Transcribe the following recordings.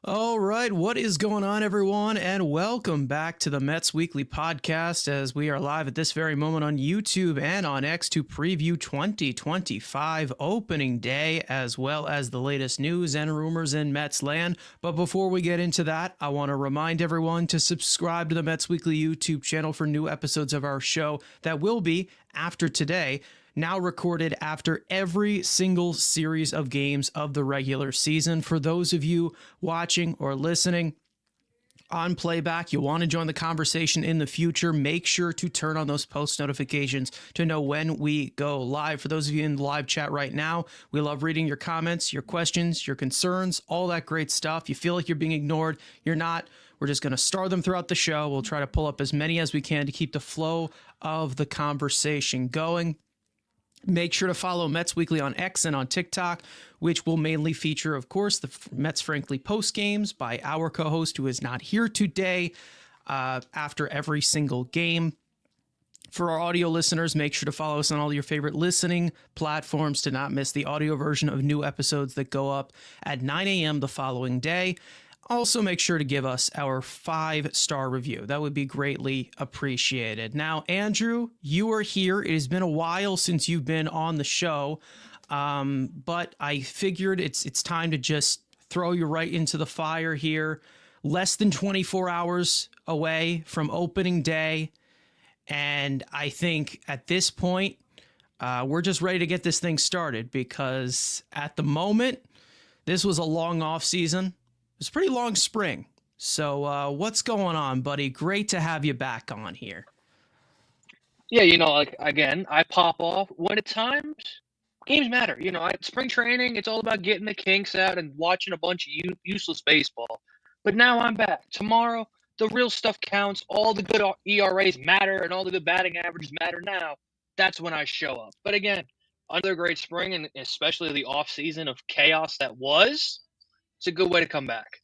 All right, what is going on, everyone? And welcome back to the Mets Weekly Podcast as we are live at this very moment on YouTube and on X to preview 2025 opening day, as well as the latest news and rumors in Mets land. But before we get into that, I want to remind everyone to subscribe to the Mets Weekly YouTube channel for new episodes of our show that will be after today, now recorded after every single series of games of the regular season. For those of you watching or listening on playback, you want to join the conversation in the future, make sure to turn on those post notifications to know when we go live. For those of you in the live chat right now, we love reading your comments, your questions, your concerns, all that great stuff. You feel like you're being ignored, you're not. We're just going to star them throughout the show. We'll try to pull up as many as we can to keep the flow of the conversation going. Make sure to follow Mets Weekly on X and on TikTok, which will mainly feature, of course, the Mets Frankly post games by our co-host who is not here today after every single game. For our audio listeners, make sure to follow us on all your favorite listening platforms to not miss the audio version of new episodes that go up at 9 a.m. the following day. Also, make sure to give us our 5-star review. That would be greatly appreciated. Now, Andrew, you are here. It has been a while since you've been on the show, but I figured it's time to just throw you right into the fire here. Less than 24 hours away from opening day, and I think at this point, we're just ready to get this thing started because at the moment, this was a long off season. It's a pretty long spring. So what's going on, buddy? Great to have you back on here. Yeah, like, again, I pop off when at times games matter. Spring training, it's all about getting the kinks out and watching a bunch of useless baseball. But now I'm back. Tomorrow, the real stuff counts. All the good ERAs matter and all the good batting averages matter now. That's when I show up. But again, another great spring and especially the off season of chaos that was, it's a good way to come back.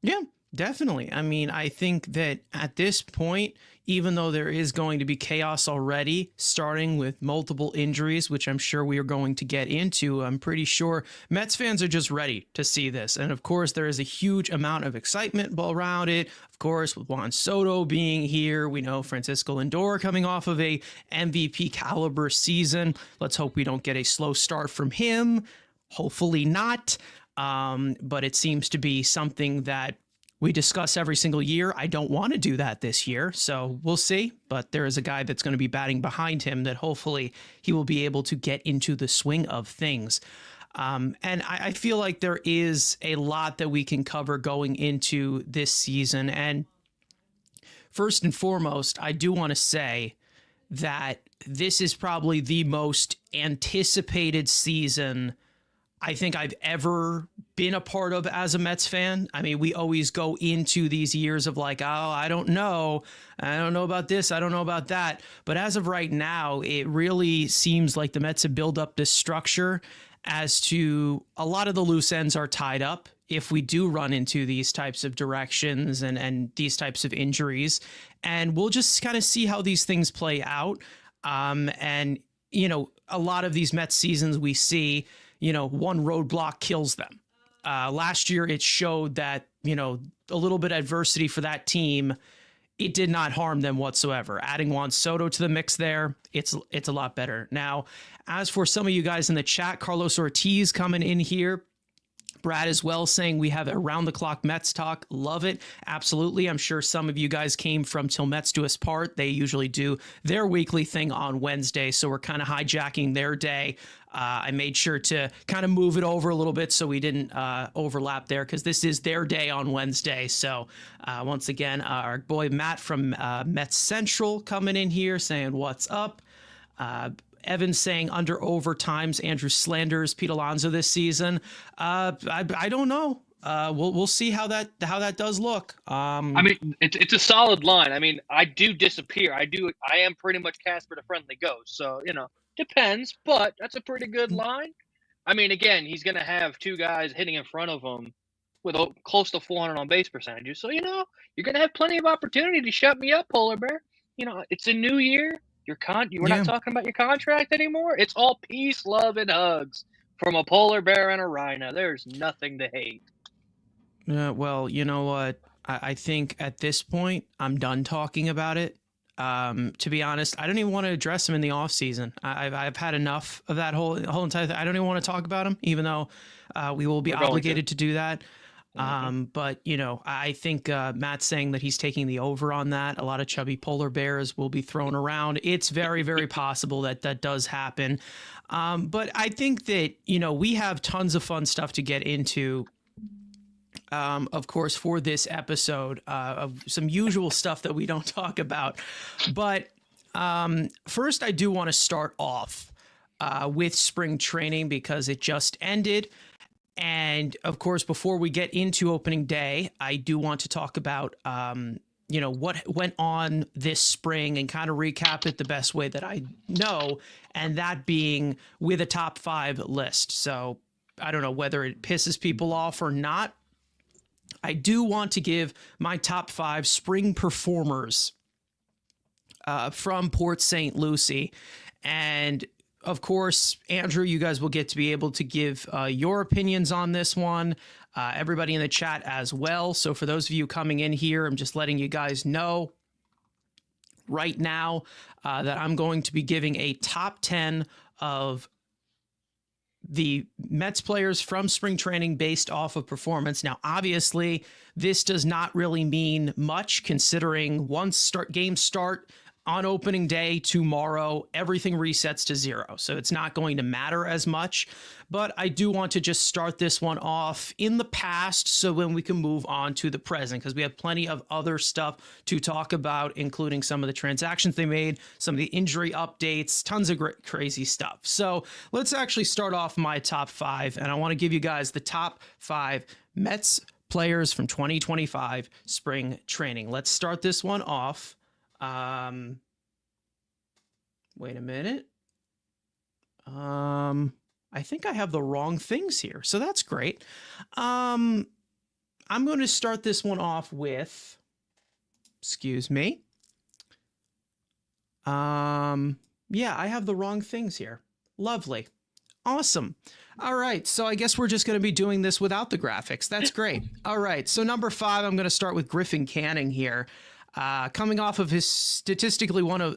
Yeah, definitely. I mean, I think that at this point, even though there is going to be chaos already, starting with multiple injuries, which I'm sure we are going to get into, I'm pretty sure Mets fans are just ready to see this. And of course, there is a huge amount of excitement around it. Of course, with Juan Soto being here, we know Francisco Lindor coming off of a MVP caliber season. Let's hope we don't get a slow start from him. Hopefully not. But it seems to be something that we discuss every single year. I don't want to do that this year, so we'll see. But there is a guy that's going to be batting behind him that hopefully he will be able to get into the swing of things. And I feel like there is a lot that we can cover going into this season. And first and foremost, I do want to say that this is probably the most anticipated season I think I've ever been a part of as a Mets fan. I mean, we always go into these years of like, oh, I don't know about this, I don't know about that. But as of right now, it really seems like the Mets have built up this structure as to a lot of the loose ends are tied up if we do run into these types of directions and these types of injuries. And we'll just kind of see how these things play out. And, a lot of these Mets seasons we see, one roadblock kills them. Last year, it showed that, a little bit of adversity for that team, it did not harm them whatsoever. Adding Juan Soto to the mix there, it's a lot better. Now, as for some of you guys in the chat, Carlos Ortiz coming in here. Brad as well saying we have around the clock Mets talk. Love it. Absolutely. I'm sure some of you guys came from Till Mets Do Us Part. They usually do their weekly thing on Wednesday. So we're kind of hijacking their day. I made sure to kind of move it over a little bit so we didn't overlap there because this is their day on Wednesday. So once again, our boy Matt from Mets Central coming in here saying what's up. Evan saying under overtimes, Andrew slanders Pete Alonso this season. I don't know. We'll see how that does look. I mean, it's a solid line. I mean, I do disappear. I am pretty much Casper the Friendly Ghost. So, depends, but that's a pretty good line. I mean, again, he's going to have two guys hitting in front of him with close to 400 on base percentages. So, you're going to have plenty of opportunity to shut me up, Polar Bear. It's a new year. We're not talking about your contract anymore. It's all peace, love, and hugs from a polar bear and a rhino. There's nothing to hate. Well, you know what? I think at this point, I'm done talking about it. To be honest, I don't even want to address him in the off season. I've had enough of that whole entire thing. I don't even want to talk about him, even though we will be We're going obligated to do that. Mhm. But you know, I think Matt's saying that he's taking the over on that. A lot of chubby polar bears will be thrown around. It's very, very possible that that does happen. But I think that, you know, we have tons of fun stuff to get into, of course, for this episode, of some usual stuff that we don't talk about. But first, I do want to start off with spring training because it just ended. And of course, before we get into opening day, I do want to talk about, you know, what went on this spring and kind of recap it the best way that I know. And that being with a top 5 list. So I don't know whether it pisses people off or not. I do want to give my top 5 spring performers from Port St. Lucie. And of course, Andrew, you guys will get to be able to give your opinions on this one. Everybody in the chat as well. So for those of you coming in here, I'm just letting you guys know right now that I'm going to be giving a top 10 of the Mets players from spring training based off of performance. Now, obviously, this does not really mean much considering once games start on opening day tomorrow, everything resets to 0. So it's not going to matter as much. But I do want to just start this one off in the past so when we can move on to the present, because we have plenty of other stuff to talk about, including some of the transactions they made, some of the injury updates, tons of great, crazy stuff. So let's actually start off my top 5. And I want to give you guys the top 5 Mets players from 2025 spring training. Let's start this one off. Wait a minute. I think I have the wrong things here, so that's great. I'm going to start this one off with, excuse me. Yeah, I have the wrong things here. Lovely. Awesome. All right, so I guess we're just going to be doing this without the graphics. That's great. All right, so number 5, I'm going to start with Griffin Canning here. Coming off of his statistically one of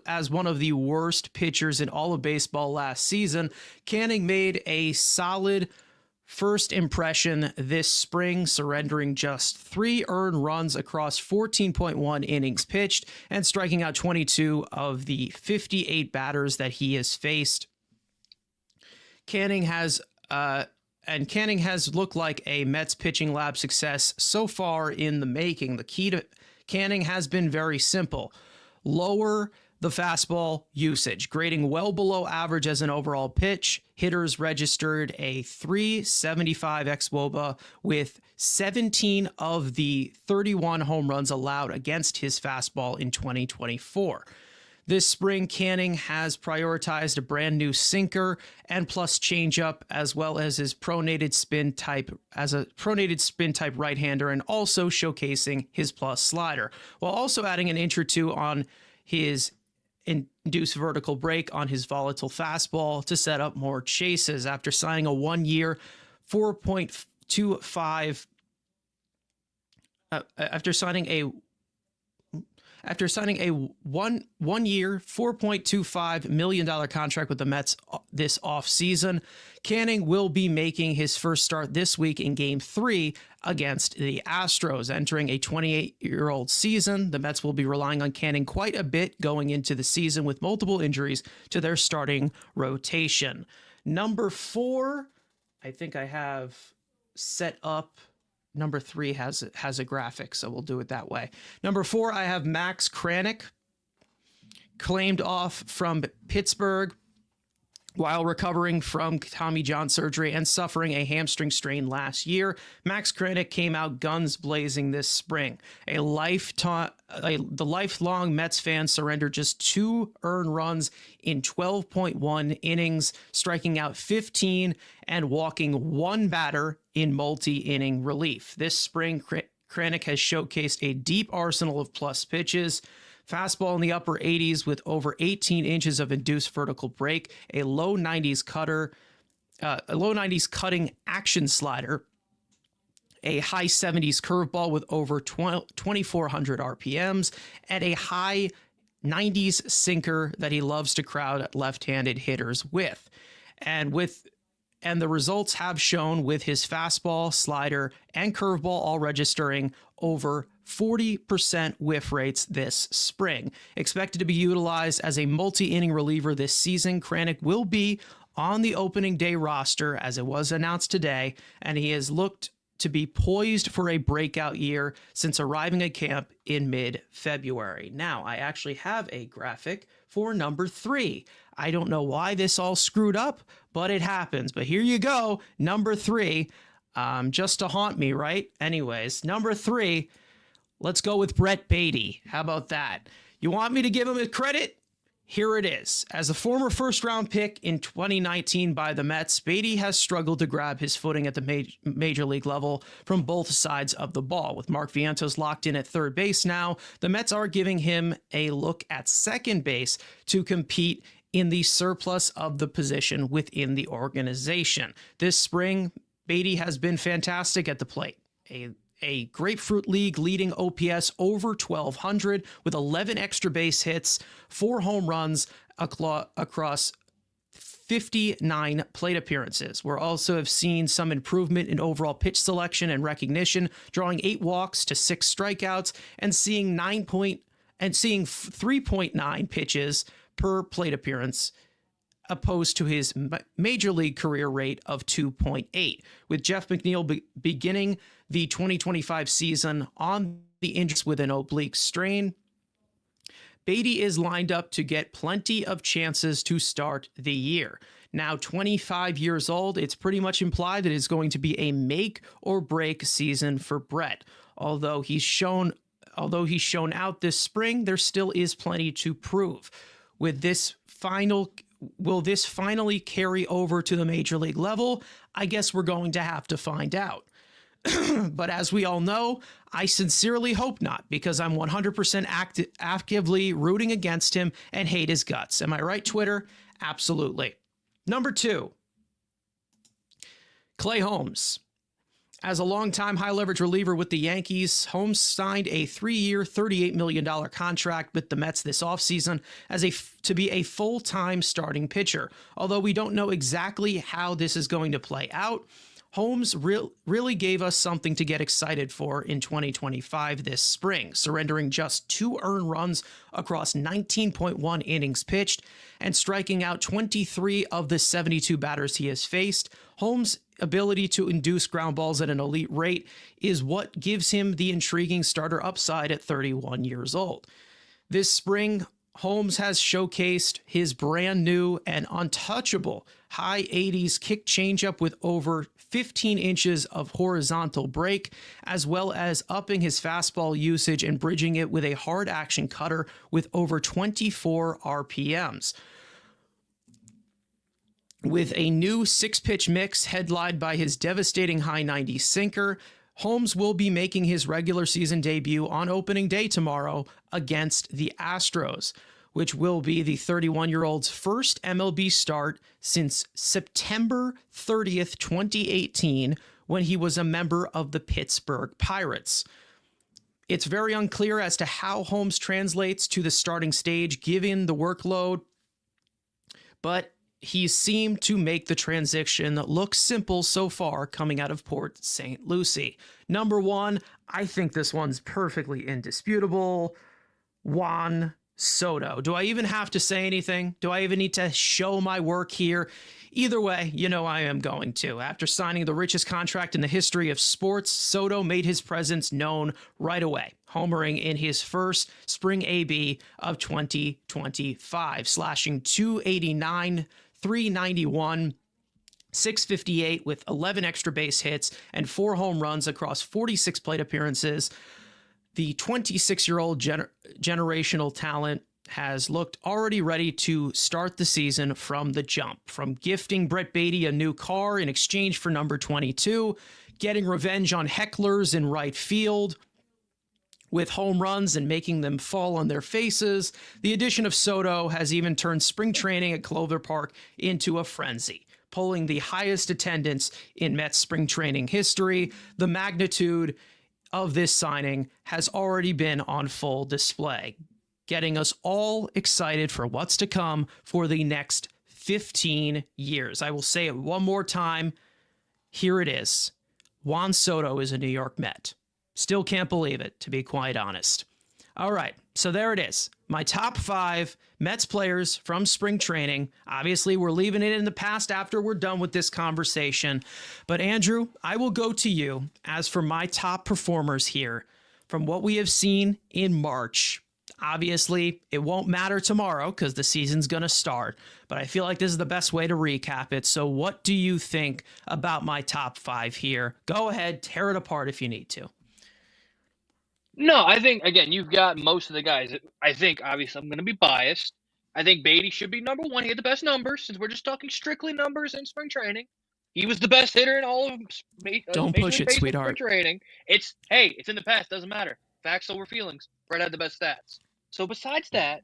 the worst pitchers in all of baseball last season, Canning made a solid first impression this spring, surrendering just 3 earned runs across 14.1 innings pitched and striking out 22 of the 58 batters that he has faced. Canning has looked like a Mets pitching lab success so far in the making. The key to Canning has been very simple. Lower the fastball usage, grading well below average as an overall pitch. Hitters registered a 375 xwOBA with 17 of the 31 home runs allowed against his fastball in 2024. This spring, Canning has prioritized a brand new sinker and plus changeup, as well as his pronated spin type right-hander, and also showcasing his plus slider, while also adding an inch or two on his induced vertical break on his volatile fastball to set up more chases. After signing a 1-year 4.25 after signing a one-year $4.25 million contract with the Mets this offseason, Canning will be making his first start this week in Game 3 against the Astros. Entering a 28-year-old season, the Mets will be relying on Canning quite a bit going into the season with multiple injuries to their starting rotation. Number 4, I think I have set up. Number 3 has a graphic, so we'll do it that way. Number 4, I have Max Kranick, claimed off from Pittsburgh while recovering from Tommy John surgery and suffering a hamstring strain last year. Max Kranick came out guns blazing this spring. The lifelong Mets fan surrendered just 2 earned runs in 12.1 innings, striking out 15 and walking 1 batter in multi-inning relief. This spring, Kranick has showcased a deep arsenal of plus pitches. Fastball in the upper 80s with over 18 inches of induced vertical break, a low 90s cutting action slider, a high 70s curveball with over 2,400 RPMs, and a high 90s sinker that he loves to crowd left-handed hitters with. And the results have shown with his fastball, slider, and curveball all registering over 40% whiff rates this spring. Expected to be utilized as a multi-inning reliever this season, Kranick will be on the opening day roster as it was announced today, and he has looked to be poised for a breakout year since arriving at camp in mid-February. Now, I actually have a graphic for number 3. I don't know why this all screwed up, but it happens. But here you go, number 3, just to haunt me, right? Anyways, number 3, let's go with Brett Baty. How about that? You want me to give him a credit? Here it is. As a former first-round pick in 2019 by the Mets, Baty has struggled to grab his footing at the major league level from both sides of the ball. With Mark Vientos locked in at third base now, the Mets are giving him a look at second base to compete in the surplus of the position within the organization. This spring, Baty has been fantastic at the plate. A Grapefruit League leading OPS over 1,200 with 11 extra base hits, 4 home runs across 59 plate appearances. We also have seen some improvement in overall pitch selection and recognition, drawing 8 walks to 6 strikeouts and seeing 3.9 pitches per plate appearance, opposed to his major league career rate of 2.8. With Jeff McNeil beginning the 2025 season on the injury with an oblique strain, Baty is lined up to get plenty of chances to start the year. Now 25 years old, it's pretty much implied that it's going to be a make or break season for Brett. Although he's shown out this spring, there still is plenty to prove. Will this finally carry over to the major league level? I guess we're going to have to find out. But as we all know, I sincerely hope not, because I'm 100% actively rooting against him and hate his guts. Am I right, Twitter? Absolutely. Number 2, Clay Holmes. As a longtime high-leverage reliever with the Yankees, Holmes signed a 3-year, $38 million contract with the Mets this offseason to be a full-time starting pitcher. Although we don't know exactly how this is going to play out, Holmes really gave us something to get excited for in 2025 this spring, surrendering just 2 earned runs across 19.1 innings pitched and striking out 23 of the 72 batters he has faced. Holmes' ability to induce ground balls at an elite rate is what gives him the intriguing starter upside at 31 years old. This spring, Holmes has showcased his brand new and untouchable high 80s kick changeup with over 15 inches of horizontal break, as well as upping his fastball usage and bridging it with a hard action cutter with over 24 RPMs. With a new 6-pitch mix headlined by his devastating high 90s sinker, Holmes will be making his regular season debut on opening day tomorrow against the Astros, which will be the 31-year-old's first MLB start since September 30th, 2018, when he was a member of the Pittsburgh Pirates. It's very unclear as to how Holmes translates to the starting stage given the workload, but he seemed to make the transition look simple so far coming out of Port St. Lucie. Number 1, I think this one's perfectly indisputable. Juan Soto. Do I even have to say anything? Do I even need to show my work here? Either way, you know I am going to. After signing the richest contract in the history of sports, Soto made his presence known right away, homering in his first spring AB of 2025, slashing 289, 391, 658 with 11 extra base hits and 4 home runs across 46 plate appearances. The 26-year-old generational talent has looked already ready to start the season from the jump, from gifting Brett Baty a new car in exchange for number 22, getting revenge on hecklers in right field with home runs and making them fall on their faces. The addition of Soto has even turned spring training at Clover Park into a frenzy. pulling the highest attendance in Mets spring training history. The magnitude of this signing has already been on full display, getting us all excited for what's to come for the next 15 years. I will say it one more time. Here it is. Juan Soto is a New York Met. Still can't believe it, to be quite honest. All right, so there it is. My top 5 Mets players from spring training. Obviously, we're leaving it in the past after we're done with this conversation. But Andrew, I will go to you as for my top performers here from what we have seen in March. Obviously, it won't matter tomorrow because the season's going to start, but I feel like this is the best way to recap it. So what do you think about my top 5 here? Go ahead, tear it apart if you need to. No, I think, again, you've got most of the guys. I think, obviously, I'm going to be biased. I think Beatty should be number 1. He had the best numbers, since we're just talking strictly numbers in spring training. He was the best hitter in all of Don't push it, sweetheart. Spring training. It's in the past. Doesn't matter. Facts over feelings. Brett had the best stats. So besides that,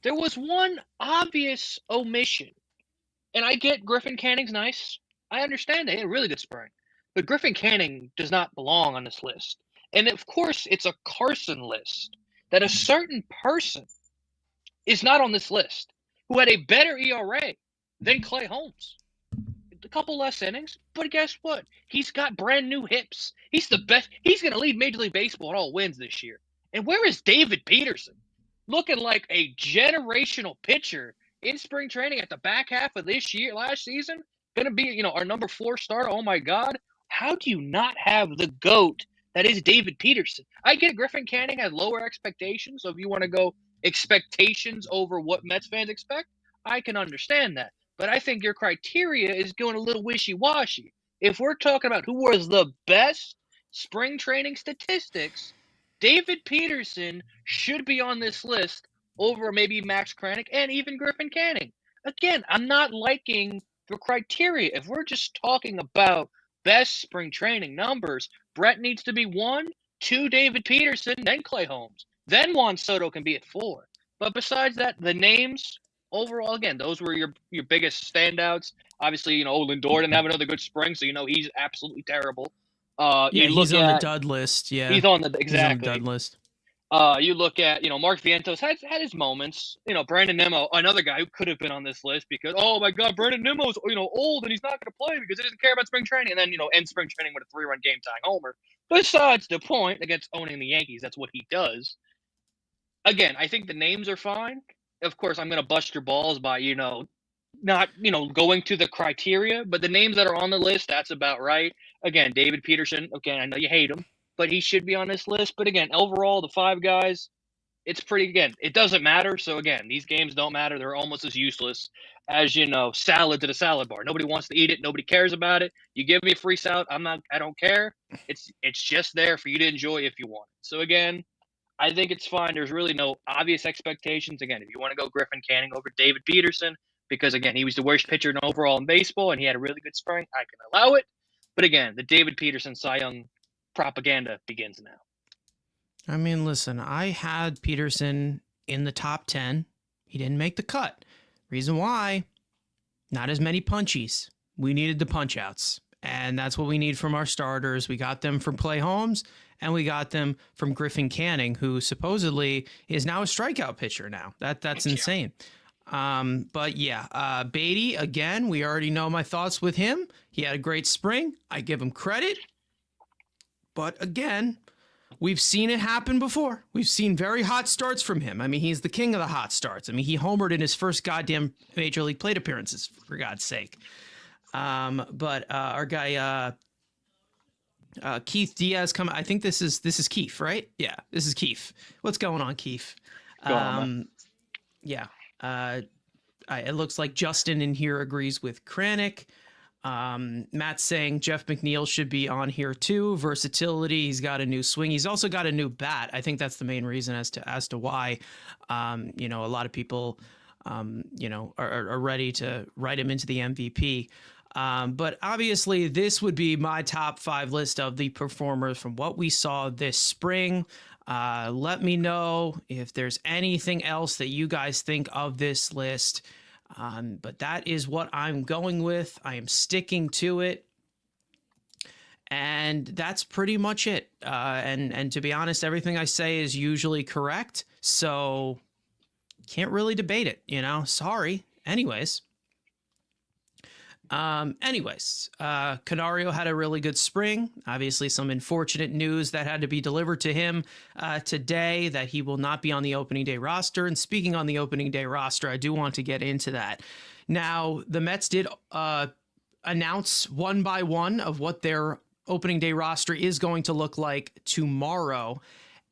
there was one obvious omission. And I get Griffin Canning's nice. I understand they had a really good spring. But Griffin Canning does not belong on this list. And of course, it's a Carson list that a certain person is not on this list who had a better ERA than Clay Holmes. A couple less innings, but guess what? He's got brand new hips. He's the best. He's going to lead Major League Baseball in all wins this year. And where is David Peterson? Looking like a generational pitcher in spring training at the back half of last season. Going to be, our number 4 starter. Oh my God. How do you not have the GOAT that is David Peterson? I get Griffin Canning had lower expectations. So if you want to go expectations over what Mets fans expect, I can understand that. But I think your criteria is going a little wishy-washy. If we're talking about who was the best spring training statistics, David Peterson should be on this list over maybe Max Kranick and even Griffin Canning. Again, I'm not liking the criteria. If we're just talking about best spring training numbers, Brett needs to be 1, 2 David Peterson, then Clay Holmes. Then Juan Soto can be at 4. But besides that, the names overall, again, those were your biggest standouts. Obviously, Lindor didn't have another good spring, so he's absolutely terrible. He's on the dud list. Yeah, he's on the He's on the dud list. You look at, Mark Vientos had his moments. Brandon Nimmo, another guy who could have been on this list because, oh my God, Brandon Nimmo's, old and he's not going to play because he doesn't care about spring training. And then, end spring training with a 3-run game tying homer. Besides the point, against owning the Yankees, that's what he does. Again, I think the names are fine. Of course, I'm going to bust your balls by, not, going to the criteria, but the names that are on the list, that's about right. Again, David Peterson, okay, I know you hate him, but he should be on this list. But again, overall, the 5 guys, it's pretty, again, it doesn't matter. So again, these games don't matter. They're almost as useless as, salad at a salad bar. Nobody wants to eat it. Nobody cares about it. You give me a free salad, I don't care. It's just there for you to enjoy if you want. So again, I think it's fine. There's really no obvious expectations. Again, if you want to go Griffin Canning over David Peterson, because again, he was the worst pitcher overall in baseball and he had a really good spring, I can allow it. But again, the David Peterson Cy Young propaganda begins now. I mean, listen, I had Peterson in the top 10. He didn't make the cut. Reason why? Not as many punchies. We needed the punch outs. And that's what we need from our starters. We got them from Clay Holmes, and we got them from Griffin Canning, who supposedly is now a strikeout pitcher now. That's insane. But yeah, Beatty, again, we already know my thoughts with him. He had a great spring. I give him credit. But again, we've seen it happen before. We've seen very hot starts from him. I mean, he's the king of the hot starts. I mean, he homered in his first goddamn Major League plate appearances, for God's sake. But our guy Keith Diaz coming. I think this is Keith, right? Yeah, this is Keith. What's going on, Keith? Yeah. It looks like Justin in here agrees with Kranick. Matt's saying Jeff McNeil should be on here too. Versatility. He's got a new swing. He's also got a new bat. I think that's the main reason as to why, a lot of people, are ready to write him into the MVP. But obviously this would be my top 5 list of the performers from what we saw this spring. Let me know if there's anything else that you guys think of this list. But that is what I'm going with. I am sticking to it. And that's pretty much it. And to be honest, everything I say is usually correct. So can't really debate it, Sorry. Canario had a really good spring. Obviously, some unfortunate news that had to be delivered to him today that he will not be on the opening day roster. And speaking on the opening day roster, I do want to get into that. Now, the Mets did announce one by one of what their opening day roster is going to look like tomorrow.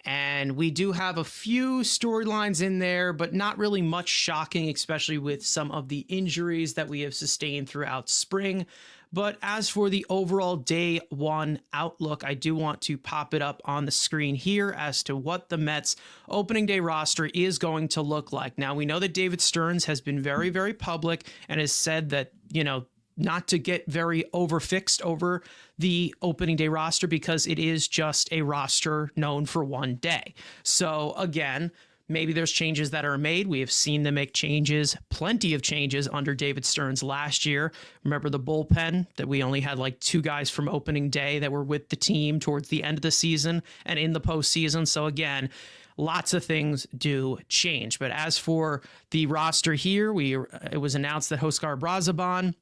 And we do have a few storylines in there, but not really much shocking, especially with some of the injuries that we have sustained throughout spring. But as for the overall day one outlook, I do want to pop it up on the screen here as to what the Mets opening day roster is going to look like. Now, we know that David Stearns has been very, very public and has said that, not to get very overfixed over the opening day roster because it is just a roster known for one day. So again, maybe there's changes that are made. We have seen them make changes, plenty of changes under David Stearns last year. Remember the bullpen that we only had like 2 guys from opening day that were with the team towards the end of the season and in the postseason. So again, lots of things do change. But as for the roster here, it was announced that Oscar Brazaban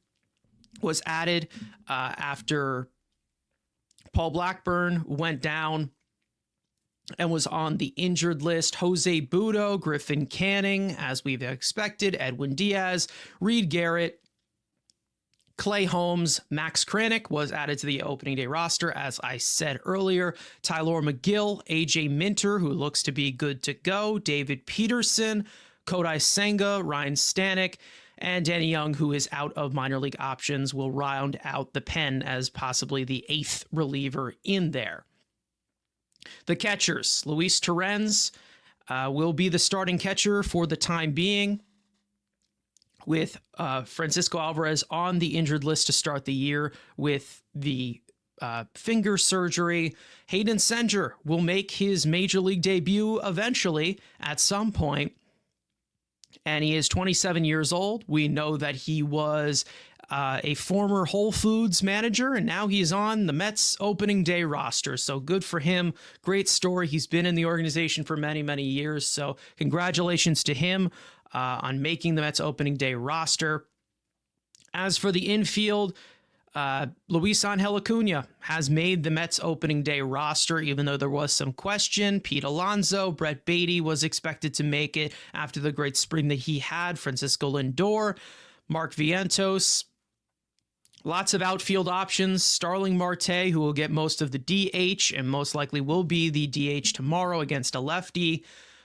was added after Paul Blackburn went down and was on the injured list. Jose Budo, Griffin Canning, as we've expected, Edwin Diaz, Reed Garrett, Clay Holmes, Max Kranick was added to the opening day roster, as I said earlier. Tyler McGill, AJ Minter, who looks to be good to go, David Peterson, Kodai Senga, Ryan Stanek, and Danny Young, who is out of minor league options, will round out the pen as possibly the 8th reliever in there. The catchers, Luis Torrens will be the starting catcher for the time being, with Francisco Alvarez on the injured list to start the year with the finger surgery. Hayden Senger will make his major league debut eventually at some point. And he is 27 years old. We know that he was a former Whole Foods manager, and now he's on the Mets opening day roster. So good for him. Great story. He's been in the organization for many, many years. So congratulations to him on making the Mets opening day roster. As for the infield, Luis Angel Acuna has made the Mets opening day roster, even though there was some question. Pete Alonso, Brett Beatty was expected to make it after the great spring that he had. Francisco Lindor, Mark Vientos, lots of outfield options. Starling Marte, who will get most of the DH and most likely will be the DH tomorrow against a lefty.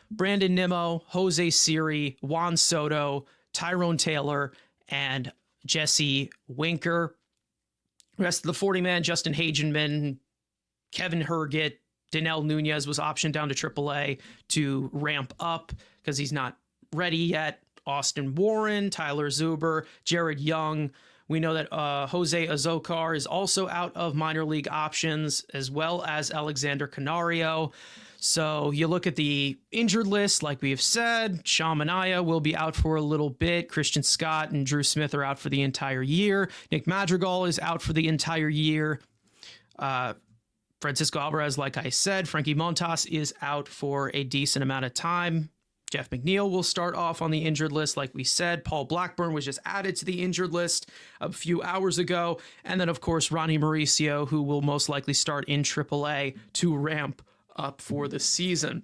Brandon Nimmo, Jose Siri, Juan Soto, Tyrone Taylor, and Jesse Winker. Rest of the 40-man, Justin Hagenman, Kevin Herget, Danel Nunez was optioned down to AAA to ramp up because he's not ready yet. Austin Warren, Tyler Zuber, Jared Young. We know that Jose Azocar is also out of minor league options, as well as Alexander Canario. So you look at the injured list, like we have said, Sean Manaea will be out for a little bit. Christian Scott and Drew Smith are out for the entire year. Nick Madrigal is out for the entire year. Francisco Alvarez, like I said, Frankie Montas is out for a decent amount of time. Jeff McNeil will start off on the injured list, like we said. Paul Blackburn was just added to the injured list a few hours ago. And then, of course, Ronnie Mauricio, who will most likely start in AAA to ramp up for the season.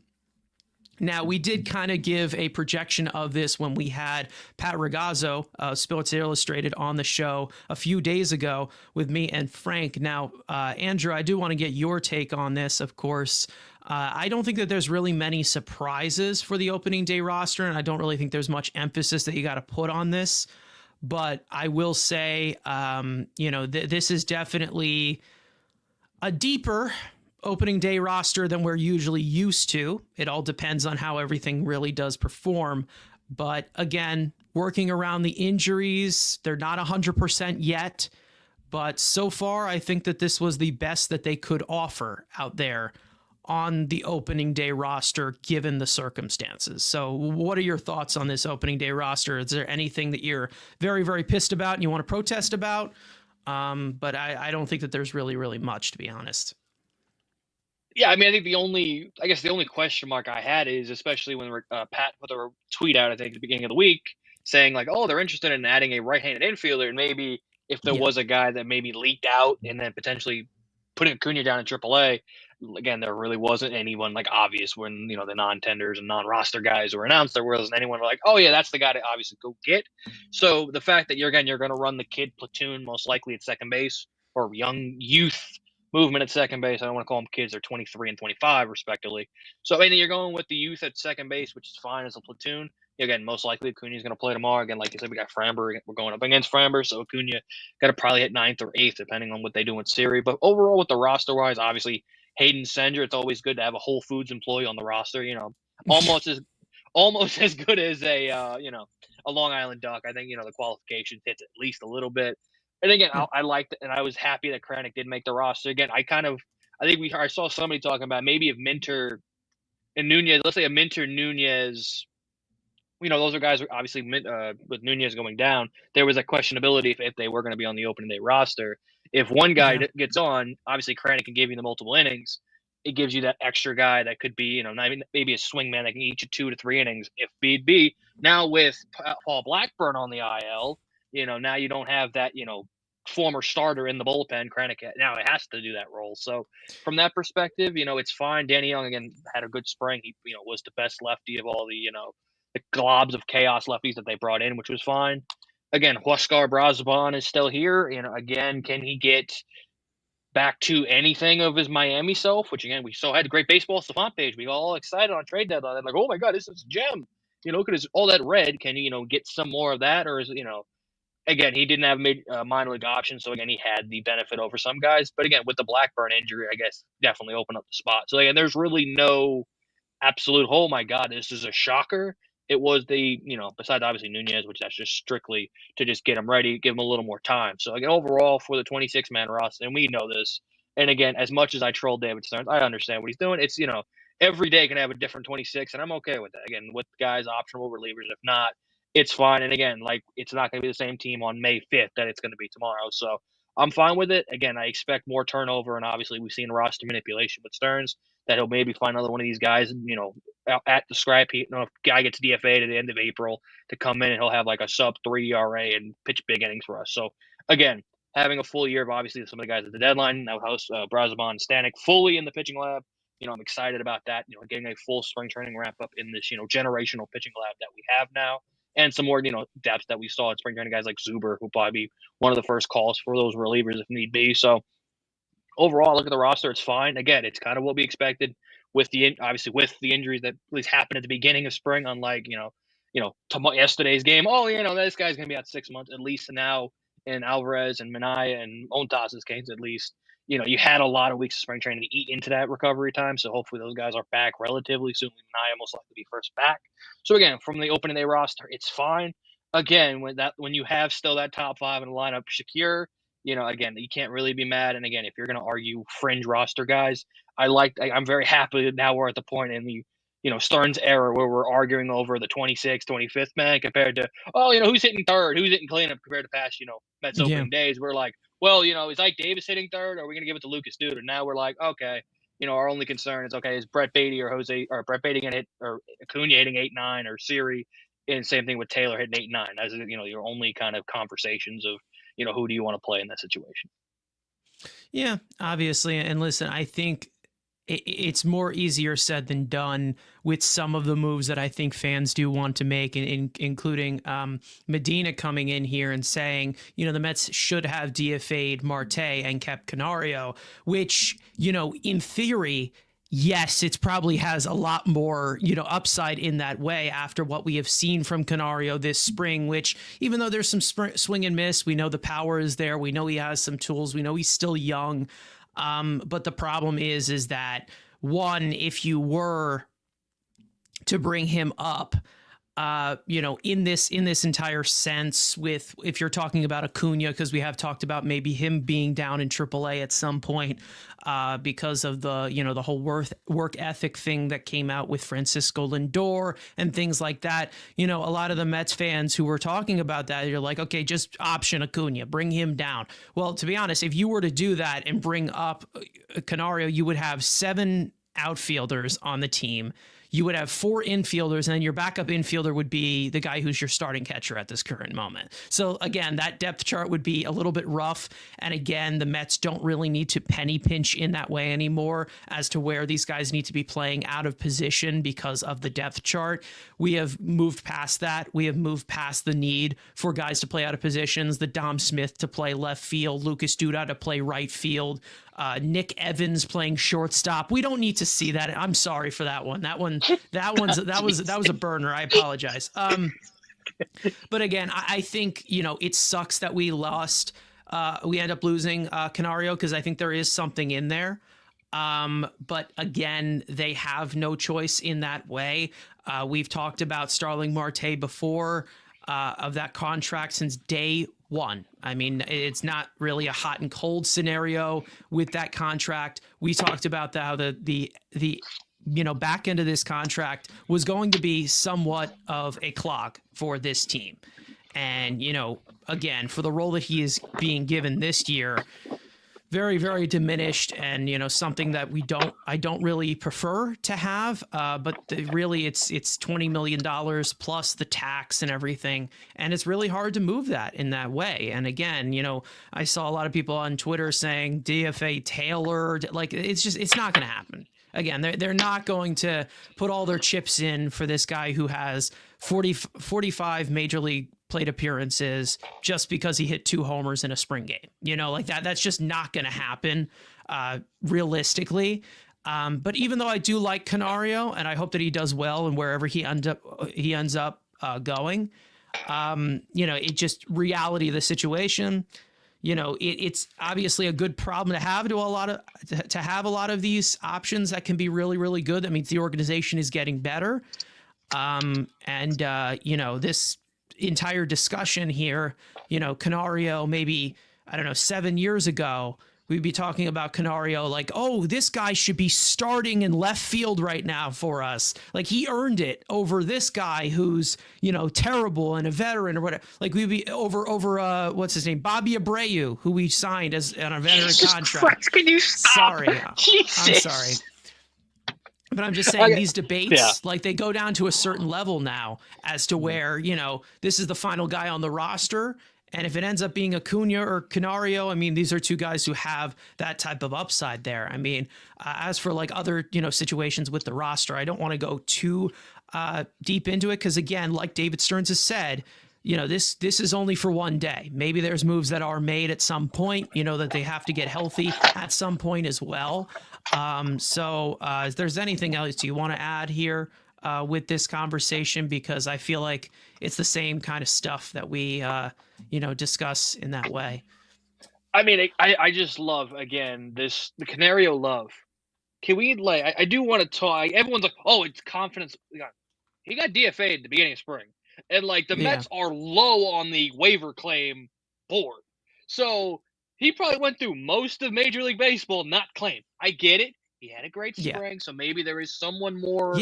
Now, we did kind of give a projection of this when we had Pat Ragazzo, Sports Illustrated, on the show a few days ago with me and Frank. Now, Andrew, I do want to get your take on this, of course. I don't think that there's really many surprises for the opening day roster, and I don't really think there's much emphasis that you got to put on this. But I will say, this is definitely a deeper opening day roster than we're usually used to. It all depends on how everything really does perform. But again, working around the injuries, they're not 100% yet. But so far, I think that this was the best that they could offer out there on the opening day roster given the circumstances. So what are your thoughts on this opening day roster? Is there anything that you're very, very pissed about and you want to protest about? But I don't think that there's really much, to be honest. Yeah, I mean, I think I guess the only question mark I had is, especially when Pat put a tweet out, I think, at the beginning of the week, saying like, "Oh, they're interested in adding a right-handed infielder," and maybe if there Yeah. was a guy that maybe leaked out, and then potentially putting Acuna down in AAA. Again, there really wasn't anyone like obvious when the non-tenders and non-roster guys were announced. There wasn't anyone like, "Oh yeah, that's the guy to obviously go get." So the fact that you're going to run the kid platoon most likely at second base, or young youth movement at second base. I don't want to call them kids; they're 23 and 25 respectively. So I mean, you're going with the youth at second base, which is fine as a platoon. Again, most likely Acuna is going to play tomorrow. Again, like I said, we got Framber. We're going up against Framber, so Acuna got to probably hit ninth or eighth, depending on what they do in Siri. But overall, with the roster wise, obviously Hayden Sender, it's always good to have a Whole Foods employee on the roster. Almost as good as a Long Island Duck. I think the qualifications hits at least a little bit. And again, Yeah. I liked it, and I was happy that Kranick did make the roster. Again, I saw somebody talking about maybe if Minter and Nunez, let's say a Minter Nunez, those are guys obviously with Nunez going down. There was a questionability if they were going to be on the opening day roster. If one guy Yeah. gets on, obviously Kranick can give you the multiple innings. It gives you that extra guy that could be, maybe a swing man that can eat you 2 to 3 innings if need be. Now with Paul Blackburn on the IL, now you don't have that, former starter in the bullpen. Kranick now it has to do that role. So from that perspective, it's fine. Danny Young again had a good spring. He, was the best lefty of all the globs of chaos lefties that they brought in, which was fine. Again, Huascar Brazoban is still here. Again, can he get back to anything of his Miami self? Which again, we saw had a great baseball savant page. We got all excited on trade deadline. I'm like, oh my god, this is a gem. Look at all that red. Can he, get some more of that, or is again, he didn't have minor league options, so again, he had the benefit over some guys. But again, with the Blackburn injury, I guess definitely opened up the spot. So again, there's really no absolute, oh my god, this is a shocker. It was besides obviously Nunez, which that's just strictly to just get him ready, give him a little more time. So again, overall for the 26-man roster, and we know this. And again, as much as I troll David Stearns, I understand what he's doing. It's every day can have a different 26, and I'm okay with that. Again, with guys optional relievers, if not, it's fine. And again, like it's not going to be the same team on May 5th that it's going to be tomorrow. So I'm fine with it. Again, I expect more turnover, and obviously we've seen roster manipulation with Stearns that he'll maybe find another one of these guys, at the scrap heap. If guy gets DFA'd at the end of April to come in and he'll have like a sub 3 ERA and pitch big innings for us. So again, having a full year of obviously some of the guys at the deadline, now house Brazoban and Stanek fully in the pitching lab. I'm excited about that. Getting a full spring training wrap up in this, generational pitching lab that we have now. And some more, depth that we saw at spring training, guys like Zuber, who'll probably be one of the first calls for those relievers if need be. So overall, look at the roster; it's fine. Again, it's kind of what we expected with obviously with the injuries that at least happened at the beginning of spring. Unlike yesterday's game. Oh, this guy's gonna be out 6 months at least. Now in Alvarez and Minaya and Montas's case, at least you had a lot of weeks of spring training to eat into that recovery time. So hopefully those guys are back relatively soon. Minaya most likely to be first back. So again, from the opening day roster, it's fine. Again, when you have still that top five in the lineup, Shakir. Again, you can't really be mad. And again, if you're going to argue fringe roster guys, I'm very happy that now we're at the point in the, Stearns era where we're arguing over the 26th, 25th man compared to, who's hitting third, who's hitting cleanup compared to past, Mets Yeah. opening days. We're like, well, is Ike Davis hitting third, or are we going to give it to Lucas Duda? And now we're like, okay, our only concern is, okay, is Brett Beatty or Brett Beatty going to hit, or Acuna hitting 8-9, or Siri, and same thing with Taylor hitting 8-9. As your only kind of conversations of, who do you want to play in that situation? Yeah, obviously. And listen, I think it's more easier said than done with some of the moves that I think fans do want to make, including Medina coming in here and saying, the Mets should have DFA'd Marte and kept Canario, which, in theory, yes, it probably has a lot more, upside in that way after what we have seen from Canario this spring, which even though there's some swing and miss, we know the power is there. We know he has some tools. We know he's still young. But the problem is that one, if you were to bring him up, in this entire sense, with if you're talking about Acuna, because we have talked about maybe him being down in AAA at some point because of the the whole work ethic thing that came out with Francisco Lindor and things like that. A lot of the Mets fans who were talking about that, you're like, okay, just option Acuna, bring him down. Well, to be honest, if you were to do that and bring up Canario, you would have 7 outfielders on the team. You would have 4 infielders, and then your backup infielder would be the guy who's your starting catcher at this current moment. So again, that depth chart would be a little bit rough. And again, the Mets don't really need to penny pinch in that way anymore as to where these guys need to be playing out of position because of the depth chart. We have moved past that. We have moved past the need for guys to play out of positions, the Dom Smith to play left field, Lucas Duda to play right field, Nick Evans playing shortstop. We don't need to see that. I'm sorry for that one. That was a burner. I apologize. But again, I think it sucks that we lost. We end up losing Canario because I think there is something in there. But again, they have no choice in that way. We've talked about Starling Marte before of that contract since day one. I mean, it's not really a hot and cold scenario with that contract. We talked about how the back end of this contract was going to be somewhat of a clog for this team. And, again, for the role that he is being given this year, very, very diminished, and something that I don't really prefer to have. But really, it's $20 million plus the tax and everything, and it's really hard to move that in that way. And again, I saw a lot of people on Twitter saying DFA Taylor, like it's not going to happen. Again, they're not going to put all their chips in for this guy who has 45 major league plate appearances just because he hit 2 homers in a spring game. Like that's just not going to happen realistically. But even though I do like Canario, and I hope that he does well and wherever he ends up going, it just reality of the situation. It's obviously a good problem to have to have a lot of these options that can be really, really good. That means the organization is getting better. This entire discussion here, Canario, maybe, I don't know, 7 years ago, we'd be talking about Canario like, oh, this guy should be starting in left field right now for us. Like, he earned it over this guy who's, terrible and a veteran or whatever. Like, we'd be over what's his name? Bobby Abreu, who we signed as on a veteran contract. Christ, can you stop? Sorry. Jesus. I'm sorry. But I'm just saying these debates, like they go down to a certain level now as to where, this is the final guy on the roster. And if it ends up being Acuna or Canario, I mean, these are 2 guys who have that type of upside there. I mean, as for like other, situations with the roster, I don't want to go too deep into it because, again, like David Stearns has said, this is only for one day. Maybe there's moves that are made at some point, that they have to get healthy at some point as well. If there's anything else you want to add here with this conversation, because I feel like it's the same kind of stuff that we, discuss in that way. I mean, I just love, again, the Canario love. Can we, I do want to talk. Everyone's like, oh, it's confidence. He got DFA'd at the beginning of spring. And, the Mets are low on the waiver claim board. So he probably went through most of Major League Baseball not claimed. I get it. He had a great spring, so maybe there is someone more,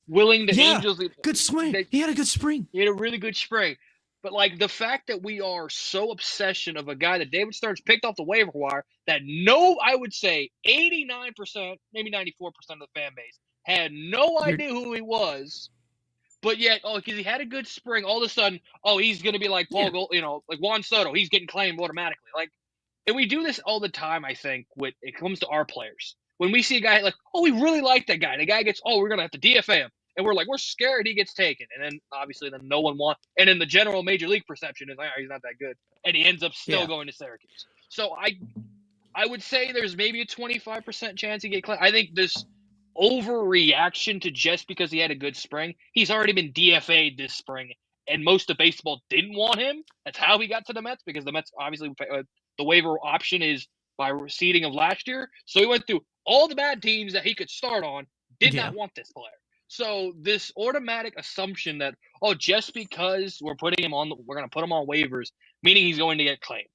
willing to Angels. Good swing. He had a good spring. He had a really good spring. But, the fact that we are so obsession of a guy that David Stearns picked off the waiver wire that I would say 89%, maybe 94% of the fan base had no idea who he was. But yet, because he had a good spring, all of a sudden, he's going to be like Paul Gold, like Juan Soto. He's getting claimed automatically. And we do this all the time, I think, when it comes to our players. When we see a guy like, we really like that guy. And the guy gets, we're going to have to DFA him. And we're scared he gets taken. And then, obviously, no one wants. And in the general Major League perception is, he's not that good. And he ends up still going to Syracuse. So I would say there's maybe a 25% chance he get claimed. I think this overreaction to just because he had a good spring. He's already been DFA'd this spring, and most of baseball didn't want him. That's how he got to the Mets, because the Mets, obviously, the waiver option is by seeding of last year. So he went through all the bad teams that he could start on, did not want this player. So this automatic assumption that, oh, just because we're going to put him on waivers, meaning he's going to get claimed.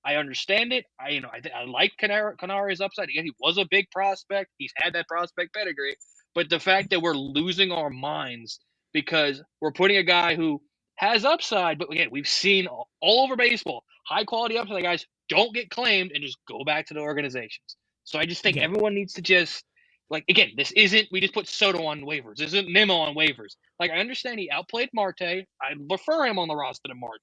I understand it. I like Canaria's upside. Again, he was a big prospect. He's had that prospect pedigree. But the fact that we're losing our minds because we're putting a guy who has upside, but again, we've seen all over baseball, high quality upside guys don't get claimed and just go back to the organizations. So I just think Yeah. everyone needs to just, like, again, this isn't, we just put Soto on waivers. This isn't Nimmo on waivers. Like, I understand he outplayed Marte. I'd prefer him on the roster than Marte.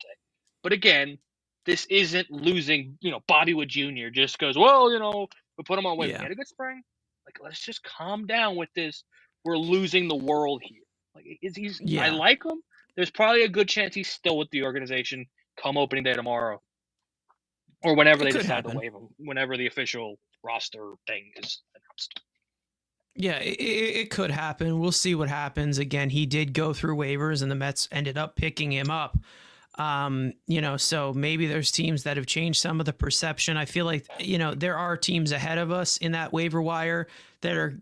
But again, this isn't losing, Bobby Wood Jr. just goes, well, we put him on waivers. He Yeah. had a good spring. Like, let's just calm down with this. We're losing the world here. Like, I Yeah. like him. There's probably a good chance he's still with the organization come opening day tomorrow. Or whenever they decide to waive him. Whenever the official roster thing is announced. Yeah, it could happen. We'll see what happens. Again, he did go through waivers and the Mets ended up picking him up. So maybe there's teams that have changed some of the perception. I feel like, there are teams ahead of us in that waiver wire that are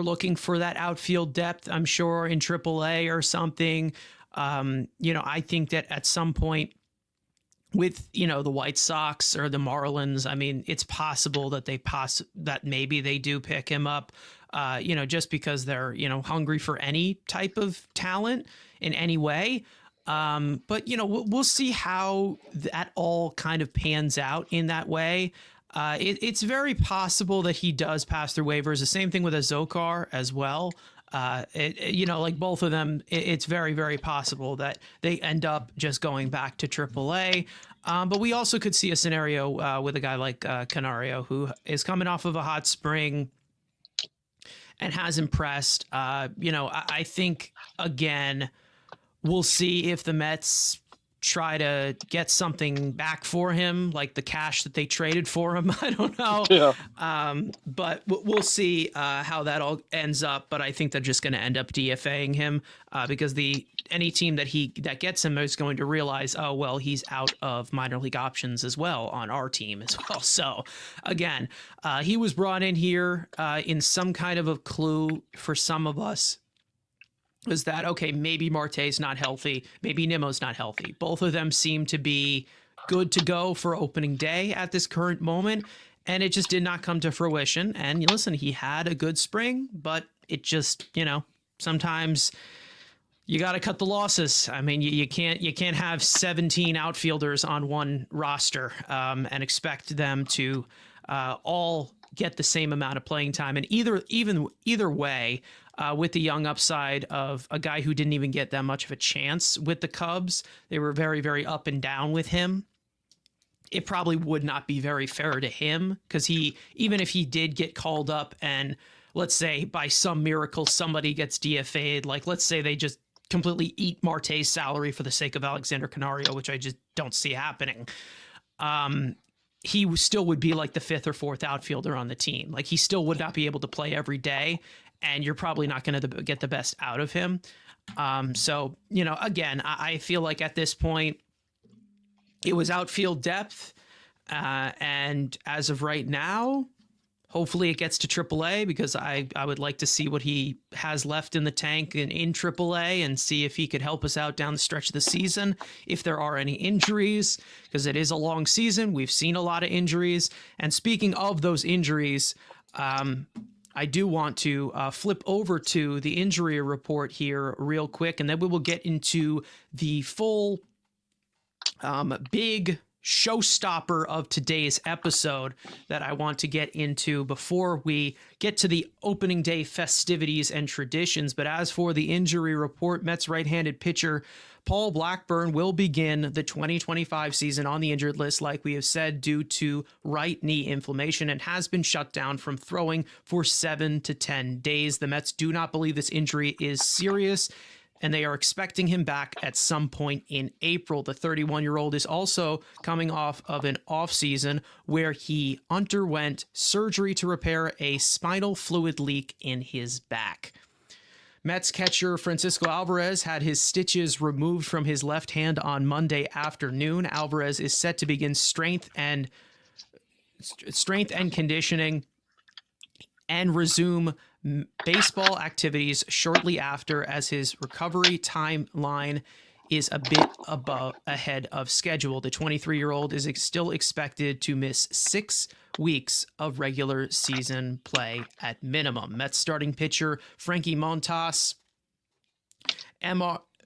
looking for that outfield depth, I'm sure, in AAA or something. I think that at some point with, the White Sox or the Marlins, I mean, it's possible that that maybe they do pick him up, just because they're, hungry for any type of talent in any way. But we'll see how that all kind of pans out in that way. It's very possible that he does pass through waivers. The same thing with a Zokar as well. Like both of them, it's very, very possible that they end up just going back to AAA. But we also could see a scenario with a guy like Canario, who is coming off of a hot spring and has impressed. I think, again, we'll see if the Mets try to get something back for him, like the cash that they traded for him. I don't know. Yeah. But we'll see how that all ends up. But I think they're just going to end up DFAing him because any team that gets him is going to realize, oh, well, he's out of minor league options as well on our team as well. So again, he was brought in here in some kind of a clue for some of us. Was that, okay, maybe Marte's not healthy, maybe Nimmo's not healthy. Both of them seem to be good to go for opening day at this current moment, and it just did not come to fruition. And listen, he had a good spring, but it just, sometimes you got to cut the losses. I mean, you can't have 17 outfielders on one roster and expect them to all get the same amount of playing time. And either way, with the young upside of a guy who didn't even get that much of a chance with the Cubs, they were very, very up and down with him. It probably would not be very fair to him because even if he did get called up and let's say by some miracle somebody gets DFA'd, like let's say they just completely eat Marte's salary for the sake of Alexander Canario, which I just don't see happening. He still would be like the fifth or fourth outfielder on the team. Like he still would not be able to play every day, and you're probably not going to get the best out of him. So, again, I feel like at this point it was outfield depth. And as of right now, hopefully it gets to AAA because I would like to see what he has left in the tank in AAA and see if he could help us out down the stretch of the season. If there are any injuries, because it is a long season, we've seen a lot of injuries. And speaking of those injuries, I do want to flip over to the injury report here real quick, and then we will get into the full big showstopper of today's episode that I want to get into before we get to the opening day festivities and traditions. But as for the injury report, Mets right-handed pitcher Paul Blackburn will begin the 2025 season on the injured list, like we have said, due to right knee inflammation and has been shut down from throwing for 7 to 10 days. The Mets do not believe this injury is serious, and they are expecting him back at some point in April. The 31-year-old is also coming off of an offseason where he underwent surgery to repair a spinal fluid leak in his back. Mets catcher Francisco Alvarez had his stitches removed from his left hand on Monday afternoon. Alvarez is set to begin strength and conditioning and resume baseball activities shortly after, as his recovery timeline is a bit ahead of schedule. The 23-year-old is still expected to miss 6 weeks of regular season play at minimum. Mets starting pitcher Frankie Montas,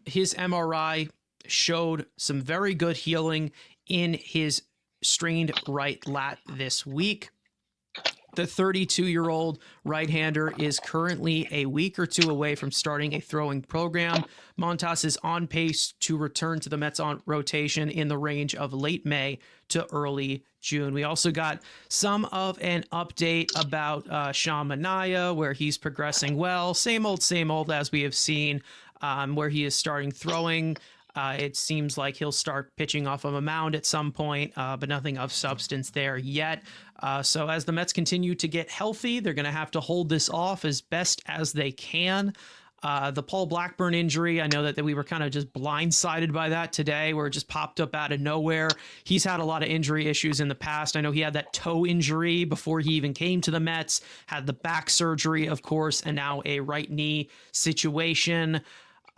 his MRI showed some very good healing in his strained right lat this week. The 32-year-old right-hander is currently a week or two away from starting a throwing program. Montas is on pace to return to the Mets on rotation in the range of late May to early June. We also got some of an update about Sean Manaea, where he's progressing well. Same old as we have seen, where he is starting throwing. It seems like he'll start pitching off of a mound at some point, but nothing of substance there yet. So as the Mets continue to get healthy, they're going to have to hold this off as best as they can. The Paul Blackburn injury, I know that we were kind of just blindsided by that today, where it just popped up out of nowhere. He's had a lot of injury issues in the past. I know he had that toe injury before he even came to the Mets, had the back surgery, of course, and now a right knee situation.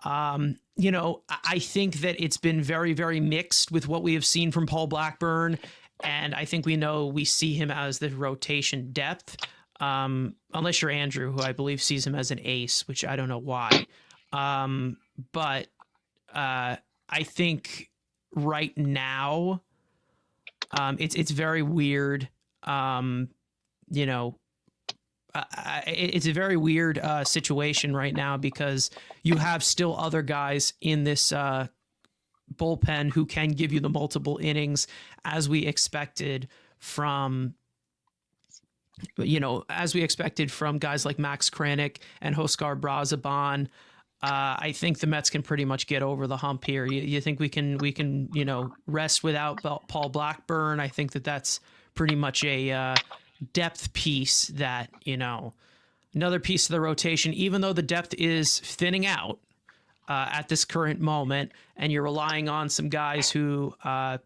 I think that it's been very, very mixed with what we have seen from Paul Blackburn. And I think we see him as the rotation depth, unless you're Andrew, who I believe sees him as an ace, which I don't know why. But I think right now, it's very weird. It's a very weird situation right now, because you have still other guys in this bullpen who can give you the multiple innings, as we expected from guys like Max Kranick and Huascar Brazaban. I think the Mets can pretty much get over the hump here. You think we can rest without Paul Blackburn? I think that's pretty much a depth piece that, another piece of the rotation, even though the depth is thinning out at this current moment, and you're relying on some guys who, are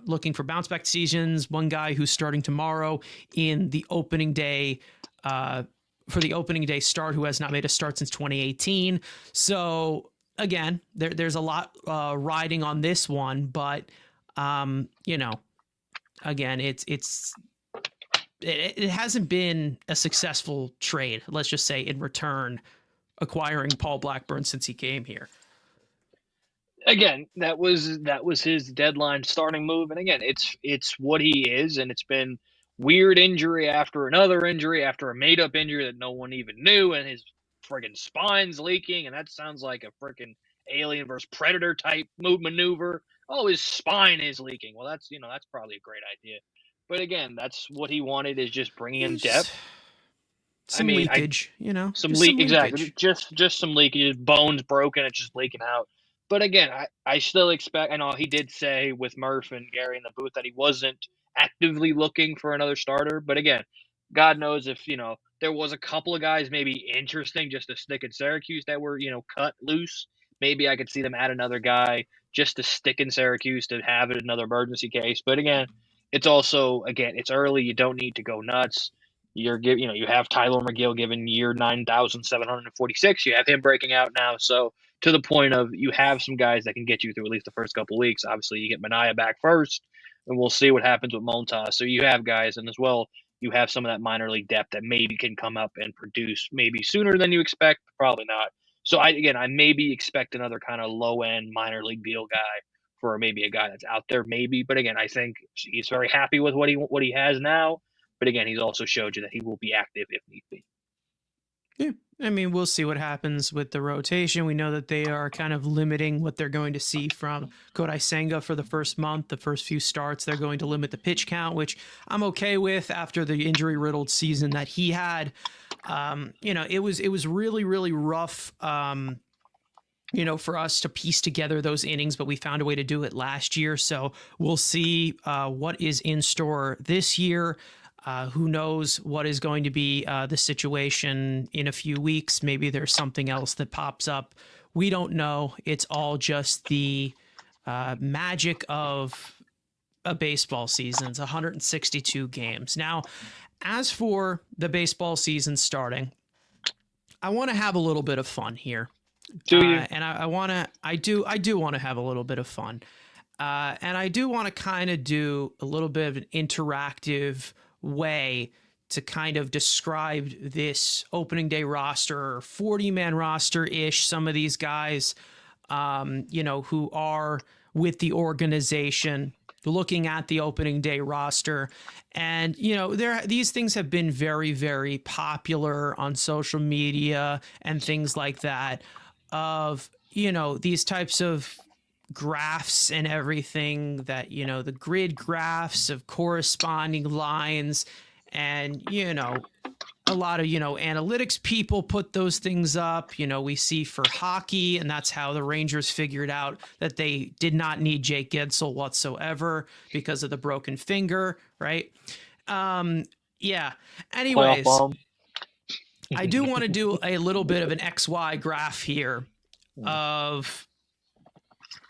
looking for bounce back seasons. One guy who's starting tomorrow in the opening day, for the opening day start, who has not made a start since 2018. So again, there's a lot riding on this one, but again, it hasn't been a successful trade, let's just say, in return, acquiring Paul Blackburn since he came here. Again, that was his deadline starting move, and again, it's what he is, and it's been weird injury after another injury after a made-up injury that no one even knew, and his friggin' spine's leaking, and that sounds like a friggin' Alien versus Predator type maneuver. Oh, his spine is leaking. Well, that's probably a great idea. But again, that's what he wanted, is just bringing in depth. Some leakage, some leak, exactly. Just some leakage. Bones broken, it's just leaking out. But again, I still expect. I know he did say with Murph and Gary in the booth that he wasn't actively looking for another starter. But again, God knows if there was a couple of guys maybe interesting just to stick in Syracuse that were cut loose. Maybe I could see them add another guy just to stick in Syracuse to have it another emergency case. But again, it's also, it's early. You don't need to go nuts. You have Tyler McGill given year 9,746. You have him breaking out now. So to the point of, you have some guys that can get you through at least the first couple of weeks. Obviously, you get Manaea back first, and we'll see what happens with Montas. So you have guys, and as well, you have some of that minor league depth that maybe can come up and produce maybe sooner than you expect, probably not. So I maybe expect another kind of low-end minor league deal guy for maybe a guy that's out there, maybe. But again, I think he's very happy with what he has now. But again, he's also showed you that he will be active if need be. Yeah, I mean, we'll see what happens with the rotation. We know that they are kind of limiting what they're going to see from Kodai Senga for the first month, the first few starts. They're going to limit the pitch count, which I'm okay with after the injury-riddled season that he had. It was really, really rough, for us to piece together those innings, but we found a way to do it last year. So we'll see what is in store this year. Who knows what is going to be the situation in a few weeks? Maybe there's something else that pops up. We don't know. It's all just the magic of a baseball season. It's 162 games. Now, as for the baseball season starting, I want to have a little bit of fun here. Do you? And I do want to have a little bit of fun. And I do want to kind of do a little bit of an interactive way to kind of describe this opening day roster, 40-man roster-ish. Some of these guys, who are with the organization, looking at the opening day roster. And, these things have been very, very popular on social media and things like that of, these types of graphs and everything that, the grid graphs of corresponding lines and, a lot of, analytics people put those things up. We see for hockey, and that's how the Rangers figured out that they did not need Jake Gensel whatsoever because of the broken finger, right? Yeah. Anyways, I do want to do a little bit of an XY graph here of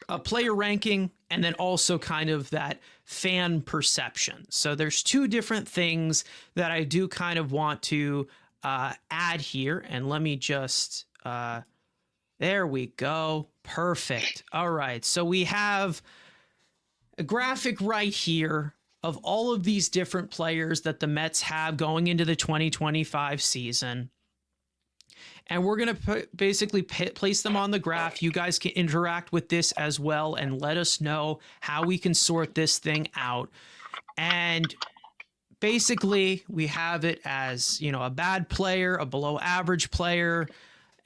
a player ranking and then also kind of that fan perception. So there's two different things that I do kind of want to add here. And let me just, there we go. Perfect. All right. So we have a graphic right here of all of these different players that the Mets have going into the 2025 season. And we're going to basically place them on the graph. You guys can interact with this as well and let us know how we can sort this thing out. And basically, we have it as, a bad player, a below average player,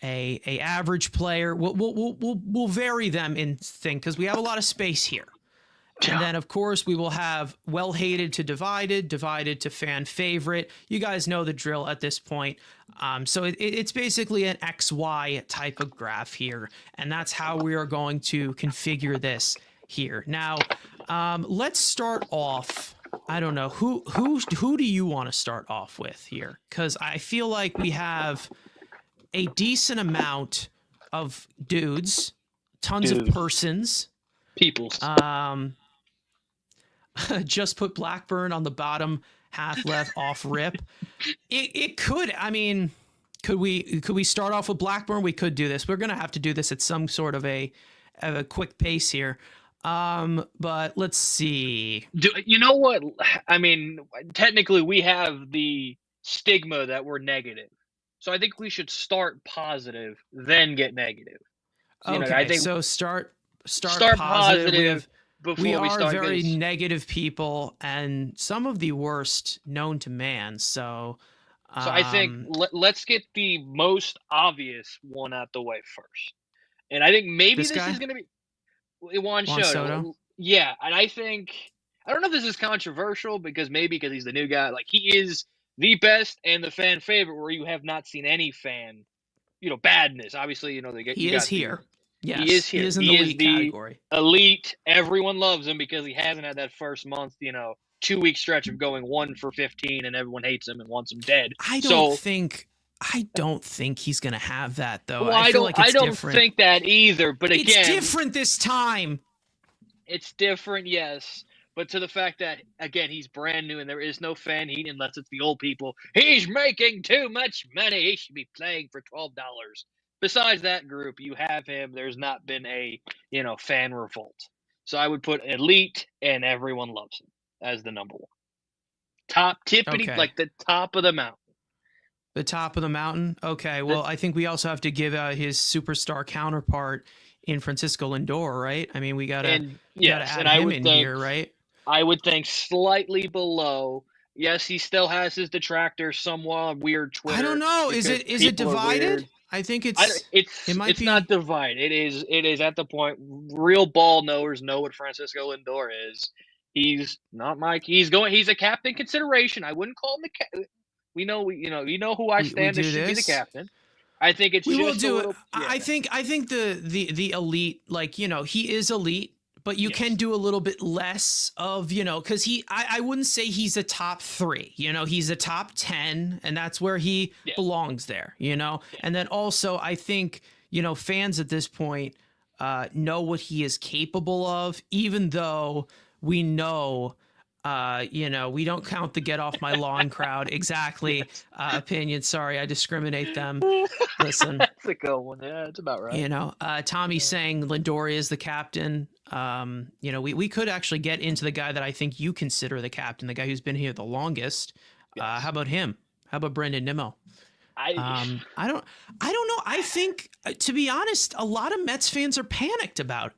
a average player. We'll vary them in thing because we have a lot of space here. And then, of course, we will have well-hated to divided to fan favorite. You guys know the drill at this point. So it's basically an XY type of graph here. And that's how we are going to configure this here. Now, let's start off. I don't know. Who do you want to start off with here? Because I feel like we have a decent amount of dudes, tons of persons. Peoples. Just put Blackburn on the bottom half left off rip. It could, I mean, could we start off with Blackburn? We could do this. We're going to have to do this at some sort of a quick pace here. But let's see. You know what? I mean, technically we have the stigma that we're negative. So I think we should start positive, then get negative. Okay, I think so start positive. We are very negative people and some of the worst known to man. So I think let's get the most obvious one out the way first. And I think maybe this is going to be Juan Soto. Yeah, and I don't know if this is controversial because he's the new guy. Like, he is the best and the fan favorite where you have not seen any fan, badness. Obviously, he is here. Yes, he is here. He is in the elite category. Elite. Everyone loves him because he hasn't had that first month, 2-week stretch of going 1 for 15 and everyone hates him and wants him dead. I don't think he's going to have that, though. Well, I don't think that either, but again, it's different this time. It's different, yes. But to the fact that, again, he's brand new and there is no fan heat unless it's the old people. He's making too much money. He should be playing for $12. Besides that group, you have him. There's not been a, fan revolt. So I would put elite and everyone loves him as the number one. Top tippity, like the top of the mountain. The top of the mountain? Okay, well, I think we also have to give his superstar counterpart in Francisco Lindor, right? I mean, we got to add him in here, right? I would think slightly below. Yes, he still has his detractors, somewhat weird Twitter. I don't know. Is it divided? I think it's not divided. It is at the point real ball knowers know what Francisco Lindor is. He's not Mike. He's a captain consideration. I wouldn't call him the captain. We know who I stand as should be the captain. I think it's will do it. Yeah. I think the elite, he is elite, but you can do a little bit less of, because I wouldn't say he's a top 3, he's a top 10 and that's where he belongs there, and then also I think, fans at this point know what he is capable of, even though we know We don't count the get off my lawn crowd. Exactly. Yes. Opinion. Sorry, I discriminate them. Listen, That's a good one. Yeah, that's about right. Tommy Yeah. saying Lindor is the captain. We could actually get into the guy that I think you consider the captain, the guy who's been here the longest. Yes. How about him? How about Brendan Nimmo? I I don't know. I think, to be honest, a lot of Mets fans are panicked about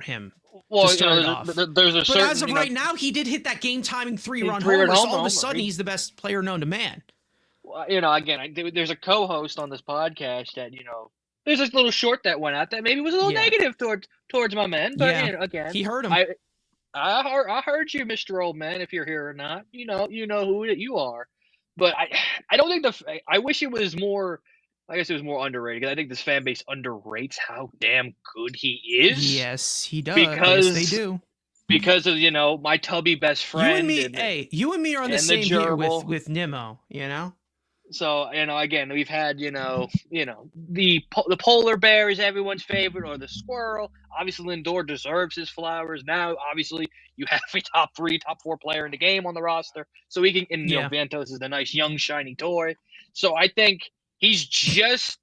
him well, to start off. there's a But certain as of right now, he did hit that game-timing three-run three-run homer. So all of homer. a sudden, he's the best player known to man. Again, there's a co-host on this podcast that there's this little short that went out that maybe was a little negative towards my men, but again, he heard him. I heard you, Mr. Old Man. If you're here or not, you know who you are. But I don't think I wish it was more. I guess it was more underrated because I think this fan base underrates how damn good he is. Yes, he does. Because yes, they do. Because of my tubby best friend. You and me are on the same here with Nimmo. So again, we've had the polar bear is everyone's favorite, or the squirrel. Obviously, Lindor deserves his flowers. Now, obviously, you have a top 4 player in the game on the roster, so he can. And Vientos is a nice young shiny toy. So I think he's just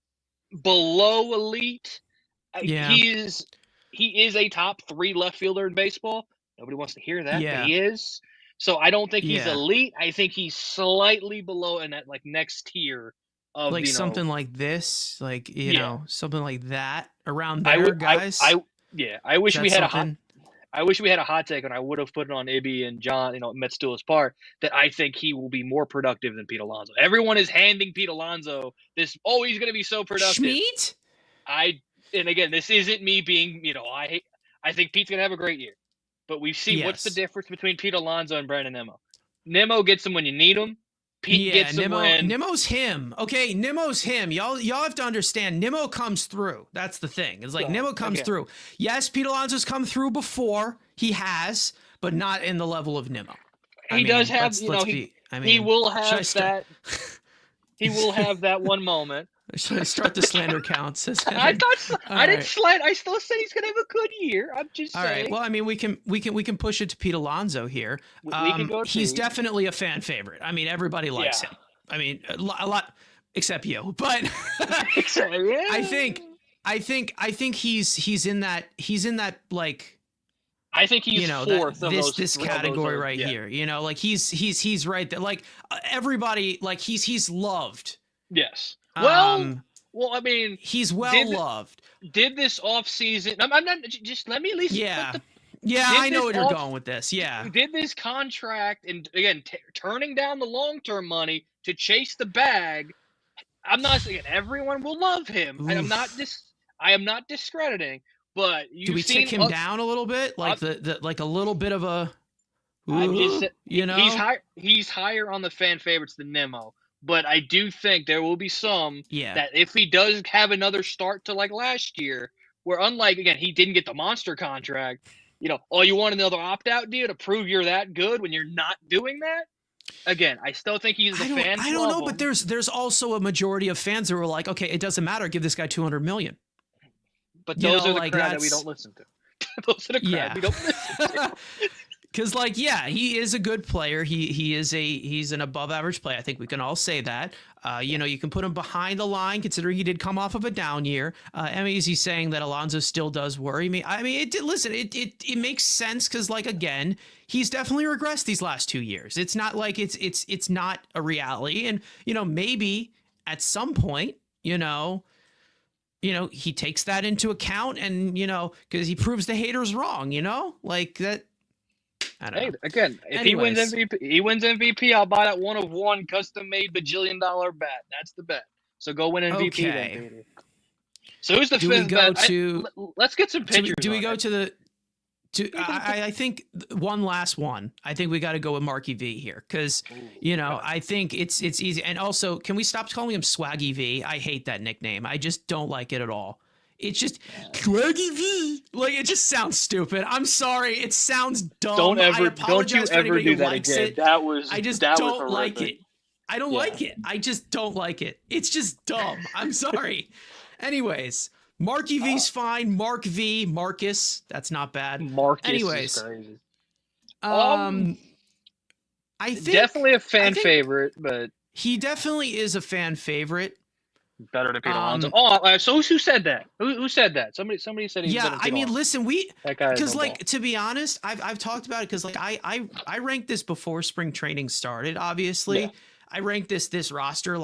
below elite. Yeah. He is a top 3 left fielder in baseball. Nobody wants to hear that, but he is. So I don't think he's elite. I think he's slightly below in that next tier of something like this, something like that around there, guys. I wish we had a hot take, and I would have put it on Ibby and John, Mets to his part, that I think he will be more productive than Pete Alonso. Everyone is handing Pete Alonso this. Oh, he's going to be so productive. Schmeat? And again, this isn't me being, I think Pete's going to have a great year. But we've seen what's the difference between Pete Alonso and Brandon Nimmo. Nimmo gets him when you need him. Pete gets him when... Nimmo's him. Okay, Nimmo's him. Y'all have to understand, Nimmo comes through. That's the thing. It's like Nimmo comes through. Yes, Pete Alonso's come through before. He has, but not in the level of Nimmo. He will have that... He will have that one moment. Should I start the slander counts? I didn't slander. I still said he's gonna have a good year. I'm just saying. All right. Well, I mean, we can push it to Pete Alonso here. We can go. He's definitely a fan favorite. I mean, everybody likes him. I mean, a lot except you. But I think he's in that like. I think he's fourth of this category right here. He's right there. Like everybody, like he's loved. Yes. Well, I mean, he's loved. Did this offseason? I'm not. Just let me at least. I know where you're going with this. Yeah. Did this contract and again turning down the long-term money to chase the bag? I'm not saying everyone will love him. And I am not discrediting. But do we tick him down a little bit, like like a little bit of a? He's higher on the fan favorites than Nimmo. But I do think there will be some that if he does have another start to like last year, where unlike, again, he didn't get the monster contract, you want another opt-out deal to prove you're that good when you're not doing that? Again, I still think he's the fan. I don't know, but there's also a majority of fans who are like, okay, it doesn't matter, give this guy $200 million. But those are the crowd that we don't listen to. Those are the crowd we don't listen to. Because, he is a good player. He's an above average player. I think we can all say that. You can put him behind the line, considering he did come off of a down year. He's saying that Alonso still does worry me. I mean, it makes sense because, again, he's definitely regressed these last 2 years. It's not like it's not a reality, and maybe at some point, he takes that into account, and because he proves the haters wrong. Like that. I don't know. Again, if he wins MVP, I'll buy that 1 of 1 custom-made bajillion-dollar bat. That's the bet. So go win MVP then, baby. So who's the fifth bet? Let's get some pictures. Do we go to the? I think one last one. I think we got to go with Marky V here because I think it's easy. And also, can we stop calling him Swaggy V? I hate that nickname. I just don't like it at all. It's just Swaggy V. Like, it just sounds stupid. I'm sorry. It sounds dumb. Don't you ever do that again. I just don't like it. I don't like it. I just don't like it. It's just dumb. I'm sorry. Anyways, Marky V's fine. Mark V, Marcus. That's not bad. Marcus Anyways, is crazy. Um, I Definitely think a fan favorite, but he definitely is a fan favorite. better than Pete Alonso. Um, So who said that? Who said that? Somebody said he's better yeah, than I Pete mean, Alonso. listen, That guy has because no like ball. to be honest, I've talked about it because like I ranked this before spring training started. Obviously, Yeah. I ranked this roster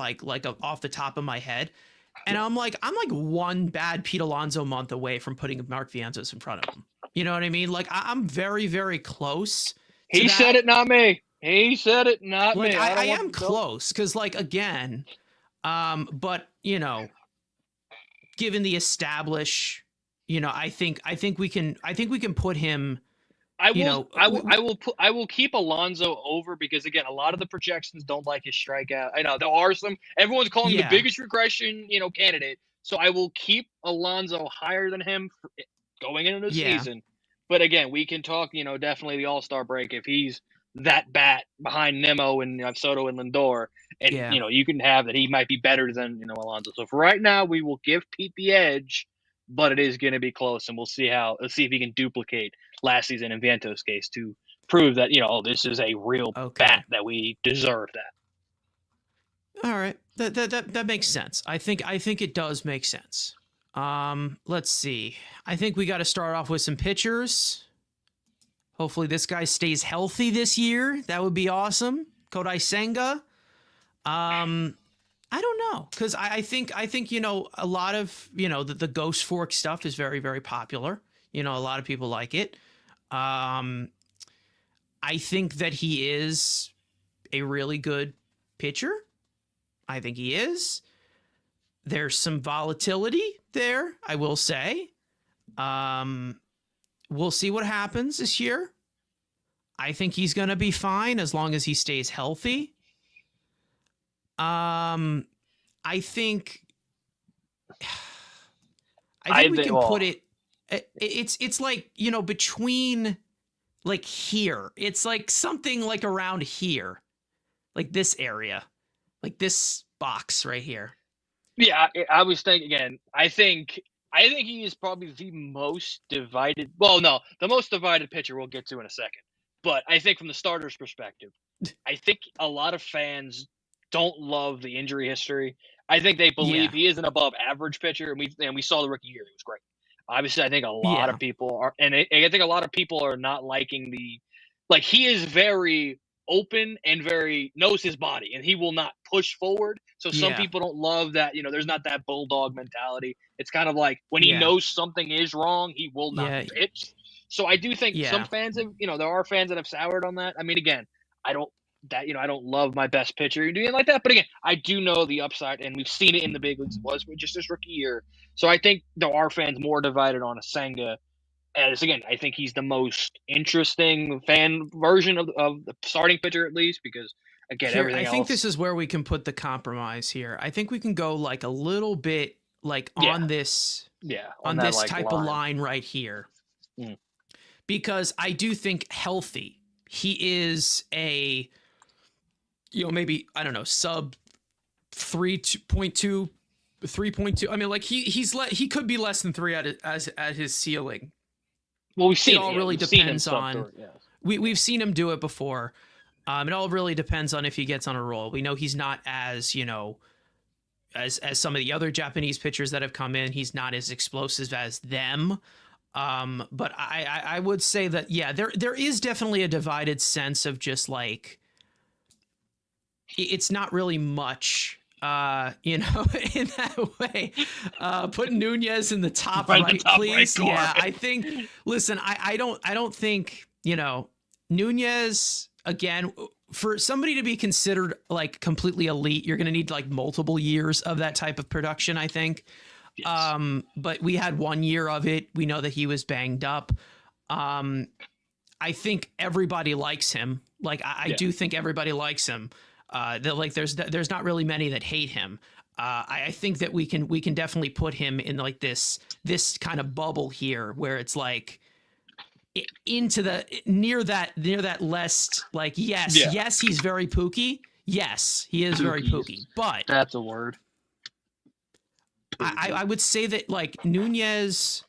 off the top of my head, and I'm like one bad Pete Alonso month away from putting Mark Vientos in front of him. You know what I mean? Like I'm very very close to He said that. it, not me. He said it, not Like me. I I don't want am nope. close because like again, but you know, given the establish, you know, I think we can put him. I You will know, I will I will put I will keep Alonso over because again a lot of the projections don't like his strikeout. I know there are some everyone's calling him the yeah, biggest regression, candidate. So I will keep Alonso higher than him going into the yeah, season. But again, we can talk, definitely the All-Star break if he's that bat behind Nemo and Soto and Lindor and yeah. you can have that he might be better than, Alonso. So for right now we will give Pete the edge, but it is going to be close and let's see if he can duplicate last season in Vientos' case to prove that this is a real bat Okay, that we deserve that. all right. That makes sense. I think it does make sense. Let's see. I think we got to start off with some pitchers. Hopefully, this guy stays healthy this year. That would be awesome. Kodai Senga. I don't know because I think a lot of the Ghost Fork stuff is very very popular. A lot of people like it. Um, I think that he is a really good pitcher. I think he is. There's some volatility there, I will say. Um, we'll see what happens this year. I think he's going to be fine as long as he stays healthy. Um, I think we can put it. It's like between like here. It's like something like around here, like this area, like this box right here. Yeah, I was thinking again. I think he is probably the most divided. Well, no, the most divided pitcher we'll get to in a second. But I think from the starter's perspective, I think a lot of fans don't love the injury history. I think they believe Yeah, he is an above average pitcher, and we saw the rookie year; he was great. Obviously, I think a lot yeah, of people are, and I think a lot of people are not liking like he is very open and very knows his body, and he will not push forward. So some yeah, people don't love that. There's not that bulldog mentality. It's kind of like when he yeah, knows something is wrong, he will not yeah, pitch. So I do think some yeah. fans have, there are fans that have soured on that. I mean, again, I don't I don't love my best pitcher doing it like that. But again, I do know the upside, and we've seen it in the big leagues. It was just his rookie year. So I think there are fans more divided on a Senga. As again, I think he's the most interesting fan version of the starting pitcher, at least, because again, Here, I everything think this else. is where we can put the compromise here. I think we can go like a little bit like Yeah, yeah, on on that this like type of line. line right here. Mm. Because I do think healthy. He is a maybe I don't know, sub 3.2 3.2. I mean like he could be less than 3 at his ceiling. Well, we've It seen it. all Yeah, really we've seen him depends sub on through. Yeah. we've seen him do it before. It all really depends on if he gets on a roll. We know he's not as, as some of the other Japanese pitchers that have come in, he's not as explosive as them. But I would say that yeah, there is definitely a divided sense of just like it's not really much in that way. Put Nunez in the top Right, right, the top right please. corner. Yeah, I think listen, I don't think, Nunez again for somebody to be considered like completely elite, you're going to need like multiple years of that type of production, I think. Yes. But we had 1 year of it. We know that he was banged up. I think everybody likes him. Like I do think everybody likes him. That like there's not really many that hate him. I think that we can definitely put him in like this kind of bubble here where it's like into the near that less like yes he's very pooky. Yes, he is very pooky, but that's a word. I would say that like Nunez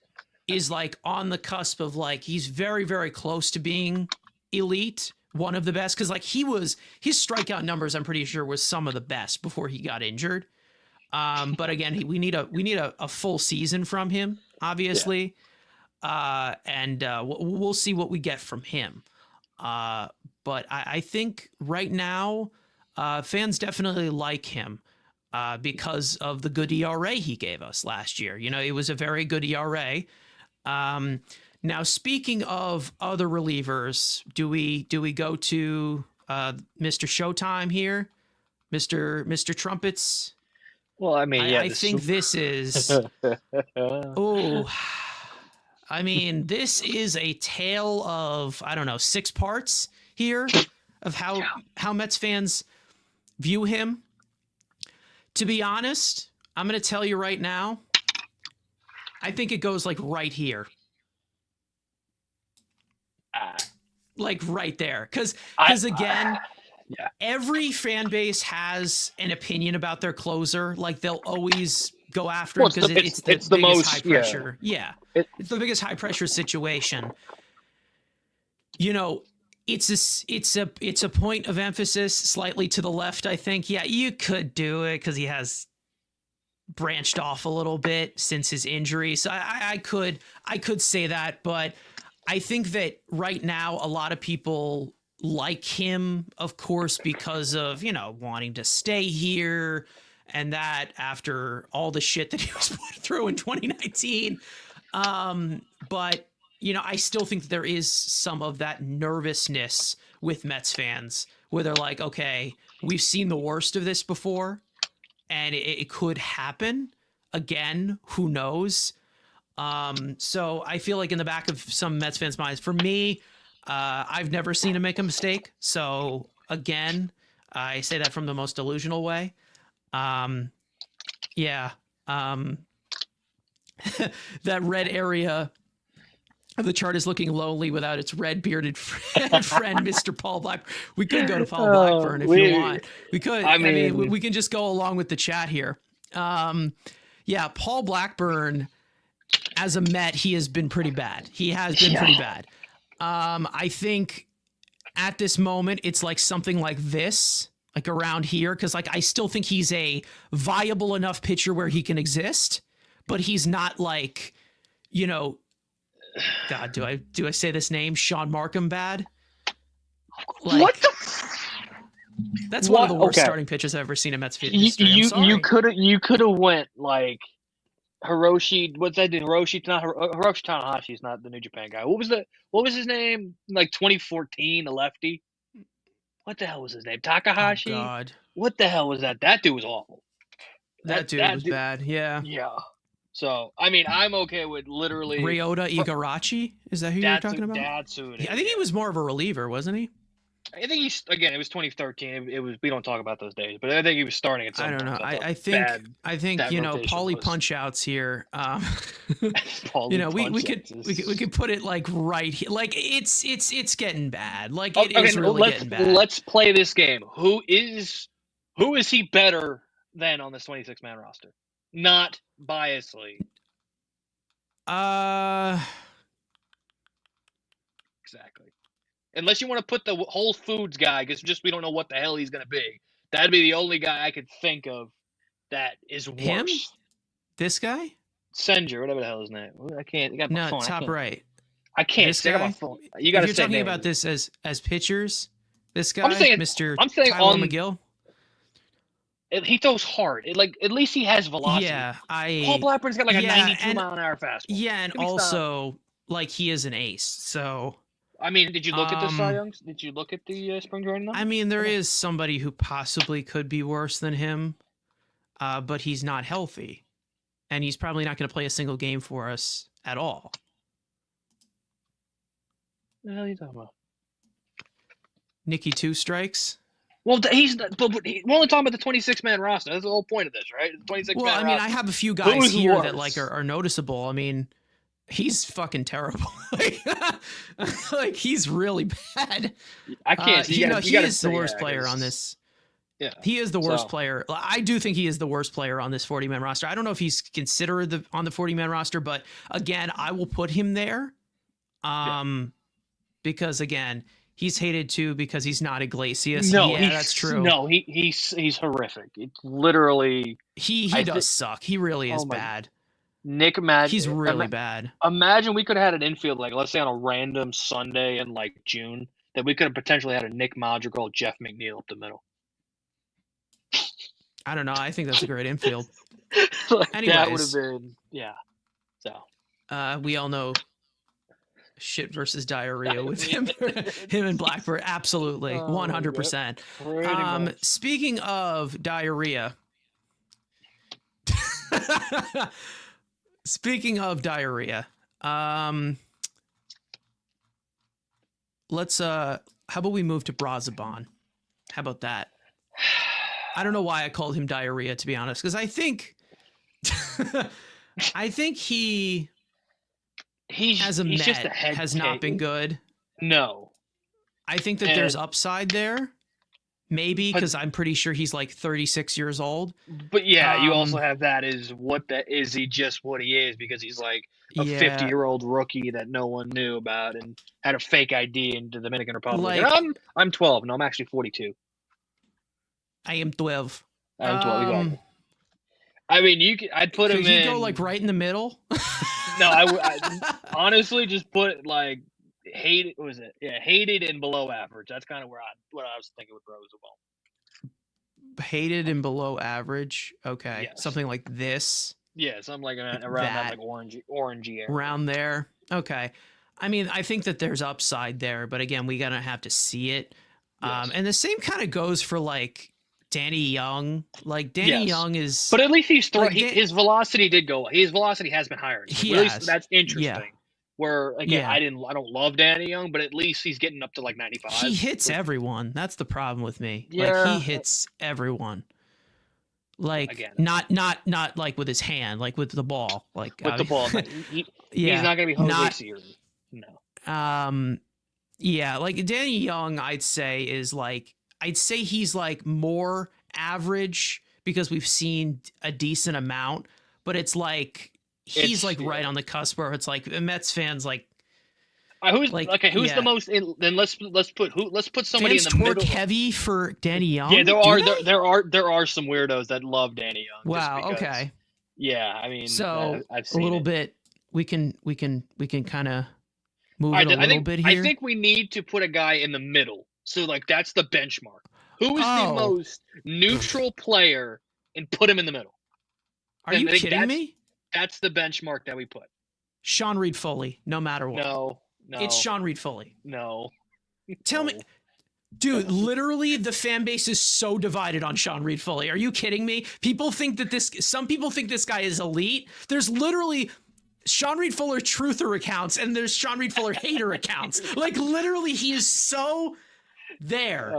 is like on the cusp of like he's very very close to being elite, one of the best, because like his strikeout numbers, I'm pretty sure, was some of the best before he got injured. But again, we need a full season from him, obviously. And we'll see what we get from him. But I think right now, fans definitely like him because of the good ERA he gave us last year. You know, it was a very good ERA. Now, speaking of other relievers, do we go to Mr. Showtime here, Mr. Trumpets? Well, I mean, I think this is. Oh, I mean, this is a tale of, I don't know, 6 parts here of how Mets fans view him. To be honest, I'm going to tell you right now, I think it goes like right here. Like right there. Because again, every fan base has an opinion about their closer. Like they'll always go after him because it's the biggest most high pressure. Yeah. It's the biggest high pressure situation. You know, it's a point of emphasis slightly to the left, I think. Yeah, you could do it because he has branched off a little bit since his injury. So I could say that, but I think that right now a lot of people like him, of course, because of, you know, wanting to stay here and that after all the shit that he was put through in 2019. But, you know, I still think there is some of that nervousness with Mets fans where they're like, okay, we've seen the worst of this before and it could happen again. Who knows? So I feel like in the back of some Mets fans' minds, for me, I've never seen him make a mistake. So again, I say that from the most delusional way. Yeah. That red area of the chart is looking lonely without its red bearded friend, Mr. Paul Blackburn. We could go to Paul Blackburn if you want. We could. I mean, we can just go along with the chat here. Yeah, Paul Blackburn, as a Met, he has been pretty bad. He has been pretty bad. I think at this moment, it's like something like this, like around here, because like I still think he's a viable enough pitcher where he can exist, but he's not like, you know, God, do I say this name? Sean Markham bad? Like, what the? That's one of the worst starting pitchers I've ever seen in Mets history. You could have went like Hiroshi. What's that dude? Hiroshi Tanahashi is not the New Japan guy. What was his name? Like 2014, a lefty. What the hell was his name? Takahashi. Oh, God. What the hell was that? That dude was awful. That dude was bad. Yeah. Yeah. So, I mean, I'm okay with literally Ryota Igarashi. Is that who you're talking about? I think he was more of a reliever, wasn't he? I think he's, again, it was 2013. It was, we don't talk about those days, but I think he was starting at some I don't know. I think you know, Paulie punch outs here. You know, we could put it like right here. Like it's getting bad. Like it is really getting bad. Let's play this game. Who is he better than on this 26-man roster? Not biasly. Exactly. Unless you want to put the Whole Foods guy, because just we don't know what the hell he's going to be. That'd be the only guy I could think of that is worse. Him? This guy? Senjer, whatever the hell his name. I can't. You got my phone. Top right. I can't. This guy? My phone. You got to say. If you're talking names. about this as pitchers, this guy, I'm saying Tyler McGill. He throws hard. At least he has velocity. Yeah, Paul Blackburn's got like a 92-mile-an-hour fastball. Yeah, and also like he is an ace. So I mean, did you look at the Cy Youngs? Did you look at the spring training numbers? I mean, there is somebody who possibly could be worse than him, but he's not healthy, and he's probably not going to play a single game for us at all. What the hell are you talking about? Nicky Two Strikes. Well, we're only talking about the 26-man roster. That's the whole point of this, right? The 26-man roster. Well, I mean, I have a few guys here that like are noticeable. I mean, he's fucking terrible. like he's really bad. I can't. He is the worst player on this. Yeah, he is the worst player. I do think he is the worst player on this 40-man roster. I don't know if he's considered on the 40-man roster, but again, I will put him there. Because again, He's hated too because he's not Iglesias. No, Yeah, that's true. No, he's horrific. It's literally. He does suck. He really is Oh my. bad. Nick He's really bad. Imagine we could have had an infield, like, let's say on a random Sunday in like June, that we could have potentially had a Nick Madrigal, Jeff McNeil up the middle. I don't know. I think that's a great infield. Like, Anyways, that would have been, yeah. So we all know shit versus diarrhea with him and Blackbird. Absolutely, 100%. Speaking of diarrhea. Speaking of diarrhea, let's how about we move to Brazaban? How about that? I don't know why I called him diarrhea, to be honest, because I think he as a Met just a head has not been good. No. I think that there's upside there. Maybe because I'm pretty sure he's like 36 years old. But yeah, you also have that is he just what he is because he's like a 50-year-old rookie that no one knew about and had a fake ID in the Dominican Republic. Like, and I'm 12. No, I'm actually 42. I am 12. I'm 12. Exactly. I mean, I'd put him in. Could you go like right in the middle? No, I honestly just put like hated. What was it? Yeah, hated and below average. That's kind of what I was thinking with Roosevelt. Hated and below average. Okay, yes. Something like this. Yeah, something like around that like orangey area. Around there. Okay. I mean, I think that there's upside there, but again, we gotta have to see it. Yes. And the same kind of goes for like Danny Young. Like Danny Young is, but at least he's his velocity did go. His velocity has been higher. That's interesting. Yeah. Where again, I don't love Danny Young, but at least he's getting up to like 95. He hits everyone. That's the problem with me. Yeah. Like he hits everyone. Like again, not like with his hand, like with the ball. Like with the ball. He's not gonna be Jose Siri. No. Yeah, like Danny Young, I'd say he's like more average because we've seen a decent amount, but it's like he's right on the cusp where it's like Mets fans like. Who's the most? Then let's put somebody fans in the middle. Heavy for Danny Young. Yeah, there are some weirdos that love Danny Young. Wow. Okay. Yeah, I mean, so I've seen a little bit. We can kind of move it a little bit here. I think we need to put a guy in the middle. So like that's the benchmark. Who is the most neutral player and put him in the middle? Are you kidding me? That's the benchmark that we put. Sean Reed Foley, no matter what. No. It's Sean Reed Foley. No. Tell me. Dude, literally the fan base is so divided on Sean Reed Foley. Are you kidding me? Some people think this guy is elite. There's literally Sean Reed Fuller truther accounts and there's Sean Reed Fuller hater accounts. Like literally he is so there.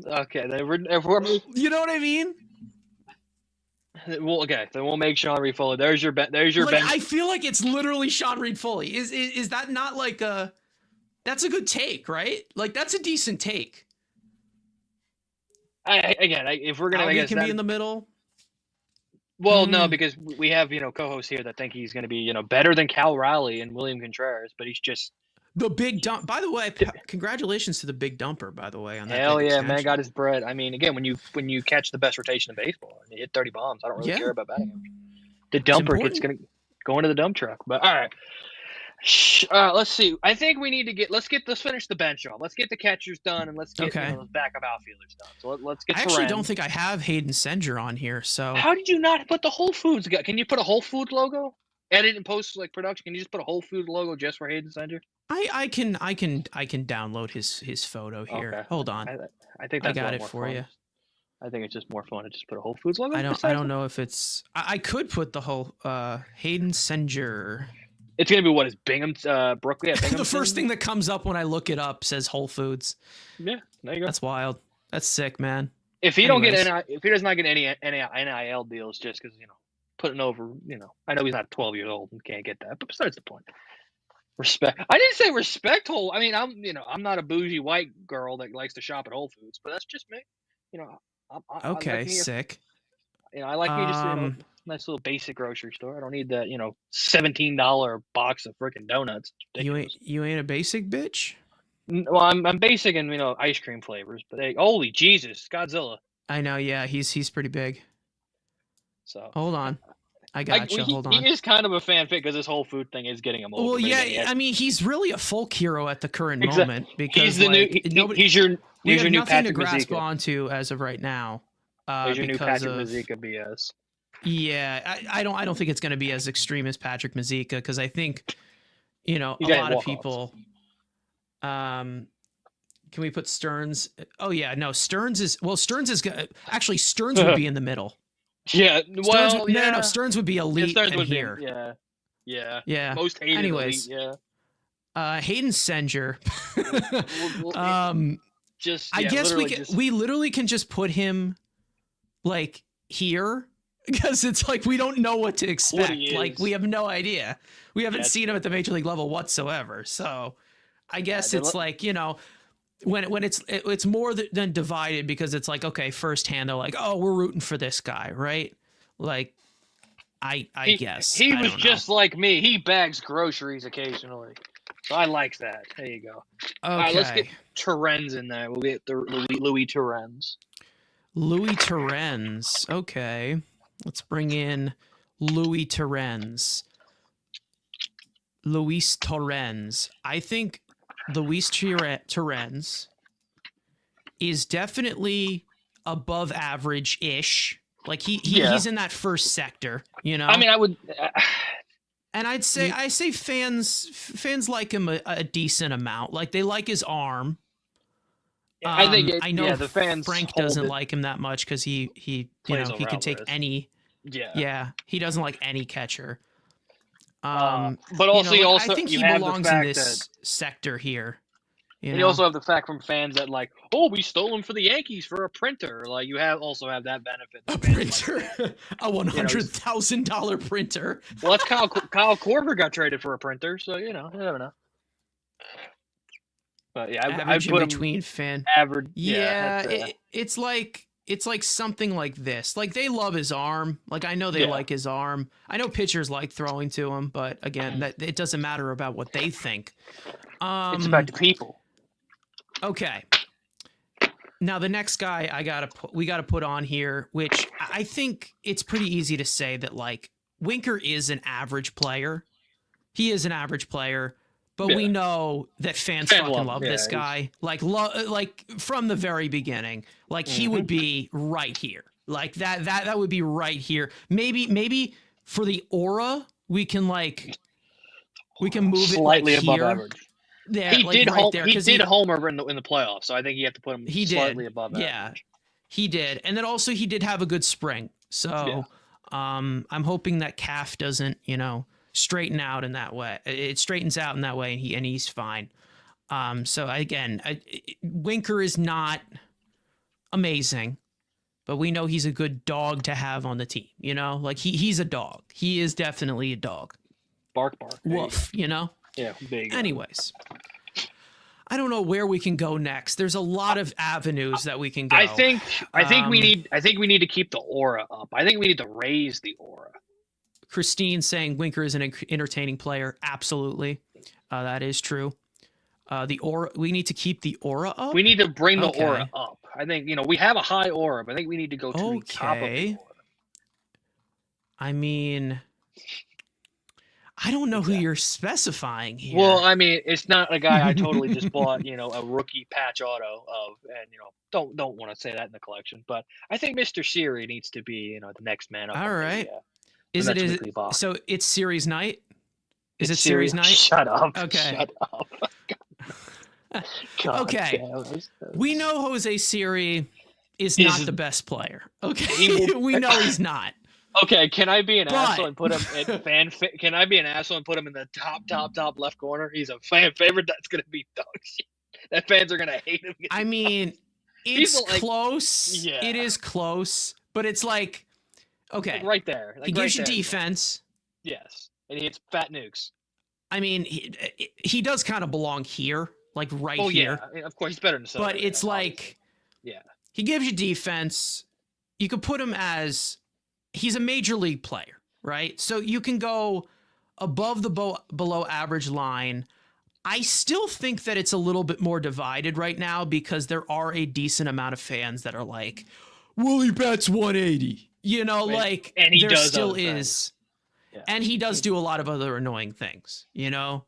Okay. You know what I mean? Well, okay. Then we'll make Sean Reed Foley. There's your bench. I feel like it's literally Sean Reed Foley. Is that not like that's a good take, right? Like that's a decent take. If we're gonna, he can be in the middle. Well, no, because we have co-hosts here that think he's going to be better than Cal Raleigh and William Contreras, but he's just the big dump. By the way, congratulations to the big dumper. By the way, on that. Hell yeah, man, got his bread. I mean, again, when you catch the best rotation in baseball and you hit 30 bombs, I don't really care about batting average. The dumper gets going to go into the dump truck. But all right. Let's see. I think we need to let's finish the bench off. Let's get the catchers done and let's get those backup outfielders done. So let's get. I actually don't think I have Hayden Senger on here. So how did you not put the Whole Foods? Can you put a Whole Foods logo? Edit and post like production. Can you just put a Whole Foods logo just for Hayden Senger? I can download his photo here. Okay. Hold on. I think that's got it for fun. you. I think it's just more fun to just put a Whole Foods logo. I don't know if it's. I could put the whole Hayden Senger. It's gonna be what is Bingham, Brooklyn? Yeah, the first thing that comes up when I look it up says Whole Foods. Yeah, there you go. That's wild. That's sick, man. If he does not get any NIL deals, just because putting over, I know he's not 12 years old and can't get that, but besides the point. Respect. I didn't say respect Whole. I mean, I'm not a bougie white girl that likes to shop at Whole Foods, but that's just me. Okay, I like sick. I like me just nice little basic grocery store. I don't need that, $17 box of freaking donuts. You ain't a basic bitch? Well, I'm basing in ice cream flavors, but holy Jesus, Godzilla. I know. Yeah, he's pretty big. So Hold on. I gotcha. Hold he on. is kind of a fan fit because this whole food thing is getting him over. Well, But yeah. again, I mean, he's really a folk hero at the current exactly. moment He's because the new. nobody. He's your We have new nothing to Patrick grasp Mazika. onto as of right now. He's your new Because Patrick of Mazika BS. yeah, I don't think it's going to be as extreme as Patrick Mazika because I think a He's lot of walk-offs. people. Can we put Stearns? Oh yeah, no. Stearns is actually Stearns would be in the middle. Yeah, well, Stearns, no. Stearns would be elite Stearns and would here. be, yeah. Yeah. Most hated Anyways, elite, yeah. Hayden Senger. Just I guess we literally can just put him like here because it's like we don't know what to expect. Like we have no idea. We haven't seen him at the major league level whatsoever. So I guess it's like when it's more than divided because it's like okay, firsthand they're like oh we're rooting for this guy, right? Like I guess he was just like me. He bags groceries occasionally. So I like that. There you go. Okay. All right, let's get Terrens in there. We'll get the Louis Terrens. Louis Terrens. Okay. Let's bring in Louis Terrens. Luis Torrens. I think Luis Torrens is definitely above average-ish. Like he's in that first sector, I mean, I would and I say fans like him a decent amount. Like they like his arm. I think I know the fans Frank doesn't like him that much because he can take any. Yeah, he doesn't like any catcher. But also, I think he belongs in this sector here. And you also have the fact from fans that like, oh, we stole him for the Yankees for a printer. Like you also have that benefit. A printer, like a $100,000 printer. Well, that's Kyle Korver got traded for a printer, so you never know. But yeah, I put him between fan average. Yeah, it's like something like this. Like they love his arm. Like I know they like his arm. I know pitchers like throwing to him, but again, that it doesn't matter about what they think. It's about the people. Okay. Now the next guy we gotta put on here, which I think it's pretty easy to say that like Winker is an average player. He is an average player, but we know that fans fucking love this guy. Like from the very beginning. Like he would be right here. Like that would be right here. Maybe for the aura we can move it slightly like above here. average. Yeah, he like did right there, he did homer in the playoffs, so I think you have to put him slightly above average. Yeah, he did, and then also he did have a good spring. So I'm hoping that calf doesn't straighten out in that way. It straightens out in that way, and he's fine. So again, Winker is not amazing, but we know he's a good dog to have on the team. Like he's a dog. He is definitely a dog. Bark. Woof. Yeah, big. Anyways, I don't know where we can go next. There's a lot of avenues that we can go. I think we need to keep the aura up. I think we need to raise the aura. Christine saying Winker is an entertaining player. Absolutely, that is true. The aura. We need to keep the aura up. We need to bring the aura up. I think we have a high aura, but I think we need to go to the top of the aura. I mean, I don't know who you're specifying here. Well, I mean, it's not a guy I totally just bought, a rookie patch auto of, and don't want to say that in the collection, but I think Mr. Siri needs to be, the next man up. All right. Is it so? It's series night. Is it series night? Shut up. Okay. Shut up. God okay. Damn. We know Jose Siri is not the best player. Okay. We know he's not. Okay, can I be an asshole and put him in Can I be an asshole and put him in the top left corner? He's a fan favorite. That's gonna be dog shit. That fans are gonna hate him. I mean, it's close. Yeah. It is close, but it's like okay, right there. He gives you defense. Yes, and he hits fat nukes. I mean, he does kind of belong here, like right here. Yeah, of course he's better than Soto. But it's like, he gives you defense. You could put him as. He's a major league player, right? So you can go above the below average line. I still think that it's a little bit more divided right now because there are a decent amount of fans that are like, Willie bats 180. You know, like and he there does still other is. things. Yeah. And he does do a lot of other annoying things, you know?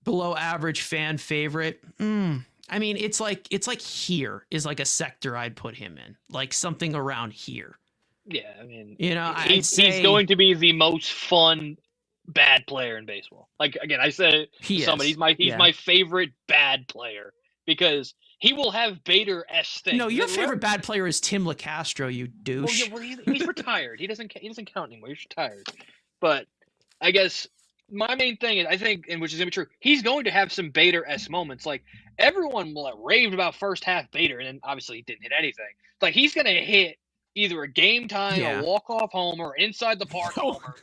Below average fan favorite. I mean, it's like here is like a sector I'd put him in. Like something around here. Yeah, I mean, You know, I'd say he's going to be the most fun bad player in baseball. Like again, I said it to somebody, he's my favorite bad player because he will have Bader-esque things. No, your favorite bad player is Tim LeCastro, you douche. Well, he's retired. He doesn't count anymore. He's retired. But I guess my main thing is, I think, and which is gonna be true, he's going to have some Bader-esque moments. Like everyone raved about first half Bader, and then obviously he didn't hit anything. Like he's gonna hit either a game time, a walk-off homer, inside the park homer.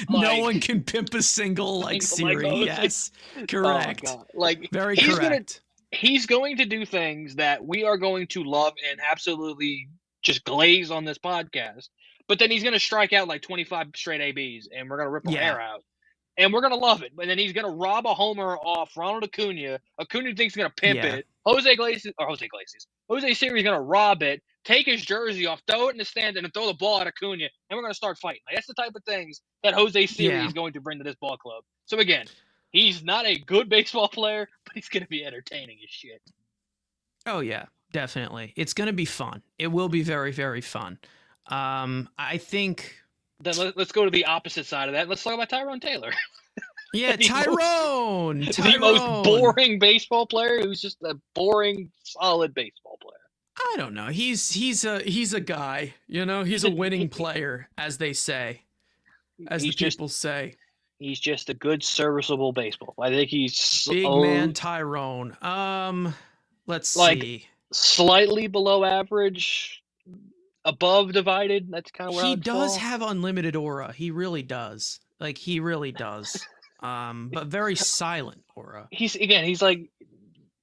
No one can pimp a single like Siri. Yes, correct. Oh, like very correct. He's going to do things that we are going to love and absolutely just glaze on this podcast. But then he's going to strike out like 25 straight ABs, and we're going to rip our hair out. And we're going to love it. But then he's going to rob a homer off Ronald Acuna. Acuna thinks he's going to pimp it. Jose Siri is going to rob it, take his jersey off, throw it in the stand, and then throw the ball at Acuna, and we're going to start fighting. Like, that's the type of things that Jose Siri is going to bring to this ball club. So again, he's not a good baseball player, but he's going to be entertaining as shit. Oh, yeah, definitely. It's going to be fun. It will be very, very fun. I think... Then let's go to the opposite side of that. Let's talk about Tyrone Taylor. Yeah, Tyrone! The most boring baseball player who's just a boring, solid baseball player. I don't know. He's a guy, you know? He's a winning player, as they say. As the people say. He's just a good, serviceable baseball. I think he's big man Tyrone. Let's see. Slightly below average, above divided. That's kind of where he does have unlimited aura. He really does. Like he really does. But very silent aura. He's like,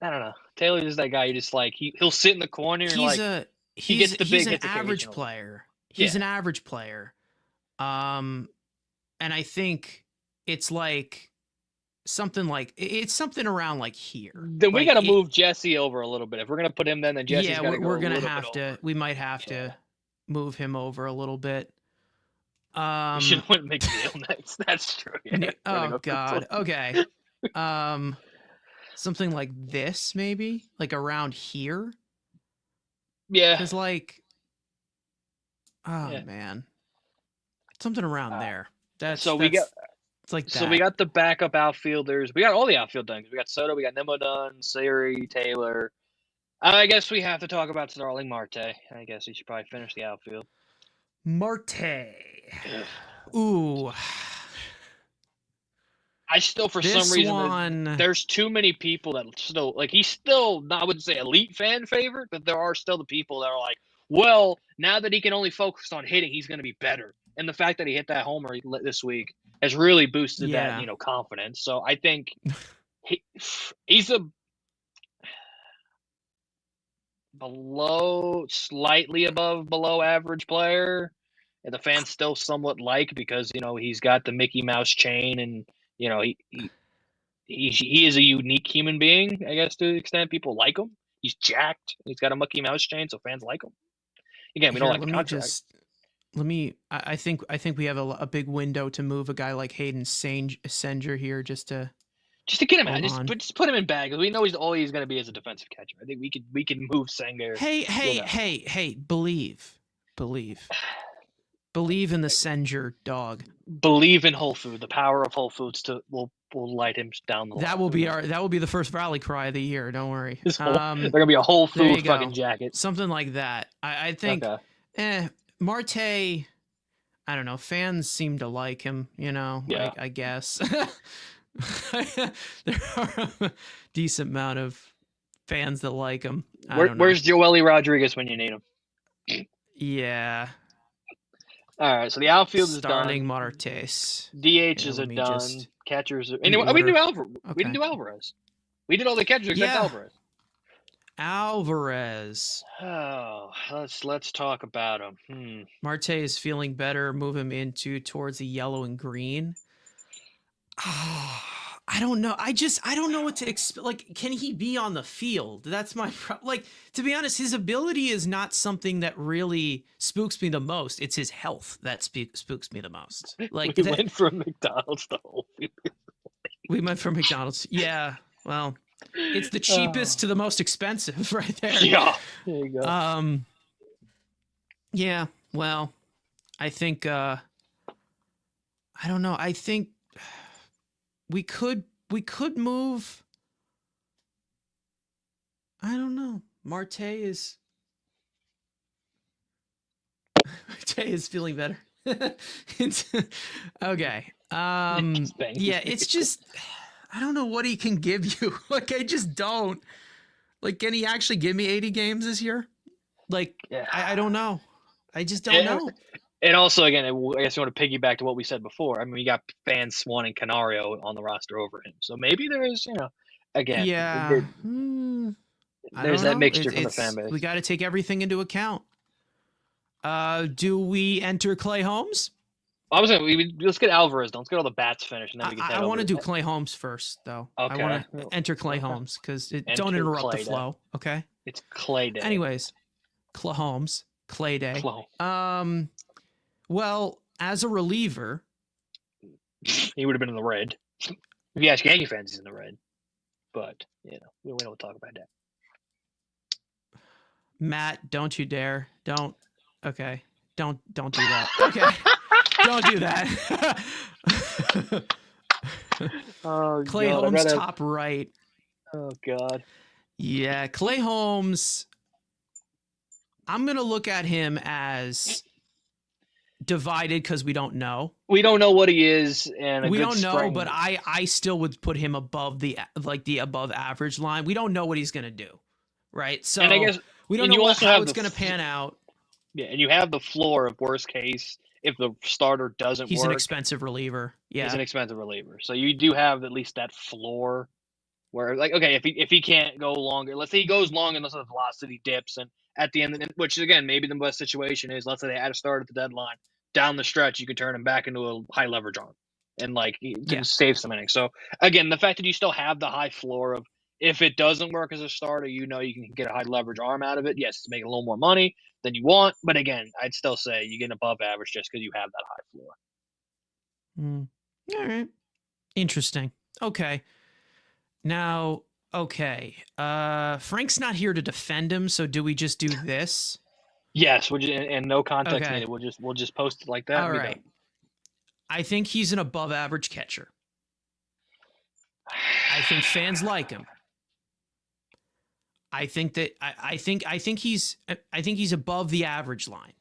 I don't know. Taylor's just that guy. You just like he'll sit in the corner. And he's an average player. He's an average player. And I think it's like something around like here. Then we got to move Jesse over a little bit. If we're gonna put him, then Jesse's got to go. We're gonna have to. We might have to move him over a little bit. You should have went McNeil next. That's true. Yeah. Oh God. Okay. Something like this, maybe like around here. Yeah. Because man, something around there. It's like that. So we got the backup outfielders. We got all the outfield done. We got Soto, we got Nimmo done, Siri, Taylor. I guess we have to talk about Starling Marte. I guess we should probably finish the outfield. Marte. Ooh. I still, for some reason, there's too many people that still, like, he's still, I wouldn't say elite fan favorite, but there are still the people that are like, well, now that he can only focus on hitting, he's going to be better. And the fact that he hit that homer this week has really boosted that, confidence. So I think he's a slightly above below average player. And the fans still somewhat like because, he's got the Mickey Mouse chain and, he is a unique human being, I guess, to the extent people like him. He's jacked. He's got a Mickey Mouse chain, so fans like him. Again, we don't like the contract. I think we have a big window to move a guy like Hayden Senger here just to get him out. Just put him in bag. We know all he's going to be as a defensive catcher. I think we can move Senger. Hey, believe. Believe in the Senger dog. Believe in Whole Food. The power of Whole Foods will light him down the line. That will be the first rally cry of the year. Don't worry. There's gonna be a Whole Food fucking jacket. Something like that. I think. Okay. Marte. I don't know. Fans seem to like him. I guess. There are a decent amount of fans that like him. Where's Joely Rodriguez when you need him? Yeah. All right, so the outfield is done. Starting Martes. DHs are done. Catchers are... Anyway, we didn't do Alvarez. Okay. We didn't do Alvarez. We did all the catchers except Alvarez. Alvarez. Oh, let's talk about him. Marte is feeling better. Move him towards the yellow and green. I I don't know. I don't know what to expect. Like, can he be on the field? That's my like. To be honest, his ability is not something that really spooks me the most. It's his health that spooks me the most. Like We that. went from McDonald's to Whole Foods. We went from McDonald's. Yeah. Well, it's the cheapest to the most expensive, right there. Yeah. There you go. Yeah. Well, I think. I don't know. I think we could move. I don't know. Marte is feeling better. Okay. Yeah, it's just I don't know what he can give you. Like I just don't. Like can he actually give me 80 games this year? Like Yeah. I don't know. I just don't know. And also, again, I guess you want to piggyback to what we said before. I mean, we got fans wanting Canario on the roster over him. So maybe there is, again, Yeah. there's that mixture from the fan base. We got to take everything into account. Do we enter Clay Holmes? I was let's get Alvarez. Let's get all the bats finished, and then we can. I want to do Clay Holmes first, though. Okay. I want to enter Clay Holmes because don't interrupt Clay the flow. Day. Okay. It's Clay Day. Anyways, Clay Holmes, Clay Day. Clay. Well, as a reliever, he would have been in the red. If you ask Yankee fans, he's in the red. But we don't talk about that. Matt, don't you dare! Don't. Okay. Don't do that. Okay. Don't do that. Oh, Clay God, Holmes, top right. Oh, God. Yeah, Clay Holmes. I'm going to look at him as divided because we don't know. We don't know what he is, and we don't know, but I still would put him above the above average line. We don't know what he's going to do, right? So and I guess, we don't know how it's going to pan out. Yeah, and you have the floor of worst case if the starter doesn't work. He's an expensive reliever. Yeah, he's an expensive reliever. So you do have at least that floor where, like, okay, if he can't go longer, let's say he goes long and the velocity dips, and at the end, which again maybe the best situation is, let's say they add a start at the deadline, down the stretch you can turn him back into a high leverage arm and save some innings. So again, the fact that you still have the high floor of, if it doesn't work as a starter, you can get a high leverage arm out of it. Yes, it's making a little more money than you want, but again, I'd still say you get above average just because you have that high floor. All right, interesting. Okay, now, Frank's not here to defend him, so do we just do this? Yes, and no context needed. We'll just post it like that. All right. I think he's an above average catcher. I think fans like him. I think he's above the average line.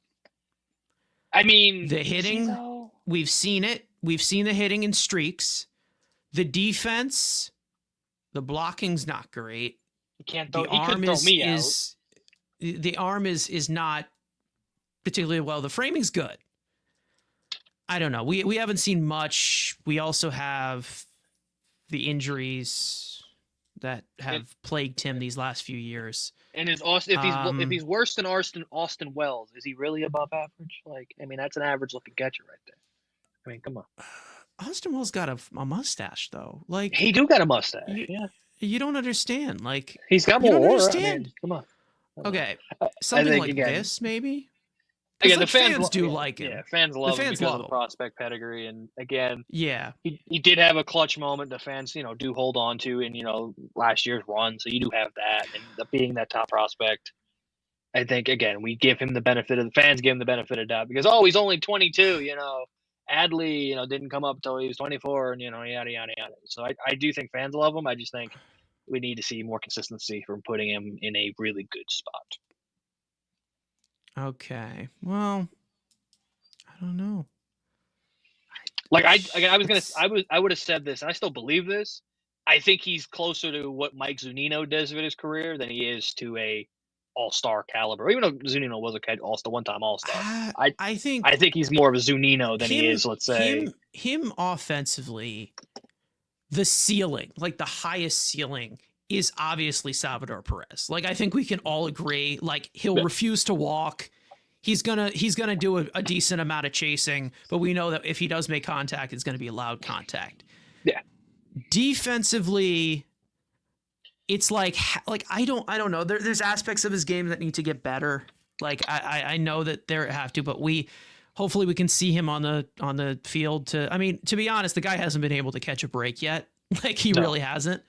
I mean, the hitting, we've seen it. We've seen the hitting in streaks. The defense, the blocking's not great. He can't throw me out. The arm is not particularly well. The framing's good. I don't know. We haven't seen much. We also have the injuries that have plagued him these last few years. And if he's worse than Austin Wells, is he really above average? That's an average looking catcher right there. Come on. Austin Wells got a mustache though. He do got a mustache. You don't understand. He's got more. You don't understand. Come on. Okay, something like this maybe. Again, the fans do like him. Yeah, fans love him because of the prospect pedigree, and again, he did have a clutch moment. The fans, do hold on to in last year's run, so you do have that, and being that top prospect, I think again we give him the benefit of the fans give him the benefit of doubt because he's only 22. Adley, didn't come up until he was 24, and yada yada yada. So I do think fans love him. I just think we need to see more consistency from putting him in a really good spot. Okay. Well, I don't know. I would have said this, and I still believe this. I think he's closer to what Mike Zunino does with his career than he is to a all-star caliber. Even though Zunino was a one-time all-star, I think he's more of a Zunino than he is, let's say, him offensively. The ceiling, the highest ceiling, is obviously Salvador Perez. I think we can all agree. He'll refuse to walk. He's gonna do a decent amount of chasing, but we know that if he does make contact, it's gonna be loud contact. Yeah. Defensively, it's like I don't know. There's aspects of his game that need to get better. Like I know that there have to, but hopefully we can see him on the field. To be honest, the guy hasn't been able to catch a break yet. Like he really hasn't.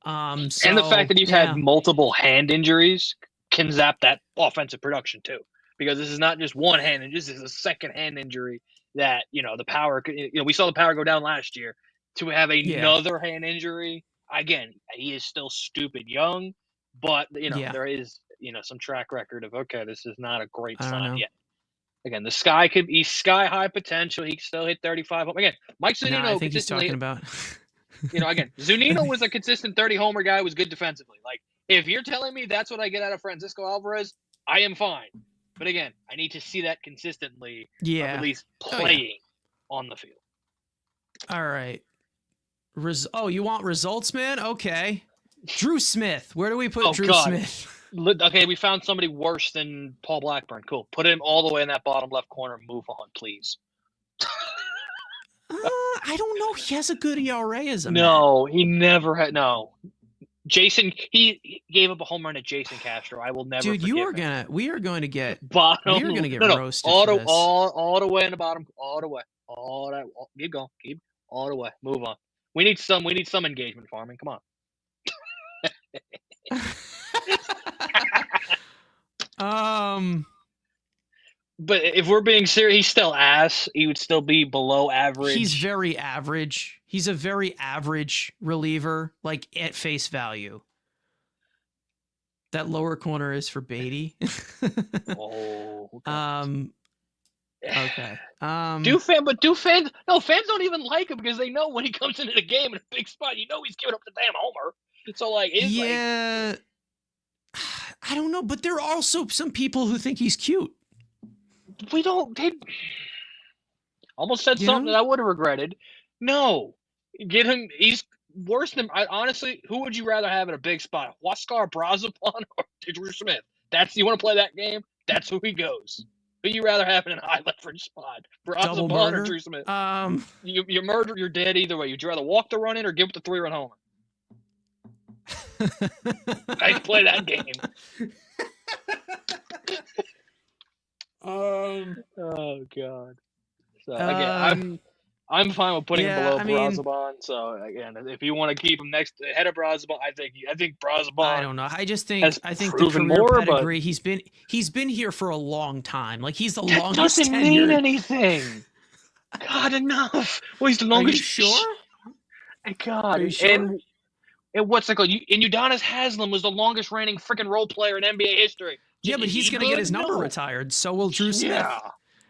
And the fact that he's had multiple hand injuries can zap that offensive production too, because this is not just one hand injury. This is a second hand injury that, the power, we saw the power go down last year. To have another hand injury, again, he is still stupid young, but there is, some track record of, okay, this is not a great sign yet. Again, he's sky high potential. He can still hit 35. Again, Mike Zunino. No, I think he's talking about. Again, Zunino was a consistent 30 homer guy. Was good defensively. Like, if you're telling me that's what I get out of Francisco Alvarez, I am fine. But again, I need to see that consistently. Yeah. At least playing on the field. All right. You want results, man? Okay. Drew Smith. Where do we put Drew Smith? Okay, we found somebody worse than Paul Blackburn. Cool. Put him all the way in that bottom left corner and move on, please. I don't know. He has a good ERA as a No, he never had. No. Jason, he gave up a home run at Jason Castro. I will never. Dude, we are going to get roasted. All the way in the bottom. All the way. Keep going. Keep all the way. Move on. We need some engagement farming. Come on. But if we're being serious, he's still ass. He would still be below average. He's very average. He's a very average reliever, like at face value. That lower corner is for Beatty. Okay. Okay. Fans don't even like him because they know when he comes into the game in a big spot, he's giving up the damn homer. So I don't know, but there are also some people who think he's cute. They almost said something that I would have regretted. No, get him. He's worse than. Honestly, who would you rather have in a big spot, Huascar Brazipan or Drew Smith? You want to play that game? That's who he goes. Who you rather have in a high leverage spot, Brazipan or Drew Smith? You murder, you're dead either way. Would you rather walk the run in or give up the 3-run homer? I play that game. Oh God. So again, I'm fine with putting him below Brazipan. So again, if you want to keep him ahead of Brazipan, I think Brazipan. I don't know. I think the career pedigree. He's been here for a long time. Like he's the longest. Doesn't mean anything. God, enough. Well, he's the longest. Are you sure? God, and what's it called? And Udonis Haslem was the longest reigning freaking role player in NBA history. Yeah, but he's going to get his number retired. So will Drew Smith. Yeah,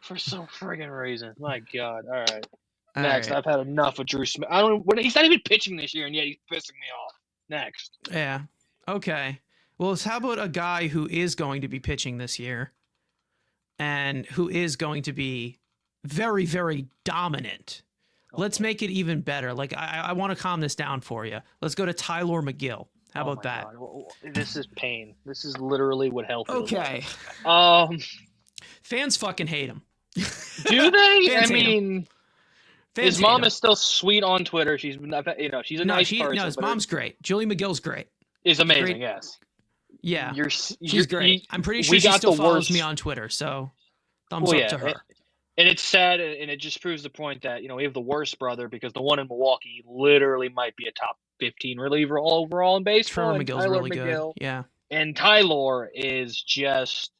for some friggin' reason. My God. All right. Next, I've had enough of Drew Smith. He's not even pitching this year, and yet he's pissing me off. Next. Yeah. Okay. Well, how about a guy who is going to be pitching this year and who is going to be very, very dominant? Okay. Let's make it even better. Like, I want to calm this down for you. Let's go to Tyler McGill. How about that? God. This is pain. This is literally what health is like. Fans fucking hate him. Do they? His mom is still sweet on Twitter. She's a nice person. No, his mom's great. Julie McGill's great. Is amazing, yes. Yeah, she's great. I'm pretty sure she still follows me on Twitter, so thumbs up to her. And it's sad, and it just proves the point that, we have the worst brother because the one in Milwaukee literally might be a top 15 reliever overall in baseball. Trevor McGill's really good. Yeah. And Tyler is just...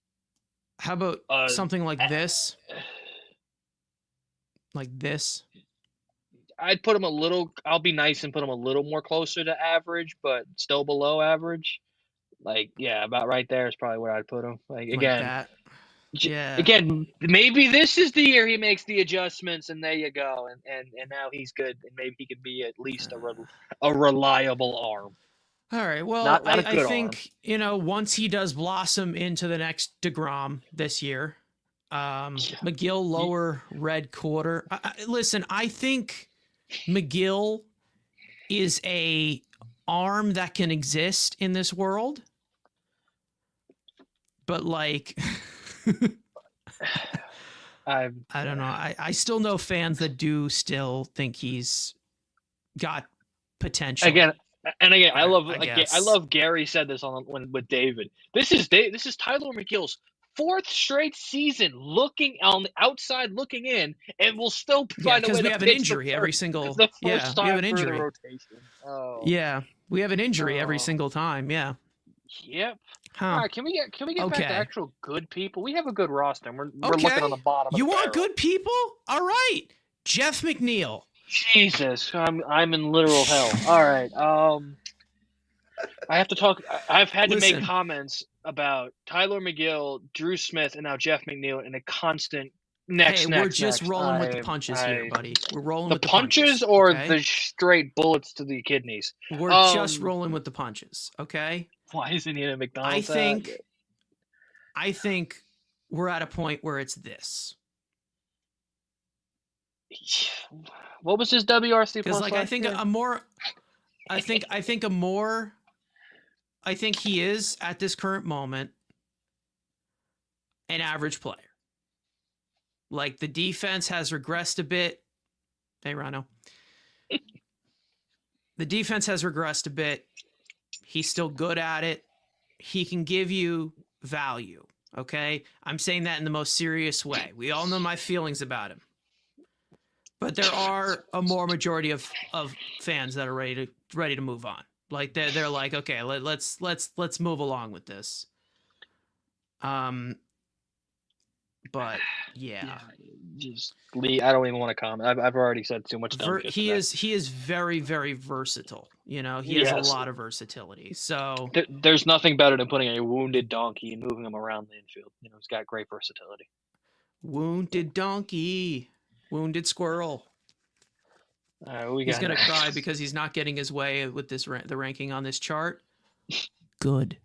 How about something like this? Like this? I'd put him I'll be nice and put him a little more closer to average, but still below average. About right there is probably where I'd put him. Again, that. Yeah. Again, maybe this is the year he makes the adjustments, and there you go. And now he's good, and maybe he could be at least a reliable arm. All right. Well, I think once he does blossom into the next DeGrom this year, McGill lower red quarter. Listen, I think McGill is a arm that can exist in this world, but I don't know. I still know fans that do still think he's got potentially. Again, I guess. love Gary said this with David. This is Tyler McGill's fourth straight season looking on the outside looking in, and will still Yeah, find a because way we to have an pitch injury every single. the Yeah, first we have time an through the injury. rotation. Oh, Yeah, we have an injury every oh. single time. Yeah. Yep. All Huh. right, can we get back to Okay. actual good people? We have a good roster, and we're looking on Okay. the bottom of You the want barrel. good people? All right. Jeff McNeil. Jesus, I'm in literal hell. All right. I have to talk. I've had to make Listen. comments about Tyler McGill, Drew Smith, and now Jeff McNeil in a constant next. Hey, we're just rolling with the punches here, buddy. We're rolling The with the punches punches. or Okay. the straight bullets to the kidneys. We're just rolling with the punches. Okay. Why isn't he in a I McDonald's? think we're at a point where it's this. What was his WRC Because plus? like last year? I think he is at this current moment an average player. Like the defense has regressed a bit. Hey, Rano. The defense has regressed a bit. He's still good at it. He can give you value. Okay. I'm saying that in the most serious way. We all know my feelings about him. But there are a more majority of fans that are ready to move on. Like they're like, okay, let's move along with this. But yeah. Just Lee, I don't even want to comment. I've already said too much dumb shit. He is very, very versatile. You know, he has a lot of versatility. So there's nothing better than putting a wounded donkey and moving him around the infield. You know, he's got great versatility. Wounded donkey, wounded squirrel. He's gonna cry because he's not getting his way with the ranking on this chart. Good.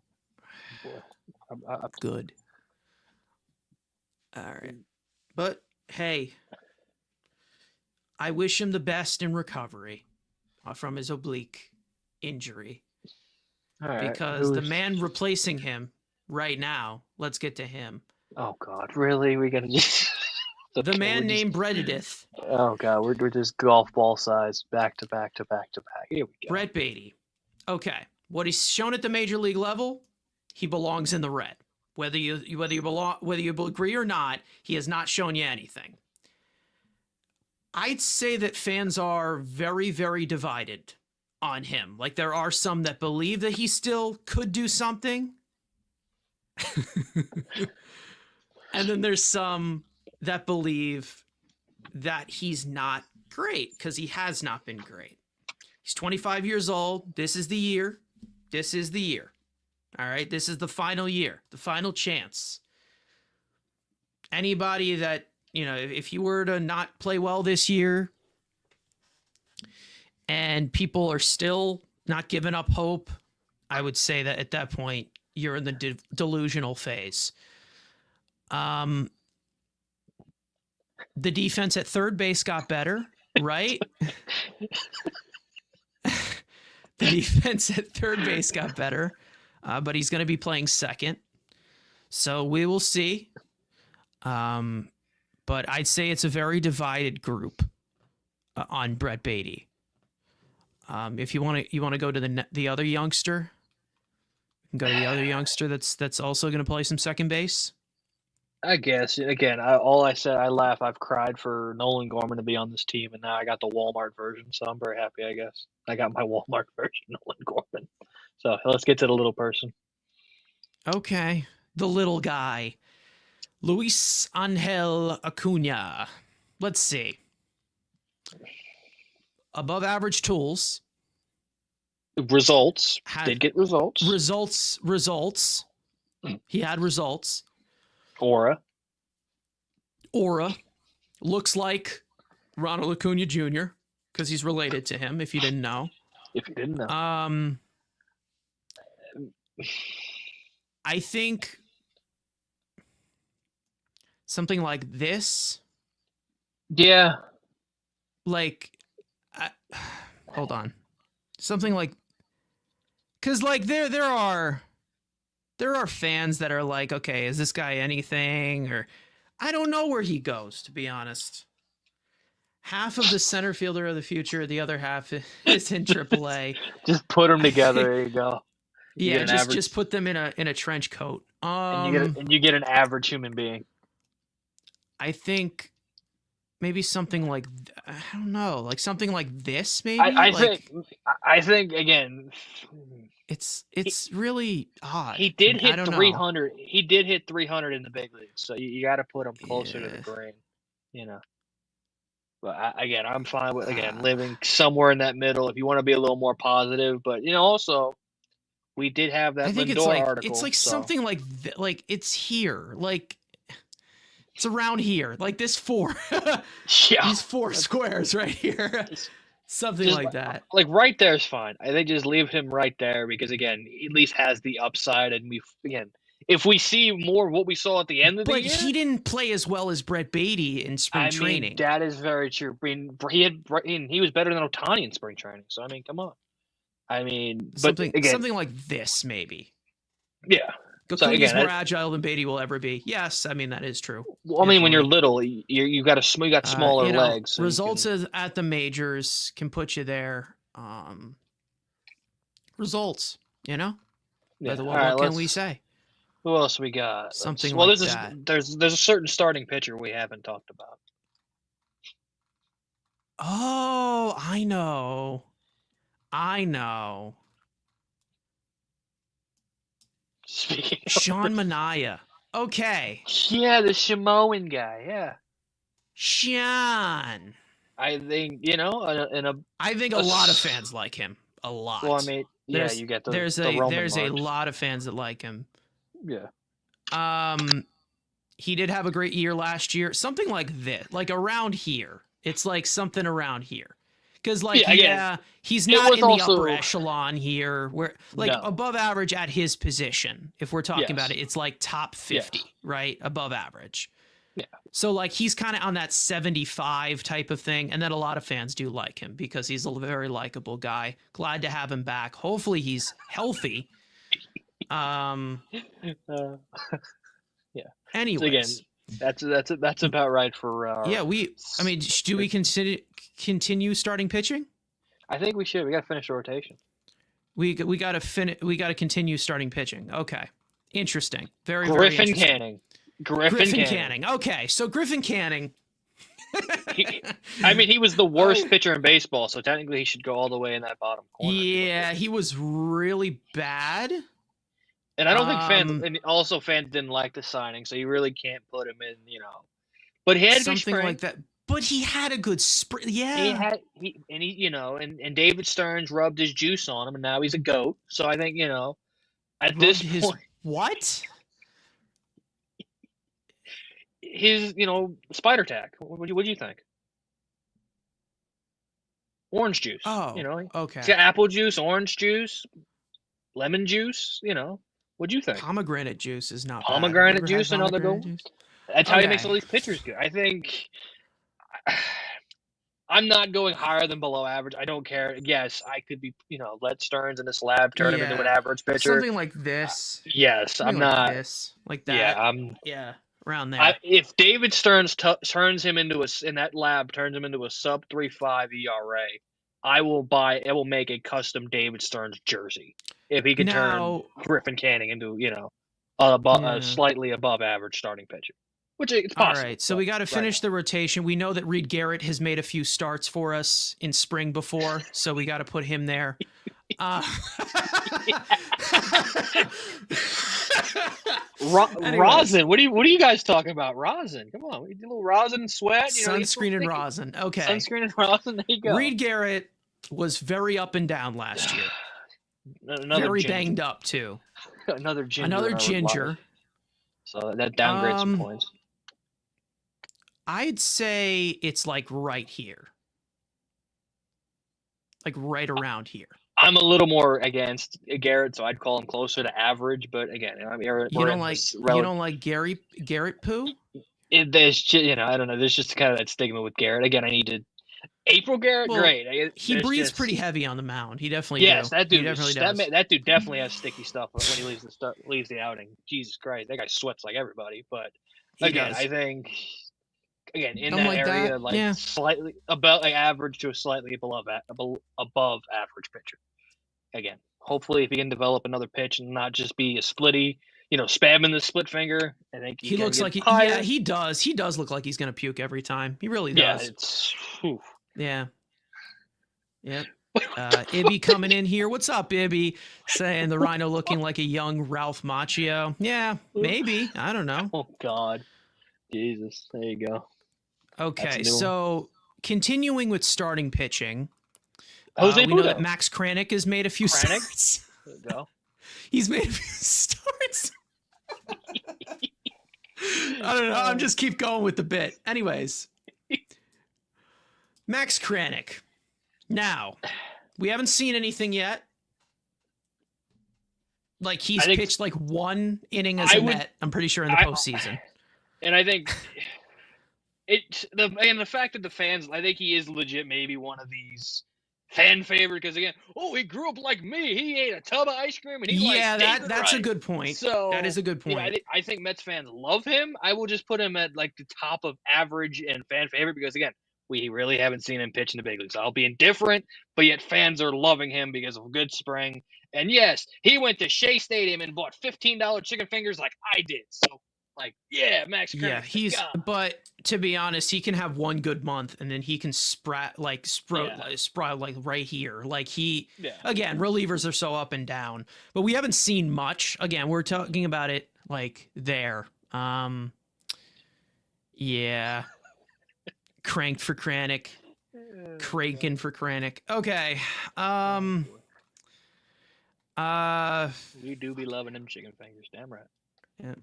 Good. All right. But hey, I wish him the best in recovery from his oblique injury. Because the man replacing him right now, let's get to him. Oh God, really? We gotta just the man named Brettedith. Oh God, we're just golf ball size, back to back to back to back. Here we go. Brett Beatty. Okay, what he's shown at the major league level, he belongs in the red. Whether you agree or not, he has not shown you anything. I'd say that fans are very, very divided on him. Like there are some that believe that he still could do something. And then there's some that believe that he's not great because he has not been great. He's 25 years old. This is the year. This is the year. All right. This is the final year, the final chance. Anybody that, you know, if you were to not play well this year and people are still not giving up hope, I would say that at that point, you're in the delusional phase. The defense at third base got better, right? The defense at third base got better, but he's going to be playing second. So we will see. But I'd say it's a very divided group on Brett Beatty. If you want to go to the other youngster, you can go to the other youngster that's also going to play some second base. I guess again, I laugh. I've cried for Nolan Gorman to be on this team, and now I got the Walmart version, so I'm very happy. I guess I got my Walmart version, Nolan Gorman. So let's get to the little person. Okay, the little guy, Luis Angel Acuna. Let's see. Above average tools. Results. Did get results. Results. He had results. Aura. Looks like Ronald Acuna Jr. because he's related to him, if you didn't know. I think something like this. Yeah. Like, hold on. Something like, because like there are fans that are like, okay, is this guy anything? Or I don't know where he goes, to be honest. half of the center fielder of the future, the other half is in AAA. Just put them together. There you go. You Yeah, get an average, just put them in a trench coat. and you get an average human being. I think maybe something like I don't know, like something like this. Maybe I think again. it's really odd. He did I hit don't know. 300. He did hit 300 in the big leagues, so you got to put him closer to the Yeah. green, you know. But again, I'm fine with living somewhere in that middle if you want to be a little more positive. But also we did have that I think Lindor article. it's like something like it's here, like it's around here, like this four, these four squares right here, something like that. Like right there is fine. I think just leave him right there because again, he at least has the upside, and if we see more of what we saw at the end of the year. But he didn't play as well as Brett Beatty in spring training. That is very true. I mean, he was better than Ohtani in spring training. So, I mean, come on. I mean, something like this, maybe. Yeah. Acuna's more agile than Beatty will ever be. Yes, I mean, that is true. Well, I mean, when you're little, you got smaller legs. So results at the majors can put you there. Results, Yeah. What can we say? Who else we got? Something like that. There's a certain starting pitcher we haven't talked about. Oh, I know. Speaking of Sean Manaea. Okay. Yeah, the Samoan guy. Yeah. Sean. I think I think a lot of fans like him. A lot. Well, I mean, you get there's a lot of fans that like him. Yeah. He did have a great year last year. Something like this, like around here. It's like something around here. Because he's not in the upper echelon here, where above average at his position. If we're talking about it, it's like top 50, right? Above average. Yeah. So he's kind of on that 75 type of thing, and then a lot of fans do like him because he's a very likable guy. Glad to have him back. Hopefully he's healthy. Yeah. Anyways, so again, that's about right for. Do we continue starting pitching? I think we should. We got to finish the rotation. We got to continue starting pitching. Okay, interesting. Very Griffin interesting. Canning. Griffin Canning. Okay, so Griffin Canning. He was the worst pitcher in baseball, so technically he should go all the way in that bottom corner. Yeah, he was really bad. And I don't think fans didn't like the signing, so you really can't put him in, But he had something like that. But he had a good spring. Yeah. And David Stearns rubbed his juice on him, and now he's a GOAT. So I think, at this point. What? His, spider tack. What do you think? Orange juice. Oh, okay. He's got apple juice, orange juice, lemon juice, What do you think? Pomegranate juice is not pomegranate juice, another goal. That's how he makes all these pitchers good. I think I'm not going higher than below average. I don't care. Yes, I could be, let Stearns in this lab turn him into an average pitcher. Something like this. Yes, I'm not. This, like that. Yeah, around there. If David Stearns turns him into in that lab turns him into a sub 3.5 ERA, I will make a custom David Stearns jersey if he can turn Griffin Canning into, a slightly above average starting pitcher. Which it's possible. All right, so we got to finish the rotation. We know that Reed Garrett has made a few starts for us in spring before, so we got to put him there. Rosin, what are you guys talking about? Rosin, come on, we do a little rosin and sweat. Sunscreen and rosin. Okay. Sunscreen and rosin. There you go. Reed Garrett was very up and down last year. Very banged up too. Another ginger. So that downgrades some points. I'd say it's like right here. Like right around here. I'm a little more against Garrett, so I'd call him closer to average. But again, you don't like Garrett poo? There's I don't know. There's just kind of that stigma with Garrett. Again, I need to. April Garrett, great. He breathes pretty heavy on the mound. He definitely does. That dude does. That dude definitely has sticky stuff when he leaves the outing. Jesus Christ, that guy sweats like everybody. But again, I think again in Something that like area, that. like Yeah. slightly above, like average to a slightly above average pitcher. Again, hopefully, if he can develop another pitch and not just be a splitty, spamming the split finger, I think he He can looks get like yeah, higher. he does. He does look like he's gonna puke every time. He really Yeah, does. it's. Whew. Yeah. Yep. What the Ibby fuck? coming in here. What's up, Ibby? Saying the Rhino looking like a young Ralph Macchio. Yeah, maybe. I don't know. Oh God, Jesus! There you go. That's a Okay, new one. so continuing with starting pitching, Jose we know that Budo. Max Kranick has made a few Kranick? starts. There you go. He's made a few starts. I don't know. I'm just keep going with the bit. Anyways, Max Kranick. Now, we haven't seen anything yet. Like he's pitched like one inning as a Met. I'm pretty sure in the postseason. And I think the fact that the fans, I think he is legit maybe one of these fan favorite because again, he grew up like me. He ate a tub of ice cream and he liked David that's Wright. a good point. So that is a good point. Yeah, I think Mets fans love him. I will just put him at like the top of average and fan favorite because again, we really haven't seen him pitch in the big leagues. I'll be indifferent, but yet fans are loving him because of good spring. And yes, he went to Shea Stadium and bought $15 chicken fingers like I did. So, like, yeah, Max Kranick. Yeah, but to be honest, he can have one good month and then he can sprout like right here. Like again, relievers are so up and down, but we haven't seen much. Again, we're talking about it like there. Yeah. Cranked for Kranick. Cranking for Kranick. Okay. We do be loving them chicken fingers, damn right. Yeah.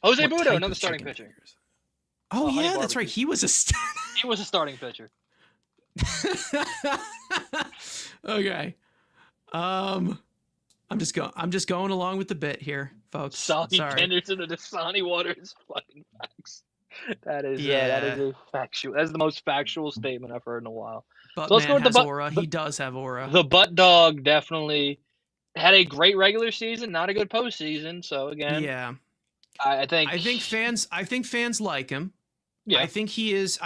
Jose Budo, another starting pitcher. Fingers? Oh yeah, that's right. He was a starting pitcher. Okay. I'm just going along with the bit here, folks. Sonny Henderson of the Sonny Waters fucking facts. That is a factual. That's the most factual statement I've heard in a while. But so let's go with the aura. He does have aura. The butt dog definitely had a great regular season, not a good postseason. So again, yeah, I think fans like him. Yeah, I think he's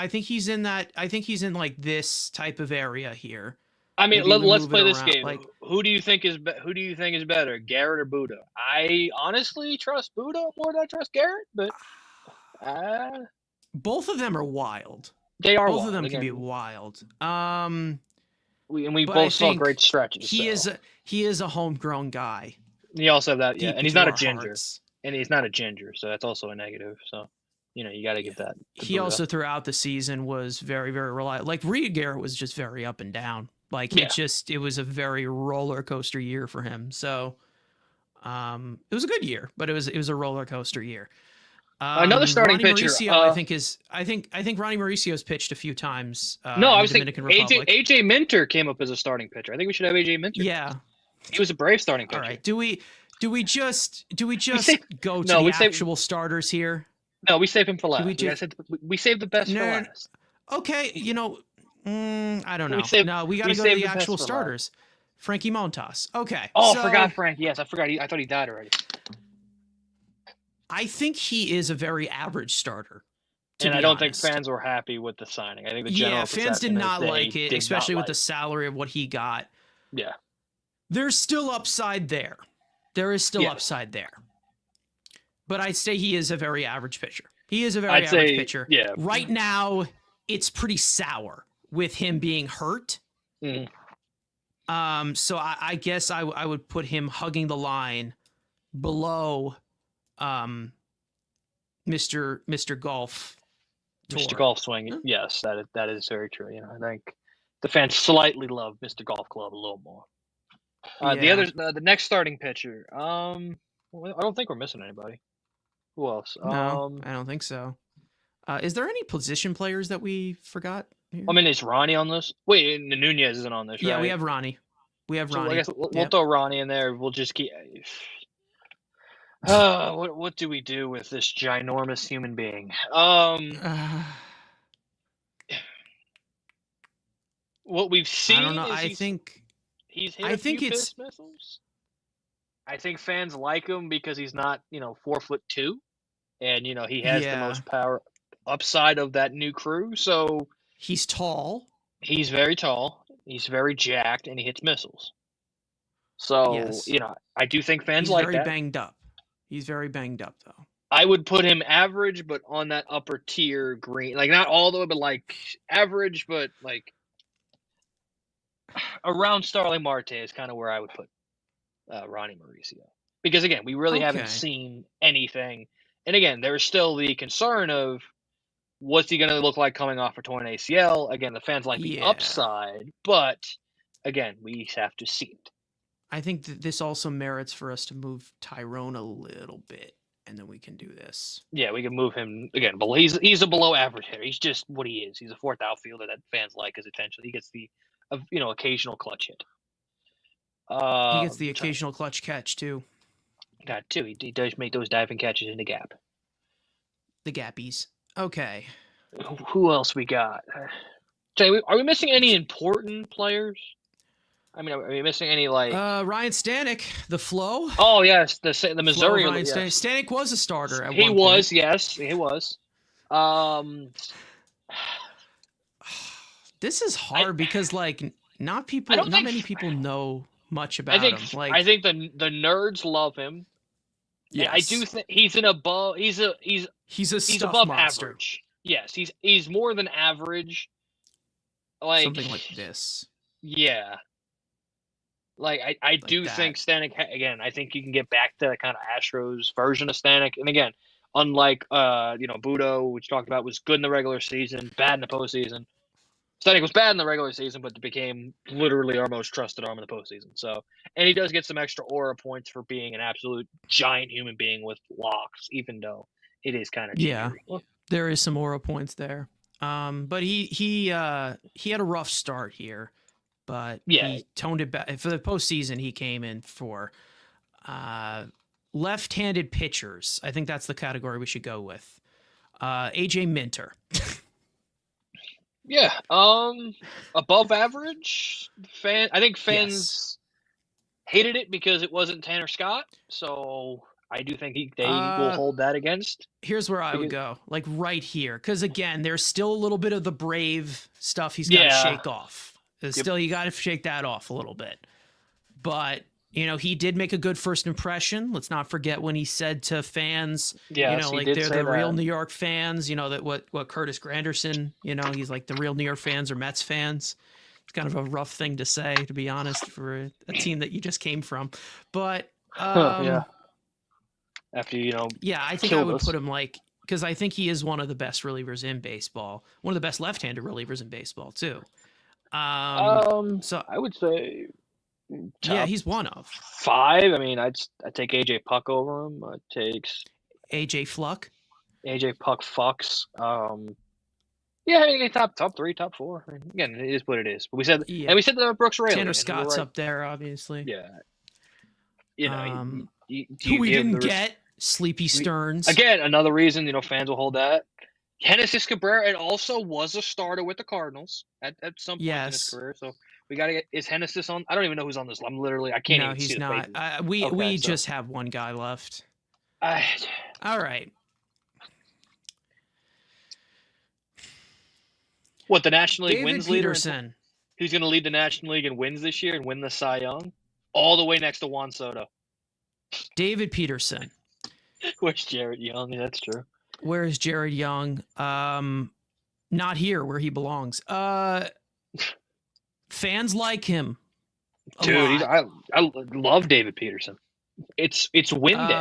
in like this type of area here. I mean, let's play this game. Like, who do you think is better, Garrett or Budo? I honestly trust Budo more than I trust Garrett, but both of them are wild. They are. Both of them can be wild. We both saw great stretches. He is a homegrown guy. He also have that, and he's not a ginger, and he's not a ginger, so that's also a negative. So, you got to give that. He also throughout the season was very, very reliable. Like Reed Garrett was just very up and down. Like it was a very roller coaster year for him. So, it was a good year, but it was a roller coaster year. Another starting pitcher, Mauricio, I think Ronnie Mauricio's pitched a few times. No, I was thinking AJ Minter came up as a starting pitcher. I think we should have AJ Minter. Yeah, he was a Brave starting pitcher. All right, do we just go to the actual starters here? No, we save him for last. We save the best for last. Okay, I don't know. We got to go to the actual starters. Frankie Montas. Okay. Oh, forgot Frank. Yes, I forgot. I thought he died already. I think he is a very average starter. And I don't think fans were happy with the signing. I think the general fans did not like it, especially with the salary of what he got. Yeah. There's still upside there. There is still upside there. But I'd say he is a very average pitcher. He is a very average pitcher. Yeah. Right now, it's pretty sour with him being hurt. Mm. So I guess I would put him hugging the line below Mr. Golf Tour. Mr. Golf Swing. Yes, that is very true. I think the fans slightly love Mr. Golf Club a little more. The next starting pitcher. I don't think we're missing anybody. Who else? No, I don't think so. Is there any position players that we forgot here? I mean, is Ronnie on this? Wait, Nunez isn't on this, right? Yeah, we have Ronnie. I guess we'll throw Ronnie in there. We'll just keep. What do we do with this ginormous human being? What we've seen. I don't know. I think he's hit a few piss missiles. I think fans like him because he's not, 4'2", and he has the most power. upside of that new crew. So He's tall. he's very tall, he's very jacked, and he hits missiles. So, Yes. I do think fans He's like very that. banged up. He's very banged up, though. I would put him average, but on that upper tier green. Like, not all the way, but, like, average, but, like, around Starling Marte is kind of where I would put Ronnie Mauricio. Because, again, we really haven't Okay. seen anything. And, again, there's still the concern of what's he going to look like coming off a torn ACL. Again, the fans like the Yeah. upside, but, again, we have to see it. I think that this also merits for us to move Tyrone a little bit, and then we can do this. Yeah, we can move him again. But he's a below average hitter. He's just what he is. He's a fourth outfielder that fans like his attention. He gets the occasional clutch hit. He gets the occasional clutch catch too. Got too. He does make those diving catches in the gap. The gappies. Okay. Who else we got? Jay, are we missing any important players? I mean, are we missing any like Ryan Stanek, the flow? Oh yes, the Missouri. Ryan Yes. Stanek was a starter at He one was, point. yes, he was. This is hard because like not many people know much about him. Like I think the nerds love him. Yes. I do think he's above monster. average. Yes, he's more than average. Like something like this. Yeah. Like I do think Stanek again. I think you can get back to kind of Astros version of Stanek, and again, unlike Budo, which talked about was good in the regular season, bad in the postseason. Stanek was bad in the regular season, but became literally our most trusted arm in the postseason. So, and he does get some extra aura points for being an absolute giant human being with locks, even though it is kind of gingery. There is some aura points there. But he had a rough start here, but he toned it back for the postseason. He came in for left-handed pitchers. I think that's the category we should go with. AJ Minter. Yeah, above average. I think fans hated it because it wasn't Tanner Scott. So I do think they will hold that against. Here's where I would go, like right here, because again, there's still a little bit of the Brave stuff he's got to shake off. Still, you got to shake that off a little bit. But he did make a good first impression. Let's not forget when he said to fans, they're the real New York fans. That what Curtis Granderson, he's like the real New York fans or Mets fans. It's kind of a rough thing to say, to be honest, for a team that you just came from. But after I think I would put him because I think he is one of the best relievers in baseball, one of the best left-handed relievers in baseball too. So I would say. He's one of 5. I mean, I'd take AJ Puck over him. I'd take AJ Fluck. AJ Puck fucks. Top 3, top 4. I mean, again, it is what it is. But we said that Brooks Raley. Tanner Scott's up there, obviously. Yeah. Who we didn't get? Sleepy Stearns. Again, another reason fans will hold that. Genesis Cabrera, it also was a starter with the Cardinals at some point in his career. So we got to get. Is Genesis on? I don't even know who's on this. I can't even see. No, he's not. We just have one guy left. All right. What, the National League David wins Peterson. leader? Who's going to lead the National League in wins this year and win the Cy Young? All the way next to Juan Soto. David Peterson. Where's Jared Young? That's true. Where is Jared Young? Not here where he belongs. Fans like him. Dude, I love David Peterson. It's win day.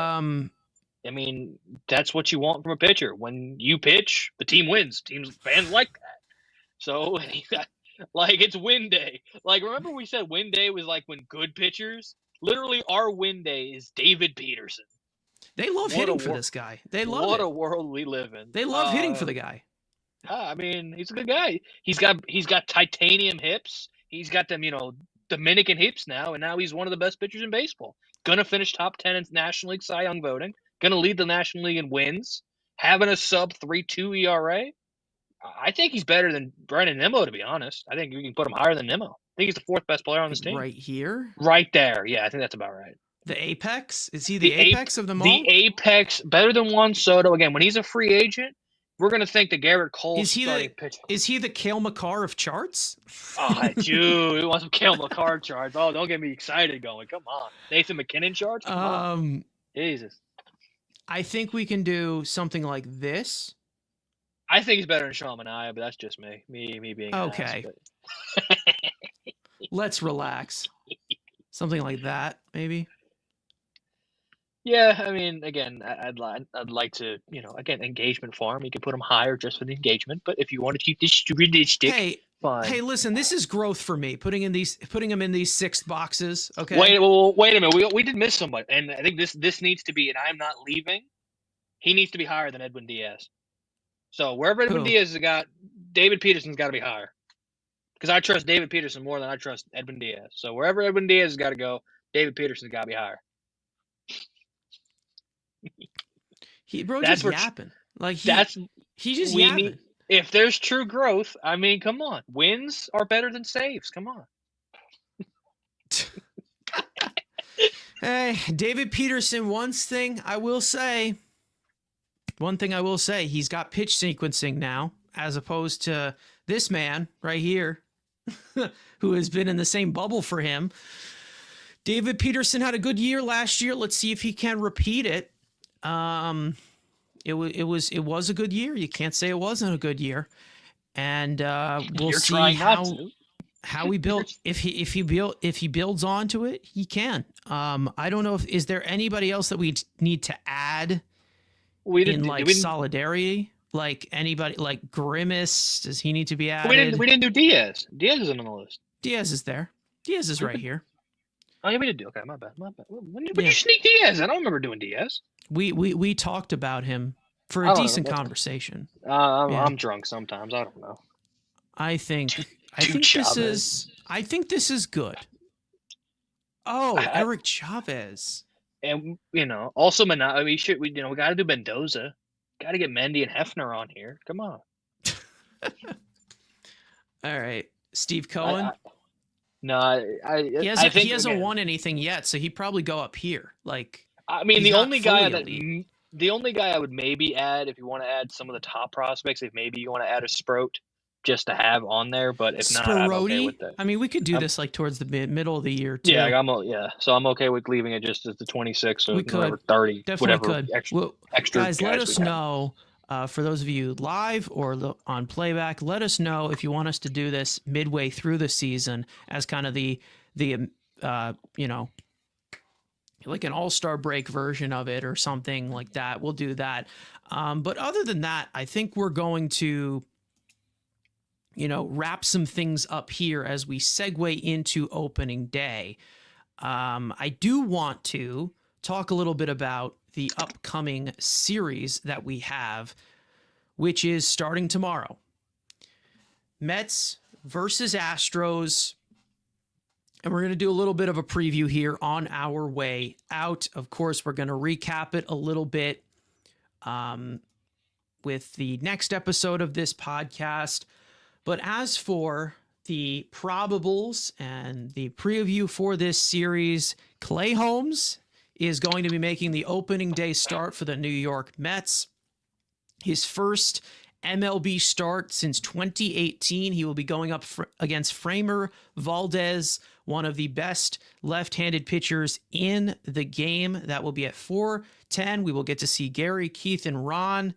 I mean, that's what you want from a pitcher. When you pitch, the team wins. Fans like that. So, it's win day. Remember we said win day was when good pitchers? Literally, our win day is David Peterson. They love hitting for this guy. They love what a world we live in. They love hitting for the guy. I mean, he's a good guy. He's got titanium hips. He's got them, Dominican hips now, and now he's one of the best pitchers in baseball. Gonna finish top 10 in National League Cy Young voting. Gonna lead the National League in wins. Having a sub 3.2 ERA. I think he's better than Brandon Nimmo, to be honest. I think we can put him higher than Nimmo. I think he's the 4th best player on this team. Right here? Right there. Yeah, I think that's about right. The apex? Is he the apex of them all? The apex, better than Juan Soto. Again, when he's a free agent, we're gonna think that Garrett Cole's Is he starting the pitcher. is he the Cale Makar of charts? Oh, dude, we want some Cale Makar charts. Oh, don't get me excited going. Come on. Nathan McKinnon charts? Come on. Um, Jesus. I think we can do something like this. I think he's better than Sean Manaea, but that's just me. Me being an ass. Okay, But let's relax. Something like that, maybe. yeah, I mean, again, I'd like to, again, engagement farm. You can put him higher just for the engagement, but if you want to keep this realistic, Hey, fine. hey, listen, this is growth for me. Putting him in these 6 boxes. Okay. Wait a minute. We did miss somebody, and I think this needs to be. And I'm not leaving. He needs to be higher than Edwin Diaz. So wherever Edwin Who? Diaz has got, David Peterson's got to be higher. Because I trust David Peterson more than I trust Edwin Diaz. So wherever Edwin Diaz has got to go, David Peterson's got to be higher. Bro, just yapping. Like he just yapping. If there's true growth, I mean, come on. Wins are better than saves. Come on. Hey, David Peterson, one thing I will say, he's got pitch sequencing now, as opposed to this man right here, who has been in the same bubble for him. David Peterson had a good year last year. Let's see if he can repeat it. It was a good year. You can't say it wasn't a good year. And we'll see how he built. If he builds onto it, he can. I don't know is there anybody else that we need to add solidarity? Like anybody, like Grimace, does he need to be added? We didn't do Diaz. Diaz isn't on the list. Diaz is there. Diaz is right here. Oh yeah, we did do. Okay, my bad. When did you sneak Diaz? I don't remember doing Diaz. We talked about him for a decent conversation. I'm drunk sometimes. I don't know. I think this is good. Oh, Eric Chavez. And also we got to do Mendoza. Got to get Mendy and Hefner on here. Come on. All right, Steve Cohen. He hasn't won anything yet, so he'd probably go up here. Like, I mean, the only guy I would maybe add, if you want to add some of the top prospects, if maybe you want to add a Sproat just to have on there, but if not, I'm okay with that. I mean, we could do this like towards the middle of the year too. Yeah, so I'm okay with leaving it just as the 26 or whatever, 30, definitely whatever. Extra guys, let us know. For those of you live or on playback, let us know if you want us to do this midway through the season as kind of the like an all-star break version of it or something like that. We'll do that. But other than that, I think we're going to, wrap some things up here as we segue into opening day. I do want to talk a little bit about the upcoming series that we have, which is starting tomorrow. Mets versus Astros. And we're going to do a little bit of a preview here on our way out. Of course, we're going to recap it a little bit with the next episode of this podcast. But as for the probables and the preview for this series, Clay Holmes is going to be making the opening day start for the New York Mets. His first MLB start since 2018. He will be going up against Framber Valdez, one of the best left-handed pitchers in the game. That will be at 4:10. We will get to see Gary, Keith, and Ron.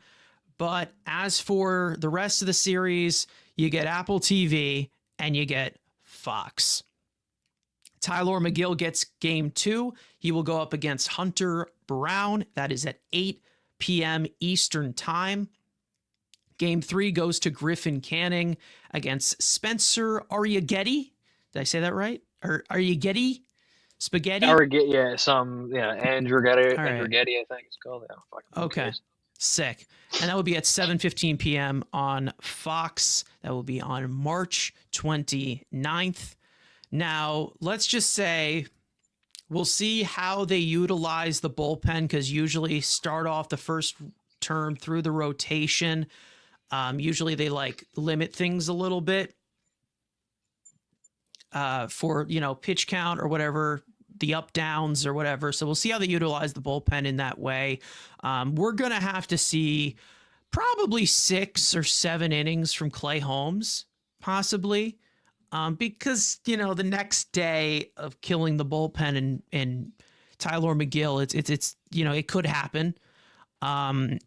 But as for the rest of the series, you get Apple TV and you get Fox. Tyler McGill gets game 2. He will go up against Hunter Brown. That is at 8 p.m. Eastern time. Game 3 goes to Griffin Canning against Spencer Arriaghetti. Did I say that right? Or Arriaghetti? Spaghetti? Andrew Getty, I think it's called. Yeah, okay. Sick. And that will be at 7:15 p.m. on Fox. That will be on March 29th. Now, let's just say we'll see how they utilize the bullpen, because usually start off the first term through the rotation. Usually they limit things a little bit for, pitch count or whatever, the up downs or whatever. So we'll see how they utilize the bullpen in that way. We're going to have to see probably 6 or 7 innings from Clay Holmes, possibly. Because the next day of killing the bullpen and Tyler McGill, it's it could happen.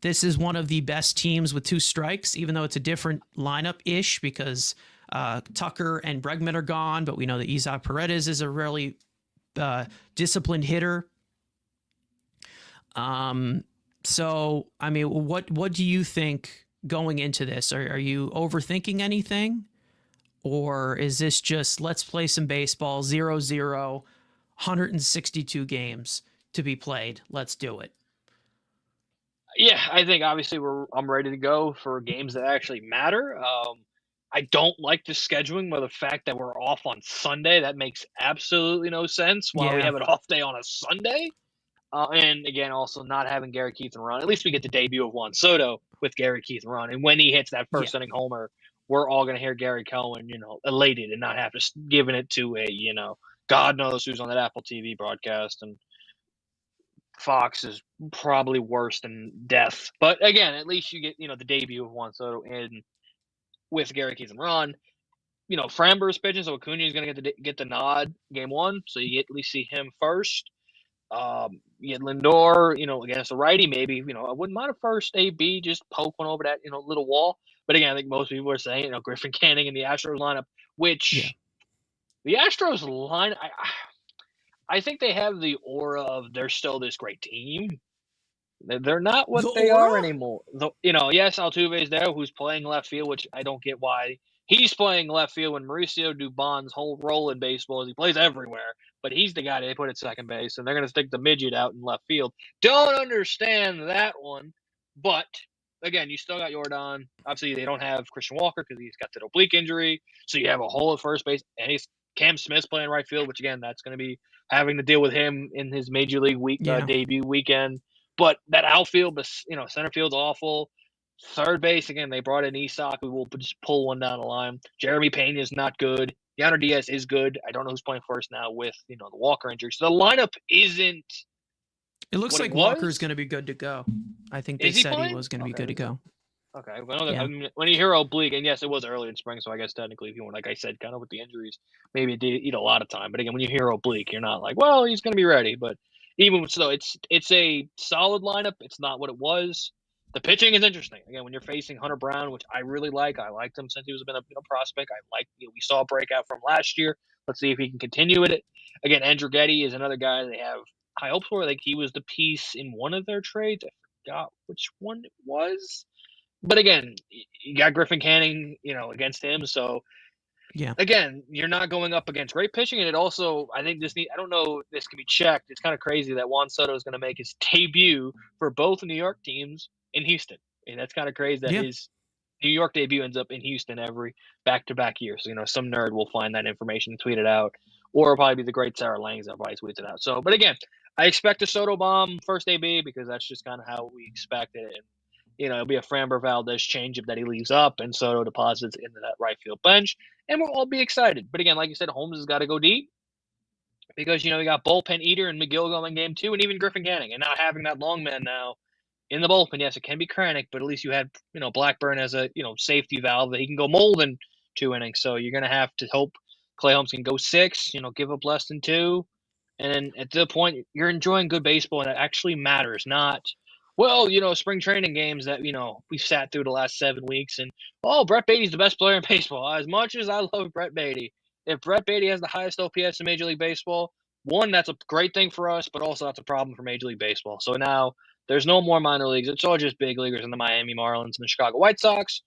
This is one of the best teams with 2 strikes, even though it's a different lineup ish because Tucker and Bregman are gone, but we know that Isaac Paredes is a really disciplined hitter. So I mean, what do you think going into this? Are you overthinking anything? Or is this just let's play some baseball, 0-0, 162 games to be played. Let's do it. Yeah, I think obviously I'm ready to go for games that actually matter. I don't like the scheduling or the fact that we're off on Sunday. That makes absolutely no sense. While we Yeah. have an off day on a Sunday, and again, also not having Gary Keith and run. At least we get the debut of Juan Soto with Gary Keith and run, and when he hits that first inning homer, we're all going to hear Gary Cohen, elated and not have to giving it to a, God knows who's on that Apple TV broadcast, and Fox is probably worse than death. But again, at least you get, the debut of Juan Soto in with Gary Keith and Ron. Framber's pitching, so Acuna is going to get the nod game 1, so you at least see him first. You get Lindor, against a righty, maybe, I wouldn't mind a first AB just poke one over that, little wall. But again, I think most people are saying, Griffin Canning in the Astros lineup, which the Astros line, I think they have the aura of they're still this great team. They're not what they are anymore. Yes, Altuve's there, who's playing left field, which I don't get why he's playing left field when Mauricio Dubon's whole role in baseball is he plays everywhere, but he's the guy they put at second base, and they're going to stick the midget out in left field. Don't understand that one, but again, you still got Jordan. Obviously, they don't have Christian Walker because he's got that oblique injury, so you have a hole at first base, and Cam Smith's playing right field, which again, that's going to be having to deal with him in his major league debut weekend. But that outfield, center field's awful. Third base, again, they brought in Isak, who will just pull one down the line. Jeremy Pena is not good. Yonder Diaz is good. I don't know who's playing first now with, the Walker injury. So the lineup isn't. It looks like Walker's going to be good to go. I think they said he was going to be good to go. Okay. Well, when you hear oblique, and yes, it was early in spring, so I guess technically, if you want, like I said, kind of with the injuries, maybe it did eat a lot of time. But again, when you hear oblique, you're not like, well, he's going to be ready. But even so, it's a solid lineup. It's not what it was. The pitching is interesting. Again, when you're facing Hunter Brown, which I really like. I liked him since he was a prospect. We saw a breakout from last year. Let's see if he can continue it. Again, Andrew Getty is another guy they have high hopes for. Like he was the piece in one of their trades. I forgot which one it was. But again, you got Griffin Canning, against him. So again, you're not going up against great pitching, and it also, I think I don't know if this can be checked. It's kind of crazy that Juan Soto is going to make his debut for both New York teams in Houston. And that's kind of crazy that his New York debut ends up in Houston every back-to-back year. So, some nerd will find that information and tweet it out, or it'll probably be the great Sarah Langs that probably tweets it out. So, but again, I expect a Soto bomb first AB because that's just kind of how we expect it. And, it'll be a Framber Valdez changeup that he leaves up and Soto deposits into that right field bench, and we'll all be excited. But again, like you said, Holmes has got to go deep because, we got bullpen Eater and McGill going game 2, and even Griffin Canning, and not having that long man now in the bullpen. Yes, it can be Kranick, but at least you had, Blackburn as a, safety valve that he can go mold in 2 innings. So you're going to have to hope Clay Holmes can go 6, give up less than 2. And then at the point, you're enjoying good baseball, and it actually matters, not – well, spring training games that, we've sat through the last 7 weeks and, Brett Beatty's the best player in baseball. As much as I love Brett Beatty, if Brett Beatty has the highest OPS in Major League Baseball, one, that's a great thing for us, but also that's a problem for Major League Baseball. So now there's no more minor leagues. It's all just big leaguers in the Miami Marlins and the Chicago White Sox.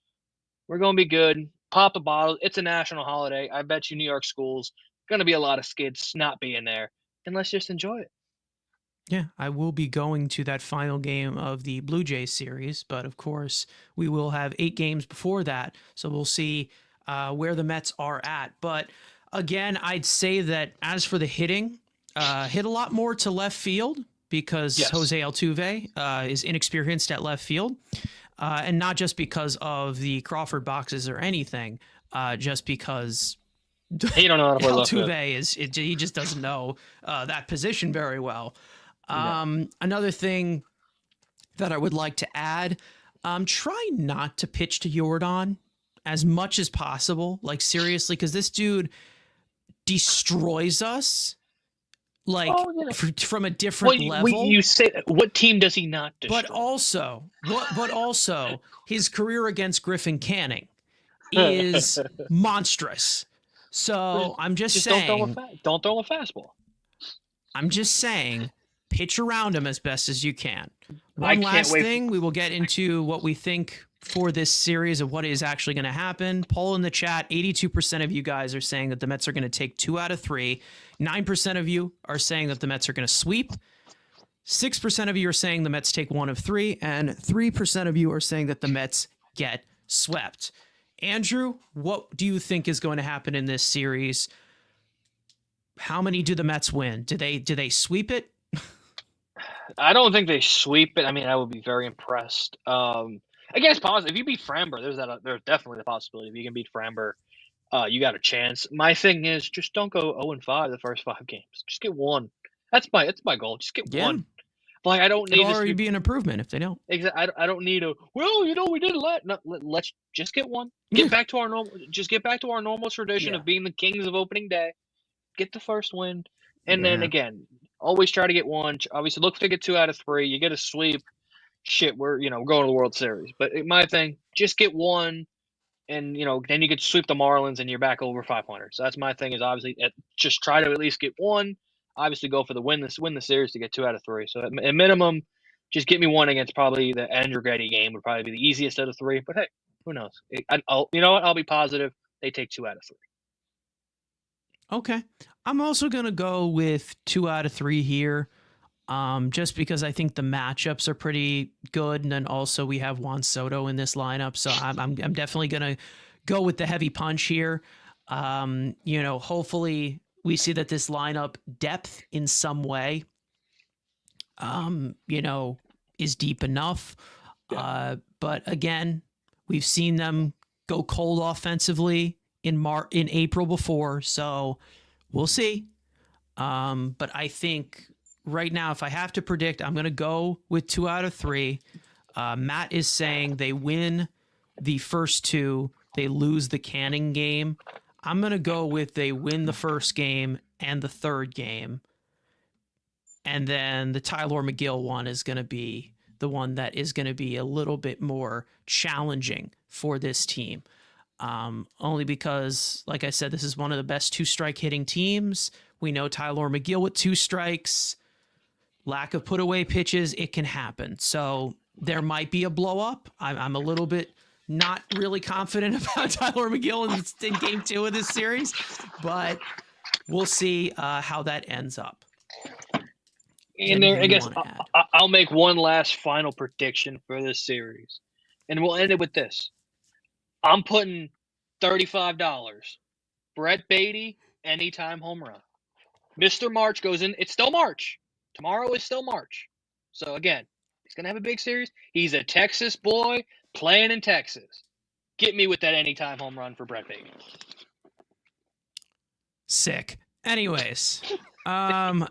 We're going to be good. Pop a bottle. It's a national holiday. I bet you New York schools going to be a lot of skids not being there. And let's just enjoy it. Yeah, I will be going to that final game of the Blue Jays series, but of course we will have 8 games before that, so we'll see where the Mets are at. But again, I'd say that as for the hitting, hit a lot more to left field because Jose Altuve is inexperienced at left field, and not just because of the Crawford boxes or anything, just because he don't know how to play left field. Altuve he just doesn't know that position very well. Another thing that I would like to add, Try not to pitch to Jordan as much as possible. Like, seriously, because this dude destroys us, like, Oh, yeah. from a different level. You say what team does he not destroy? But also, his career against Griffin Canning is monstrous. So I'm just saying, don't throw a fastball. I'm just saying, pitch around him as best as you can. One last thing, we will get into what we think for this series of what is actually going to happen. Poll in the chat, 82% of you guys are saying that the Mets are going to take 2 out of 3. 9% of you are saying that the Mets are going to sweep. 6% of you are saying the Mets take 1 of 3. And 3% of you are saying that the Mets get swept. Andrew, what do you think is going to happen in this series? How many do the Mets win? Do they sweep it? I don't think they sweep it. I mean, I would be very impressed. I guess positive. If you beat Framber, there's definitely the possibility. If you can beat Framber, you got a chance. My thing is just don't go 0-5 the first 5 games. Just get 1. That's my goal. Just get 1. Like, I don't need It'll already be an improvement if they don't. Exactly. I don't need a we did let's just get 1. Get back to our normal tradition of being the kings of opening day. Get the first win, and then again, always try to get 1. Obviously, look to get 2 out of 3. You get a sweep. Shit, we're going to the World Series. But my thing, just get 1, and then you could sweep the Marlins, and you're back over 500. So that's my thing. Is obviously just try to at least get 1. Obviously, go for the win the series to get 2 out of 3. So at minimum, just get me 1 against probably the Andretti game would probably be the easiest out of 3. But hey, who knows? You know what? I'll be positive. They take 2 out of 3. Okay. I'm also going to go with 2 out of 3 here. Just because I think the matchups are pretty good, and then also we have Juan Soto in this lineup, so I'm definitely gonna go with the heavy punch here. Hopefully we see that this lineup depth in some way, is deep enough. Yeah. But again, we've seen them go cold offensively in April before, so we'll see. But I think right now, if I have to predict, I'm going to go with 2 out of 3. Matt is saying they win the first 2, they lose the Canning game. I'm going to go with they win the first game and the third game. And then the Tyler McGill one is going to be the one that is going to be a little bit more challenging for this team. Only because, like I said, this is one of the best 2-strike hitting teams. We know Tyler McGill with 2 strikes. Lack of put away pitches, it can happen. So there might be a blow up. I'm a little bit not really confident about Tyler McGill in game 2 of this series, but we'll see how that ends up. And there, I guess I'll make one last final prediction for this series, and we'll end it with this. I'm putting $35. Brett Beatty, anytime home run. Mr. March goes in. It's still March. Tomorrow is still March. So, again, he's going to have a big series. He's a Texas boy playing in Texas. Get me with that anytime home run for Brett Beatty. Sick. Anyways, other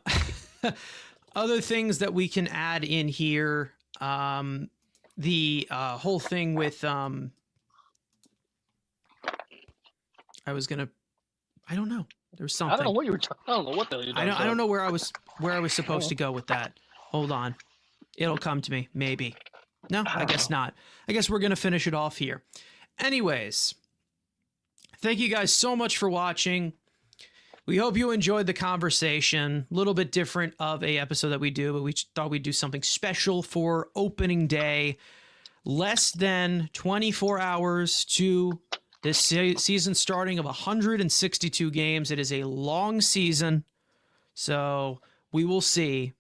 things that we can add in here, the whole thing with I don't know. There's something. I don't know what you were talking. I don't know what the hell you're talking about. I don't know where I was supposed to go with that. Hold on. It'll come to me, maybe. No, I guess not. I guess we're going to finish it off here. Anyways, thank you guys so much for watching. We hope you enjoyed the conversation. A little bit different of a episode that we do, but we thought we'd do something special for opening day. Less than 24 hours to this season starting of 162 games. It is a long season, so we will see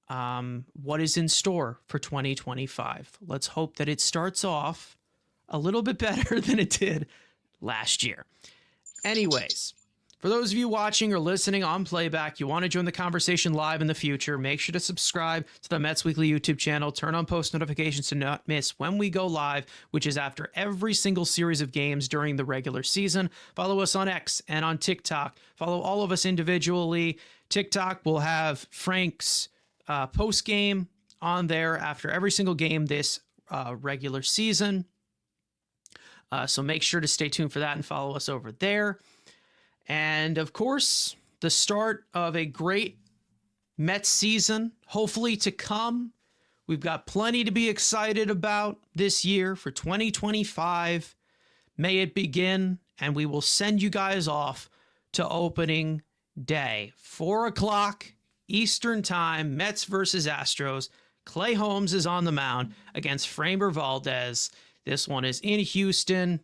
what is in store for 2025. Let's hope that it starts off a little bit better than it did last year. Anyways, for those of you watching or listening on playback, you want to join the conversation live in the future, make sure to subscribe to the Mets Weekly YouTube channel, turn on post notifications to not miss when we go live, which is after every single series of games during the regular season. Follow us on X and on TikTok. Follow all of us individually. TikTok will have Frank's post game on there after every single game this regular season. So make sure to stay tuned for that and follow us over there. And of course, the start of a great Mets season, hopefully to come. We've got plenty to be excited about this year for 2025. May it begin, and we will send you guys off to opening day. 4 o'clock Eastern time, Mets versus Astros. Clay Holmes is on the mound against Framber Valdez. This one is in Houston.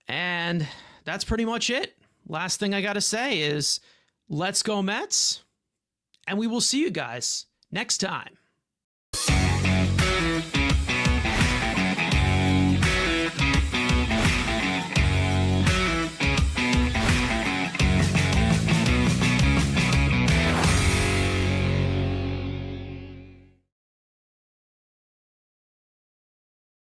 And that's pretty much it. Last thing I got to say is let's go Mets. And we will see you guys next time.